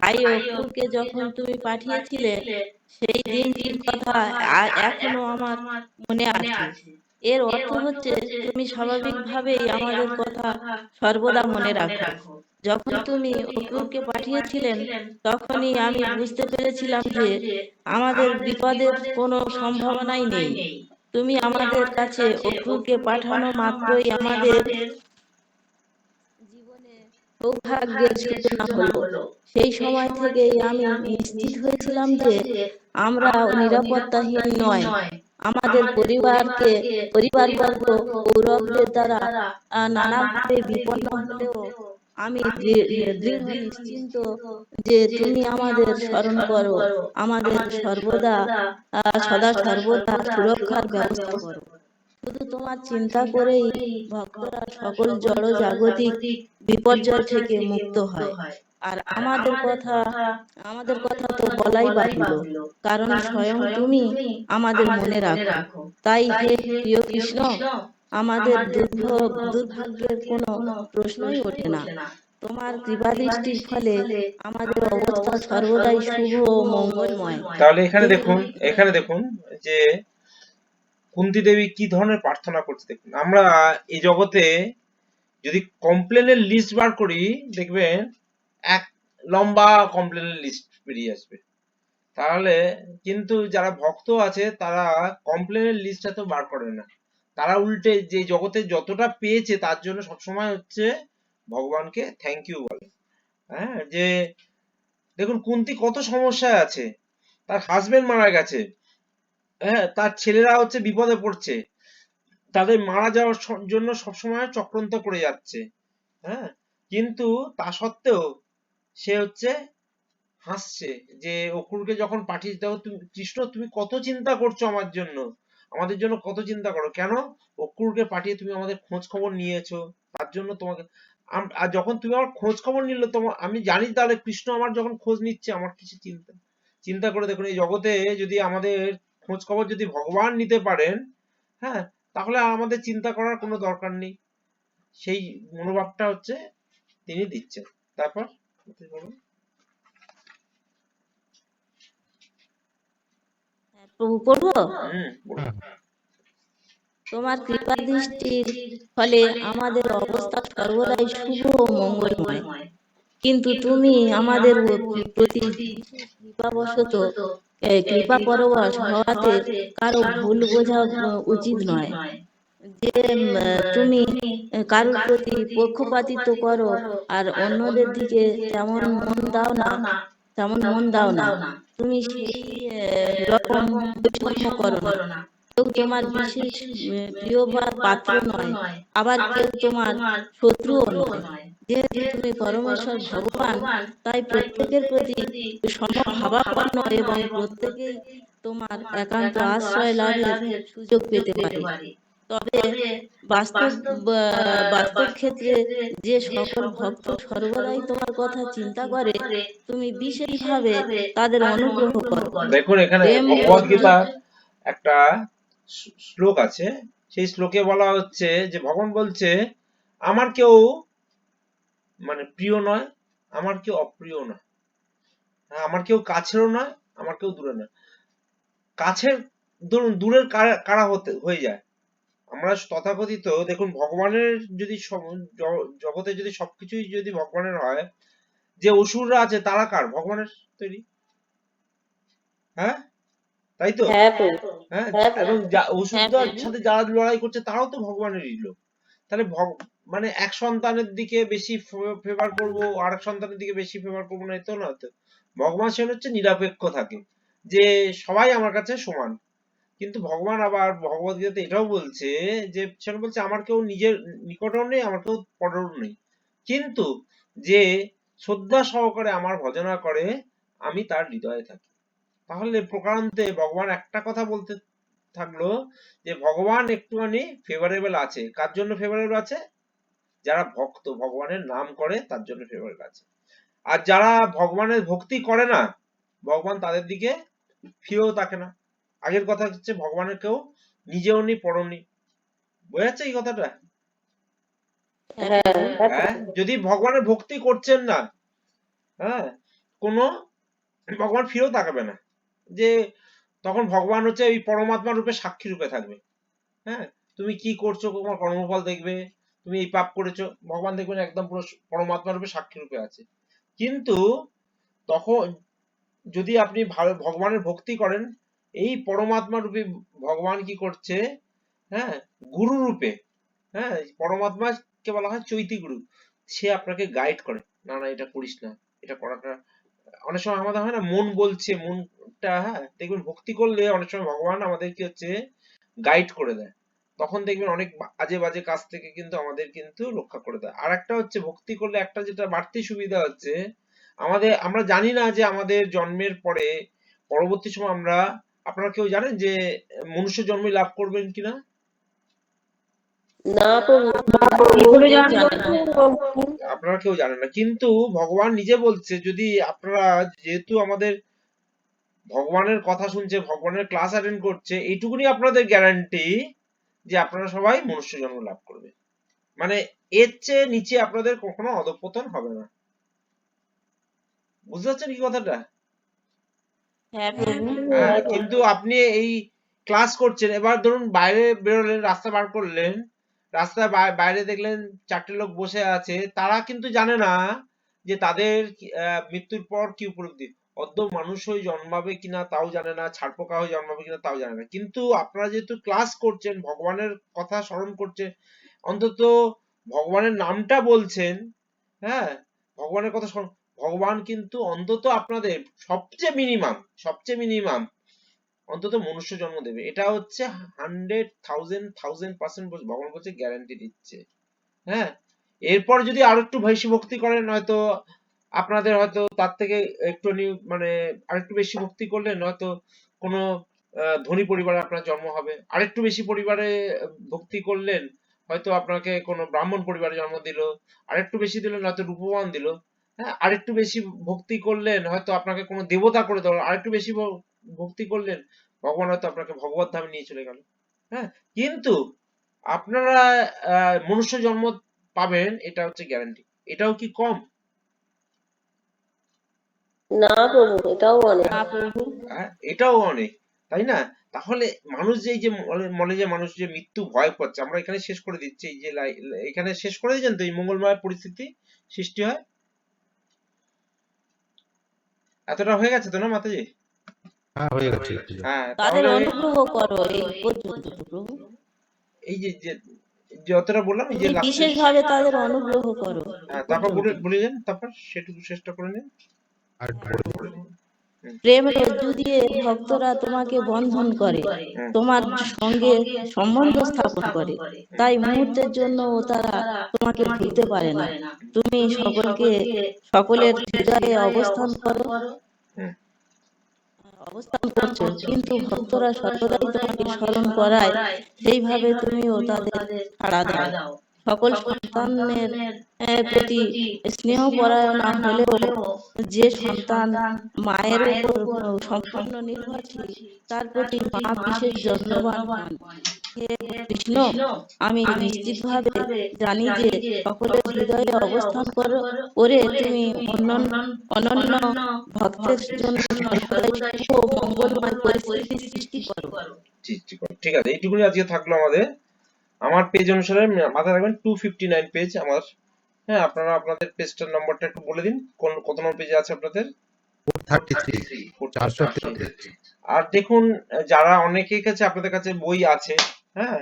ভাই অক্রুরকে যখন তুমি পাঠিয়েছিলে, সেই দিনটির কথা এখনো আমার মনে আছে। এর অর্থ হচ্ছে তুমি স্বাভাবিকভাবেই আমাদের কথা সর্বদা মনে রাখো। যখন তুমি অক্রুরকে পাঠিয়েছিলেন, তখনই আমি বুঝতে পেরেছিলাম যে আমাদের বিপদের কোনো সম্ভাবনাই নেই। তুমি আমাদের কাছে অক্রুরকে পাঠানো মাত্রই আমাদের জীবনে সৌভাগ্যের সূচনা হলো। সেই সময় থেকেই আমি নিশ্চিত হয়েছিলাম যে আমরা নিরাপত্তাহীন নয়। আমাদের পরিবারবর্গ কৌরবদের দ্বারা নানাভাবে বিপন্ন হলেও আমি দৃঢ় নিশ্চিন্ত যে তুমি আমাদের স্মরণ করো, আমাদের সদা সর্বদা সুরক্ষার ব্যবস্থা করো। শুধু তোমার চিন্তা করেই ভক্তরা সকল জড় জাগতিক বিপর্যয় থেকে মুক্ত হয়। আর আমাদের কথা তো বলাই বাহুল্য, কারণ স্বয়ং তুমি আমাদের মনে রাখো। তাই হে প্রিয় কৃষ্ণ, আমাদের দুর্ভাগ্যের কোনো প্রশ্নই ওঠে না। তোমার কৃপাদৃষ্টির ফলে আমাদের অবস্থা সর্বদাই শুভ ও মঙ্গলময়। তাহলে এখানে দেখুন যে কুন্তী দেবী কি ধরনের প্রার্থনা করছে। দেখুন, আমরা এই জগতে যদি কমপ্লেনের লিস্ট বার করি, দেখবেন এক লম্বা কমপ্লেনের লিস্ট বেরিয়ে আসবে। তাহলে কিন্তু যারা ভক্ত আছে তারা কমপ্লেনের লিস্ট এত বার করে না। তারা উল্টে যে জগতে যতটা পেয়েছে তার জন্য সবসময় হচ্ছে ভগবানকে থ্যাংক ইউ বলে। হ্যাঁ, যে দেখুন কুন্তী কত সমস্যায় আছে, তার হাজবেন্ড মারা গেছে, হ্যাঁ, তার ছেলেরা হচ্ছে বিপদে পড়ছে, তাদের মারা যাওয়ার জন্য সবসময় চক্রান্ত করে যাচ্ছে। হ্যাঁ, কিন্তু তা সত্ত্বেও সে হচ্ছে হাসছে যে অক্রুরকে যখন পাঠিয়ে দাও, তুমি কৃষ্ণ তুমি কত চিন্তা করছো আমার জন্য, আমাদের জন্য কত চিন্তা করো, কেন অক্রুরকে পাঠিয়ে তুমি আমাদের খোঁজ খবর নিয়েছো, তার জন্য তোমাকে। আর যখন তুমি আমার খোঁজ খবর নিলে, তোমার আমি জানি তাহলে কৃষ্ণ আমার যখন খোঁজ নিচ্ছে, আমার কিছু চিন্তা করে দেখুন, এই জগতে যদি আমাদের খোঁজ খবর যদি ভগবান নিতে পারেন, হ্যাঁ, তাহলে আমাদের চিন্তা করার কোনো দরকার নেই। সেই মনোভাবটা হচ্ছে তিনি দিচ্ছেন। তারপর বলুন। প্রভু পড়বো? বলুন। তোমার কৃপা দৃষ্টির ফলে আমাদের অবস্থা সর্বদাই শুভ ও মঙ্গলময়। কিন্তু তুমি আমাদের প্রতি কৃপাবশত কৃপা পরবশ হওয়াতে কারো ভুল বোঝা উচিত নয়। যে তুমি কারোর প্রতি পক্ষপাতিত্ব করো আর অন্যদের দিকে তেমন মন দাও না, তেমন মন দাও না। তুমি সেই রকম বৈষম্য করো না। কেউ তোমার বিশেষ প্রিয় বা পাত্র নয়, আবার কেউ তোমার শত্রুও নয়। যেহেতু তুমি পরমেশ্বর ভগবান, তাই প্রত্যেকের প্রতি সমভাবাপন্ন এবং প্রত্যেকেই তোমার একান্ত আশ্রয় লাভের সুযোগ পেতে পারে। তবে বাস্তব বাস্তব ক্ষেত্রে যে সকল ভক্ত সর্বদাই তোমার কথা চিন্তা করে, তুমি বিশেষভাবে তাদের অনুগ্রহ করো। দেখুন এখানে প্রেম ভগবদ গীতা একটা শ্লোক আছে, সেই শ্লোকে বলা হচ্ছে যে ভগবান বলছে আমার কেউ মানে প্রিয় নয়, আমার কেউ অপ্রিয় নয়, আমার কেউ কাছেরও নয়, আমার কেউ দূরে নয়। কাছের ধরুন দূরের কারা হয়ে যায়, আমরা তথাকথিত দেখুন ভগবানের যদি জগতে যদি সবকিছুই যদি ভগবানের হয়, যে অসুররা আছে তারা কার? ভগবানের তৈরি, হ্যাঁ তাই তো? হ্যাঁ প্রভু, হ্যাঁ, হ্যাঁ এবং প্রভু। অসুরদের সাথে যারা লড়াই করছে তারাও তো ভগবানেরই লোক। তাহলে মানে এক সন্তানের দিকে বেশি ফেভার করব, আর এক সন্তানের দিকে বেশি ফেভার করবো না, এতো না তো। ভগবান সে হচ্ছে নিরপেক্ষ থাকে, যে সবাই আমার কাছে সমান। কিন্তু ভগবান আবার ভগবদ গীতাতে এটাও বলছে যে সেটা বলছে আমার কেউ নিজের নিকটও নেই, আমার কেউ পরেও নেই, কিন্তু যে শ্রদ্ধা সহকারে আমার ভজনা করে আমি তার হৃদয়ে থাকি। তাহলে প্রকারান্তে ভগবান একটা কথা বলতে থাকলো যে ভগবান একটুখানি ফেভারেবল আছে। কার জন্য ফেভারেবল আছে? যারা ভক্ত ভগবানের নাম করে তার জন্য ফেভারেবল আছে। আর যারা ভগবানের ভক্তি করে না, ভগবান তাদের দিকে ফিরেও তাকে না। আগের কথা হচ্ছে ভগবানের কেউ নিজেও নি পরও নি। বোঝা যাচ্ছে এই কথাটা? হ্যাঁ, হ্যাঁ হ্যাঁ, প্রভু। যদি ভগবানের ভক্তি করছেন না, হ্যাঁ, কোনো ভগবান ফিরেও তাকাবে না। যে তখন ভগবান হচ্ছে ওই পরমাত্মা রূপে সাক্ষী রূপে থাকবে। হ্যাঁ, তুমি কি করছো তোমার কর্মফল দেখবে, তুমি এই পাপ করেছো, ভগবান দেখবেন একদম পুরো পরমাত্মা রূপে সাক্ষী রূপে আছে। কিন্তু তখন যদি আপনি ভগবানের ভক্তি করেন, এই পরমাত্মা রূপে ভগবান কি করছে, হ্যাঁ, গুরু রূপে, হ্যাঁ, পরমাত্মাকে বলা হয় চৈতি গুরু। সে আপনাকে গাইড করে, না না এটা করিস না, এটা করাটা। অনেক সময় আমাদের হয় না মন বলছে, মনটা, হ্যাঁ দেখবেন ভক্তি করলে অনেক সময় ভগবান আমাদের কি হচ্ছে গাইড করে দেয়। তখন দেখবেন অনেক আজে বাজে কাজ থেকে কিন্তু আমাদের কিন্তু রক্ষা করে দেয়। আর একটা হচ্ছে ভক্তি করলে একটা যেটা বাড়তি সুবিধা হচ্ছে, আমরা জানি না যে আমাদের জন্মের পরে পরবর্তী সময় আপনারা কেউ জানেন যে মনুষ্য জন্ম লাভ করবেন কিনা? না প্রভু, এগুলো জানবো না। আপনারা কেউ জানেন না, কিন্তু ভগবান নিজে বলছে যদি আপনারা, যেহেতু আমাদের ভগবানের কথা শুনছে, ভগবানের ক্লাস অ্যাটেন্ড করছে, এইটুকুনি আপনাদের গ্যারান্টি যে আপনারা সবাই মনুষ্য জন্ম লাভ করবে। মানে এর চেয়ে নিচে আপনাদের কখনো অধঃপতন হবে না। বুঝতে পারছেন কি কথাটা? হ্যাঁ প্রভু। হ্যাঁ, কিন্তু আপনি এই ক্লাস করছেন, এবার ধরুন বাইরে বেরোলেন, রাস্তা বার করলেন, রাস্তায় বাইরে দেখলেন চারটে লোক বসে আছে, তারা কিন্তু জানে না যে তাদের মৃত্যুর পর কি উপলব্ধি। অর্ধ মানুষ হয়ে জন্মাবে কিনা তাও জানে না, ছারপোকা হয়ে জন্মাবে কিনা তাও জানে না। কিন্তু আপনারা যেহেতু ক্লাস করছেন, ভগবানের কথা স্মরণ করছেন, অন্তত ভগবানের নামটা বলছেন, হ্যাঁ, ভগবানের কথা ভগবান কিন্তু অন্তত আপনাদের সবচেয়ে মিনিমাম অন্তত মনুষ্য জন্ম দেবে। এটা হচ্ছে 100,000% ভগবান বলছে গ্যারান্টি দিচ্ছে। হ্যাঁ, এরপর যদি আরো একটু বেশি ভক্তি করেন, হয়তো আপনাদের হয়তো তার থেকে একটু মানে আরেকটু বেশি ভক্তি করলেন, হয়তো কোনো ধনী পরিবারে আপনার জন্ম হবে। আরেকটু বেশি পরিবারে ভক্তি করলেন, হয়তো আপনাকে কোনো ব্রাহ্মণ পরিবারে জন্ম দিল। আরেকটু বেশি দিলেন, হয়তো রূপবান দিল। হ্যাঁ, আরেকটু বেশি ভক্তি করলেন, হয়তো আপনাকে কোনো দেবতা করে দিল। আরেকটু বেশি ভক্তি করলেন, ভগবান হয়তো আপনাকে ভগবত ধামে নিয়ে চলে গেল। হ্যাঁ, কিন্তু আপনারা মনুষ্য জন্ম পাবেন, এটা হচ্ছে গ্যারান্টি। এটাও কি কম? না প্রভু, এটাও অনেক। না প্রভু। হ্যাঁ, এটাও অনেক, তাই না? তাহলে মানুষ যে এই যে মনে যে মানুষ যে মৃত্যু ভয় পাচ্ছে, আমরা এখানে শেষ করে দিচ্ছি। এই যে এখানে শেষ করে দিয়েছেন তো, এই মঙ্গলময় পরিস্থিতি সৃষ্টি হয়। এতটা হয়ে গেছে তো না মাতাজি? হ্যাঁ হয়ে গেছে। হ্যাঁ, তাদের তাহলে অনুগ্রহ করো এই পর্যন্ত তো প্রভু। এই যে যে যতটা বললাম এই যে তুমি লাস্টে, বিশেষভাবে তাদের অনুগ্রহ করো এই তারপর পর্যন্ত। বলে যান, তারপর সেটুকু চেষ্টা করে নিন। আর একটু বলে দিন। হুম, প্রেম রজ্জু দিয়ে ভক্তরা তোমাকে বন্ধন করে, হুম, তোমার সঙ্গে সম্বন্ধ স্থাপন করে, হুম, তাই মুহূর্তের জন্য তারা তোমাকে ভুলতে পারে না। তুমি সকলের হৃদয়ে হুম। অবস্থান করছো, কিন্তু ভক্তরা সর্বদাই তোমাকে স্মরণ করায়, সেইভাবে তুমিও তাদের সাড়া দাও। সকল সন্তানের প্রতি স্নেহপরায়ণা হলেও যে সন্তান মায়ের উপর সম্পূর্ণ নির্ভরশীল, তার প্রতি মা বিশেষ যত্নবান হন। হে কৃষ্ণ, আমি নিশ্চিতভাবে জানি যে সকলের হৃদয়ে অবস্থান করে তুমি অনন্য ভক্তের জন্য সর্বদাই শুভ ও মঙ্গলময় পরিস্থিতি সৃষ্টি করো। ঠিক আছে, এইটুকুনি আজকে থাকলো আমাদের। আমার পেজ অনুসারে মাথায় রাখবেন 259 পেজ আমার। হ্যাঁ, আপনারা আপনাদের পেজটার নম্বরটা একটু বলে দিন, কত নম্বর পেজে আছে আপনাদের? 433, 433। আর দেখুন, যারা অনেকের কাছে আপনাদের কাছে বই আছে, হ্যাঁ,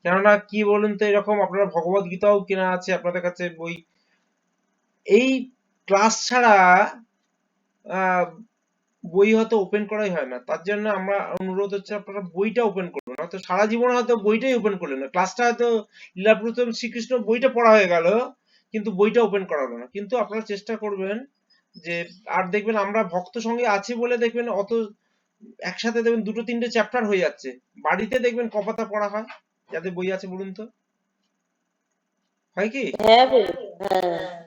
কেননা কি বলুন তো, এরকম আপনারা ভগবত গীতাও কেনা আছে আপনাদের কাছে বই, এই ক্লাস ছাড়া বই হয়তো ওপেন করাই হয় না। তার জন্য আমরা অনুরোধ হচ্ছে আপনারা বইটা ওপেন করুন। হয়তো সারা জীবন হয়তো বইটাই ওপেন করলেন না, ক্লাসটা হয়তো লীলাপুরুষোত্তম শ্রীকৃষ্ণ বইটা পড়া হয়ে গেল, কিন্তু বইটা ওপেন করা হলো না। কিন্তু আপনারা চেষ্টা করবেন যে, আর দেখবেন আমরা ভক্ত সঙ্গে আছি বলে দেখবেন অত একসাথে দেখবেন 2-3টে চ্যাপ্টার হয়ে যাচ্ছে। বাড়িতে দেখবেন কপাতা পড়া হয়, যাদের বই আছে বলুন তো, হয় কি? হ্যাঁ প্রভু, হ্যাঁ।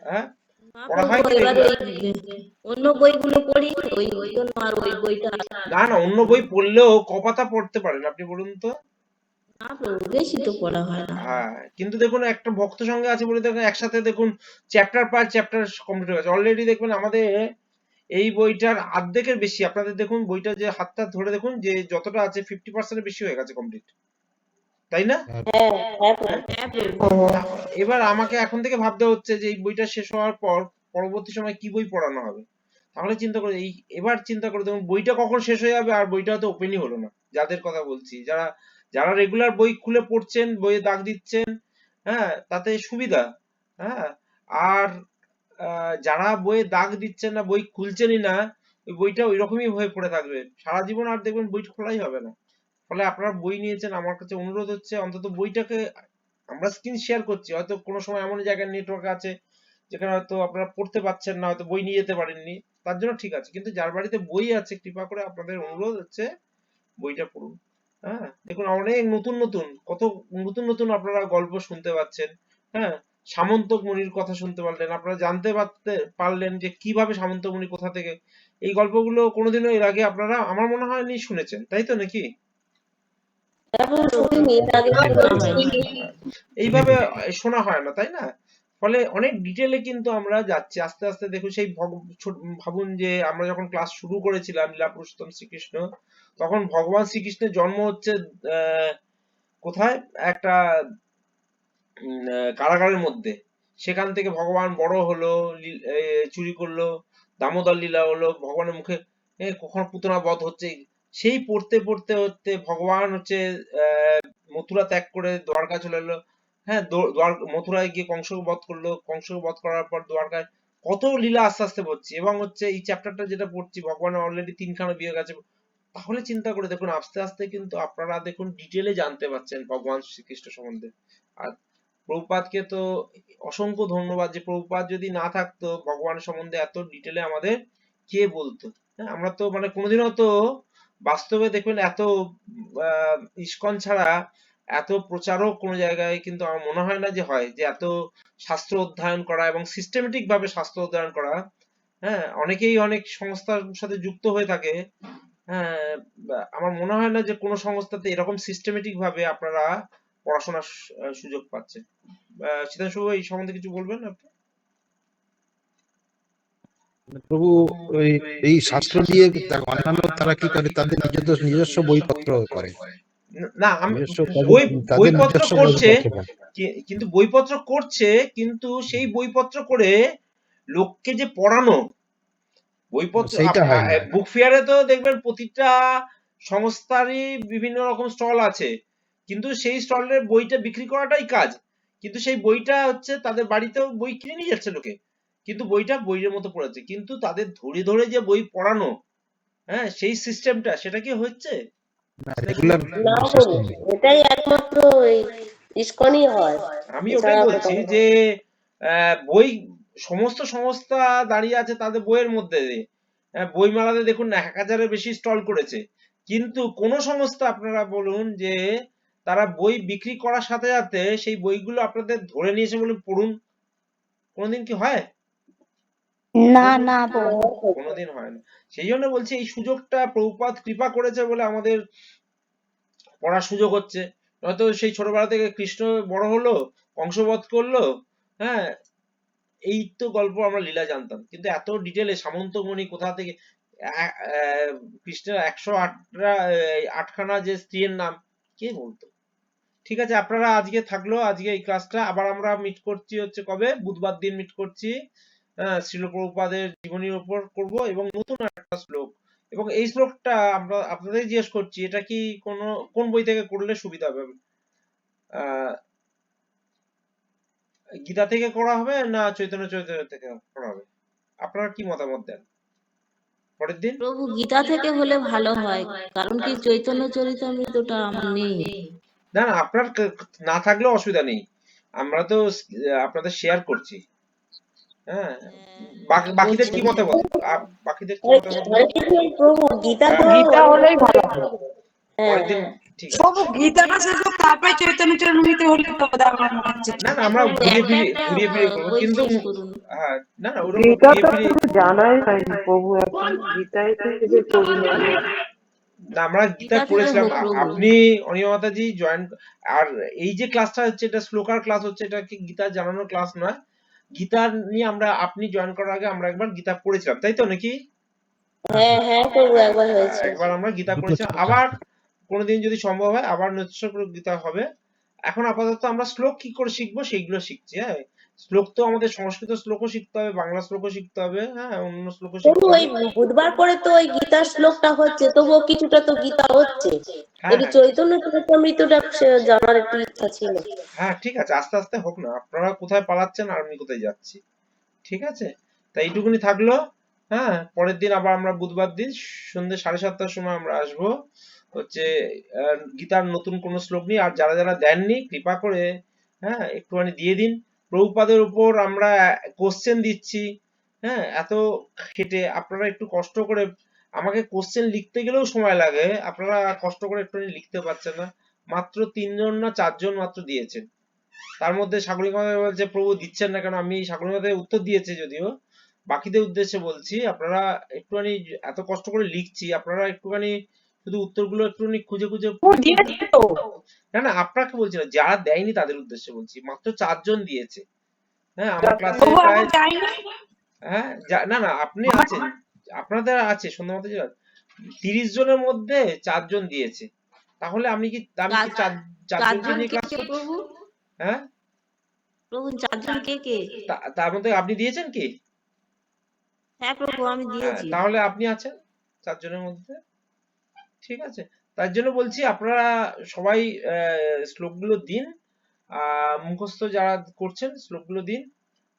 হ্যাঁ, না পড়া প্রভু, হয় কি এবারে রেগুলার? অন্য বইগুলো পড়ি, ওই জন্য আর ওই বইটা। না না, অন্য বই পড়লেও কপাতা পড়তে পারেন আপনি, বলুন তো। না প্রভু, বেশি তো পড়া হয় না। হ্যাঁ, কিন্তু দেখুন একটা ভক্ত সঙ্গে আছে বলে দেখুন একসাথে দেখুন চ্যাপ্টার পার চ্যাপ্টার কমপ্লিট হয়ে গেছে অলরেডি। দেখবেন আমাদের এই বইটার অর্ধেকের বেশি, আপনাদের দেখুন বইটা যে হাতটা ধরে দেখুন যে যতটা আছে 50% বেশি হয়ে গেছে কমপ্লিট, তাই না? হ্যাঁ, হ্যাঁ প্রভু, হ্যাঁ, হ্যাঁ প্রভু। হ্যাঁ, এবার আমাকে এখন থেকে ভাবতে হচ্ছে যে এই বইটা শেষ হওয়ার পর পরবর্তী সময় কি বই পড়ানো হবে। তাহলে চিন্তা করে এবার চিন্তা করে দেখুন বইটা কখন শেষ হয়ে যাবে, আর বইটা হয়তো ওপেনই হলো না। যাদের কথা বলছি, যারা যারা রেগুলার বই খুলে পড়ছেন, বইয়ে দাগ দিচ্ছেন, হ্যাঁ, তাতে সুবিধা। হ্যাঁ, আর যারা বইয়ে দাগ দিচ্ছেন না, বই খুলছেনই না, ওই বইটা ওই রকমই হয়ে পড়ে থাকবে সারা জীবন, আর দেখবেন বই খোলাই হবে না। ফলে আপনারা বই নিয়েছেন, আমার কাছে অনুরোধ হচ্ছে অন্তত বইটাকে, আমরা স্ক্রিন শেয়ার করছি, হয়তো কোনো সময় এমন জায়গায় নেটওয়ার্ক আছে যেখানে হয়তো আপনারা পড়তে পারছেন না, হয়তো বই নিয়ে যেতে পারেননি, তার জন্য ঠিক আছে। কিন্তু যার বাড়িতে বই আছে, কৃপা করে আপনাদের অনুরোধ হচ্ছে বইটা পড়ুন। হ্যাঁ, দেখুন অনেক নতুন নতুন কত নতুন নতুন আপনারা গল্প শুনতে পাচ্ছেন। হ্যাঁ, সামন্তক মুনির কথা শুনতে পারলেন, আপনারা জানতে পারলেন যে কিভাবে সামন্তক মুনি কোথা থেকে, এই গল্পগুলো কোনোদিনও এর আগে আপনারা আমার মনে হয় নি শুনেছেন, তাই তো নাকি? এখন শুনিনি, এর আগে শোনা শুনেছি। হয়নি। এইভাবে শোনা হয় না, তাই না? ফলে অনেক ডিটেলে কিন্তু আমরা যাচ্ছি আস্তে আস্তে। দেখুন সেই ভাবুন যে আমরা যখন ক্লাস শুরু করেছিলাম লীলা পুরুষোত্তম শ্রীকৃষ্ণ, তখন ভগবান শ্রীকৃষ্ণের জন্ম হচ্ছে কোথায়, একটা কারাগারের মধ্যে। সেখান থেকে ভগবান বড় হলো, চুরি করলো, দামোদর লীলা হলো, ভগবানের মুখে কখন পুতনা বধ হচ্ছে, সেই পড়তে পড়তে হচ্ছে ভগবান হচ্ছে মথুরা ত্যাগ করে দ্বারকা চলে এলো। হ্যাঁ, মথুরায় গিয়ে কংসকে বধ করলো, কংসকে বধ করার পর দ্বারকায় কত লীলা আস্তে আস্তে পড়ছি, এবং হচ্ছে এই চ্যাপ্টারটা যেটা পড়ছি ভগবানের অলরেডি 3খানা বিয়ে গেছে। তাহলে চিন্তা করে দেখুন আস্তে আস্তে কিন্তু আপনারা দেখুন ডিটেলে জানতে পারছেন ভগবান শ্রীকৃষ্ণ সম্বন্ধে। আর প্রভুপাদকে তো অসংখ্য ধন্যবাদ, যে প্রভুপাদ যদি না থাকতো ভগবানের সম্বন্ধে এত ডিটেলে আমাদের কে বলতো। হ্যাঁ, আমরা তো মানে কোনোদিনও তো বাস্তবে দেখবেন এত ইস্কন ছাড়া এত প্রচারক কোনো জায়গায় কিন্তু আমার মনে হয় না যে হয়, যে এত শাস্ত্র অধ্যয়ন করা এবং সিস্টেমেটিক ভাবে শাস্ত্র অধ্যয়ন করা। হ্যাঁ, অনেকেই অনেক সংস্থার সাথে যুক্ত হয়ে থাকে। হ্যাঁ, আমার মনে হয় না যে কোনো সংস্থাতে এরকম সিস্টেমেটিক ভাবে আপনারা পড়াশোনার সুযোগ পাচ্ছেন। সিদ্ধার্থ বাবু, এই সম্বন্ধে কিছু বলবেন আপনি? প্রভু ওই এই শাস্ত্র দিয়ে অন্যান্য তারা কি করে, তাদের নিজস্ব নিজস্ব বইপত্র করে, না, নিজস্ব বই তাদের বইপত্র নিজস্ব করছে, বইপত্র করে। কিন্তু বইপত্র করছে, কিন্তু সেই বইপত্র করে লোককে যে পড়ানো, বইপত্র সেইটা হয় না। বুক ফেয়ারে তো দেখবেন প্রতিটা সংস্থারই বিভিন্ন রকম স্টল আছে, কিন্তু সেই স্টলের বইটা বিক্রি করাটাই কাজ, কিন্তু সেই বইটা হচ্ছে তাদের বাড়িতেও বই কিনে নিয়ে যাচ্ছে লোকে, কিন্তু বইটা বইয়ের মতো পড়াচ্ছে, কিন্তু তাদের ধরে ধরে যে বই পড়ানো, হ্যাঁ, সেই সিস্টেমটা সেটা কি হচ্ছে? সেটা কি রেগুলার না গো, সিস্টেম নেই। এটাই একমাত্র এই ইস্কনই হয়, আমি ওটাই এছাড়া বলছি কোথাও যে বই সমস্ত সংস্থা দাঁড়িয়ে আছে তাদের বইয়ের মধ্যে। বই মেলাতে দেখুন না 1000-এর বেশি স্টল করেছে, কিন্তু কোন সংস্থা আপনারা বলুন যে তারা বই বিক্রি করার সাথে সাথে সেই বইগুলো আপনাদের ধরে নিয়েছে বলে পড়ুন, কোনোদিন কি হয়? না কোনোদিন না প্রভু। কোনোদিন হয় না। সেই জন্য বলছি এই সুযোগটা প্রভুপাদ কৃপা করেছে বলে আমাদের পড়ার সুযোগ হচ্ছে। নয়তো সেই ছোটবেলা থেকে কৃষ্ণ বড় হলো, কংসবধ করলো, হ্যাঁ, এই তো গল্প আমরা লীলা জানতাম, কিন্তু এত ডিটেলে সামন্তমণি কোথা থেকে কৃষ্ণের 108খানা যে স্ত্রীর নাম কে বলতো? ঠিক আছে, আপনারা আজকে থাকলো আজকে এই ক্লাসটা, আবার আমরা মিট করছি হচ্ছে কবে? বুধবার দিন মিট করছি। শ্রীল প্রভুপাদের জীবনীর উপর করব এবং নতুন একটা শ্লোক, এবং এই শ্লোকটা আমরা আপনাদের জিজ্ঞেস করছি এটা কি কোন বই থেকে করলে সুবিধা হবে? আহ গীতা থেকে করা হবে না চৈতন্য চৈতন্য থেকে করা হবে? আপনারা কি মতামত দেন? পরের দিন প্রভু গীতা থেকে হলে ভালো হয়, কারণ কি চৈতন্য চরিতামৃতটা আমার নেই। না না, আপনার না থাকলেও অসুবিধা নেই, আমরা তো আপনাদের শেয়ার করছি। হ্যাঁ, বাকিদের কি বলছেন। মতামত? বাকিদের কি হরে মতামত? হরে কৃষ্ণ প্রভু, গীতা তো গীতা হলেই ভালো হয়। হ্যাঁ পরের দিন হ্যাঁ ঠিক আছে। প্রভু গীতাটা শেষ হোক, তারপরে চৈতন্য চরিতামৃত হলে তো বোধ হয় আমার মনে হচ্ছে না ঠিক না, আছে। আমরা ঘুরিয়ে একটা ফিরিয়ে একটা ঘুরিয়ে ফিরিয়ে করবো, বই কিন্তু শেষ করুন। হ্যাঁ, না না, ওরকম গীতা ঘুরিয়ে তো ফিরিয়ে শুধু জানাই হয়নি প্রভু, এখন গীতায় থেকে প্রভু জানে। না, আমরা গীতা গীতা থেকে করেছিলাম। হোক প্রভু। আপনি অনিমা মাতাজি জয়েন, আর এই যে ক্লাসটা হচ্ছে এটা শ্লোকার ক্লাস হচ্ছে, এটা কি গীতা জানানোর ক্লাস নয়। গীতা নিয়ে আমরা, আপনি জয়েন করার আগে আমরা একবার গীতা পড়েছিলাম, তাই তো নাকি? হ্যাঁ হ্যাঁ প্রভু, একবার হয়েছে। একবার আমরা গীতা দুটো পড়েছিলাম, শ্লোক আবার আছে। কোনোদিন যদি সম্ভব হয় আবার নৈতিক গীতা হবে। এখন আপাতত আমরা শ্লোক কি করে শিখবো সেইগুলো শিখছি। হ্যাঁ, শ্লোক তো আমাদের সংস্কৃত শ্লোকও শিখতে হবে, বাংলা শ্লোকও শিখতে হবে, হ্যাঁ, অন্য শ্লোকও প্রভু শিখতে ওই হবে। বুধবার করে তো ওই গীতার শ্লোকটা হচ্ছে, তবুও কিছুটা তো গীতা হচ্ছে। হ্যাঁ একটু হ্যাঁ চৈতন্য চরিতামৃতটা জানার একটু ইচ্ছা ছিল। হ্যাঁ, ঠিক আছে, আস্তে আস্তে হোক না, আপনারা কোথায় পালাচ্ছেন আর আমি কোথায় যাচ্ছি। ঠিক আছে, তাই এইটুকুনি থাকলো। হ্যাঁ, পরের দিন আবার আমরা বুধবার দিন সন্ধ্যে 7:30টার সময় আমরা আসবো হচ্ছে গীতার নতুন কোন শ্লোক নিয়ে। আর যারা যারা দেননি কৃপা করে হ্যাঁ একটুখানি দিয়ে দিন। প্রভুপাদের উপর আমরা কোশ্চেন দিচ্ছি, হ্যাঁ, এত খেটে আপনারা একটু কষ্ট করে, আমাকে কোশ্চেন লিখতে গেলেও সময় লাগে, আপনারা কষ্ট করে একটুখানি লিখতে পারছেন না। মাত্র 3জন না 4জন মাত্র দিয়েছেন, তার মধ্যে সাগরিকা মাতা বলছে প্রভু দিচ্ছেন না কেন? আমি সাগরিকা মাতা উত্তর দিয়েছে যদিও, বাকিদের উদ্দেশ্যে বলছি আপনারা একটুখানি, এত কষ্ট করে লিখছি, আপনারা একটুখানি শুধু উত্তরগুলো একটুখানি খুঁজে খুঁজে ও দিয়েছি তো। না না, আপনাকে বলছি না, যারা দেয়নি তাদের উদ্দেশ্যে বলছি, মাত্র 4জন দিয়েছে। হ্যাঁ, আমার ক্লাসে প্রভু প্রায়, আমার যায়নি। হ্যাঁ, না না, আপনি আছেন, আপনাদের আছে সন্ধ্যা মতো 30 জনের মধ্যে 4জন দিয়েছে, তাহলে আমি কি চারজনকে চারজন নিয়ে কে ক্লাস কে করছি? প্রভু? হ্যাঁ, প্রভু চারজন কে কে? তার মধ্যে আপনি দিয়েছেন কি? হ্যাঁ প্রভু, আমি হ্যাঁ, দিয়েছি। তাহলে আপনি আছেন 4জনের মধ্যে। ঠিক আছে, তার জন্য বলছি আপনারা সবাই শ্লোকগুলো দিন, মুখস্থ যারা করছেন শ্লোকগুলো দিন।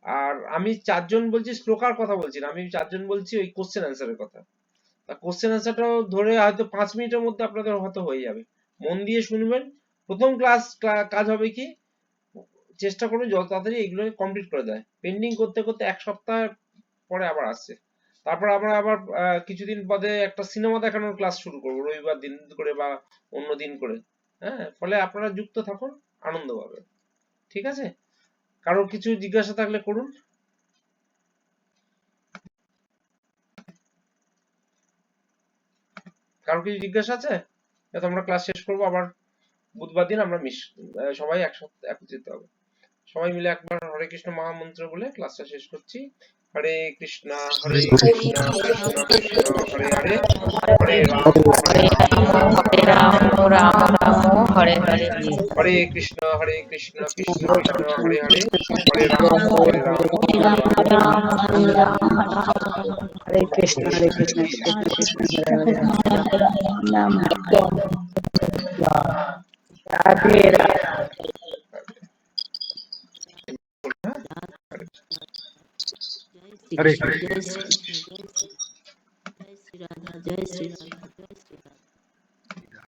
আর আমি 4জন বলছি, শ্লোকার কথা বলছি না, আমি 4জন বলছি ওই কোশ্চেন অ্যান্সারের কথা। কোশ্চেন অ্যান্সারটাও ধরে হয়তো 5 মিনিটের মধ্যে আপনাদের হয়তো হয়ে যাবে, মন দিয়ে শুনবেন। প্রথম কাজ হবে কি, চেষ্টা করুন যত তাড়াতাড়ি এগুলো কমপ্লিট করে দেয়, পেন্ডিং করতে করতে 1 সপ্তাহ পরে আবার আসছে। তারপর আমরা আবার কিছুদিন বাদে একটা সিনেমা দেখানোর ক্লাস শুরু করবো, রবিবার দিন করে বা অন্য দিন করে। হ্যাঁ, ফলে আপনারা যুক্ত থাকুন, আনন্দ পাবেন। ঠিক আছে, কারোর কিছু জিজ্ঞাসা থাকলে করুন। কারোর কিছু জিজ্ঞাসা আছে? যাতে আমরা ক্লাস শেষ করবো, আবার বুধবার দিন আমরা সবাই একসাথে একত্রিত হবে। সবাই মিলে একবার হরে কৃষ্ণ মহামন্ত্র বলে ক্লাসটা শেষ করছি। হরে কৃষ্ণ হরে কৃষ্ণ কৃষ্ণ কৃষ্ণ হরে হরে, হরে রাম হরে রাম হরে রাম রাম রাম হরে হরে। হরে কৃষ্ণ কৃষ্ণ কৃষ্ণ হরে হরে, হরে রাম হরে রাম হরে রাম। হরে কৃষ্ণ কৃষ্ণ কৃষ্ণ হরে হরে। রাম রাধে রাধে। জয় শ্রী কৃষ্ণ, জয় শ্রী কৃষ্ণ, জয় শ্রী, জয় শ্রী রাধা, জয় শ্রী রাধা।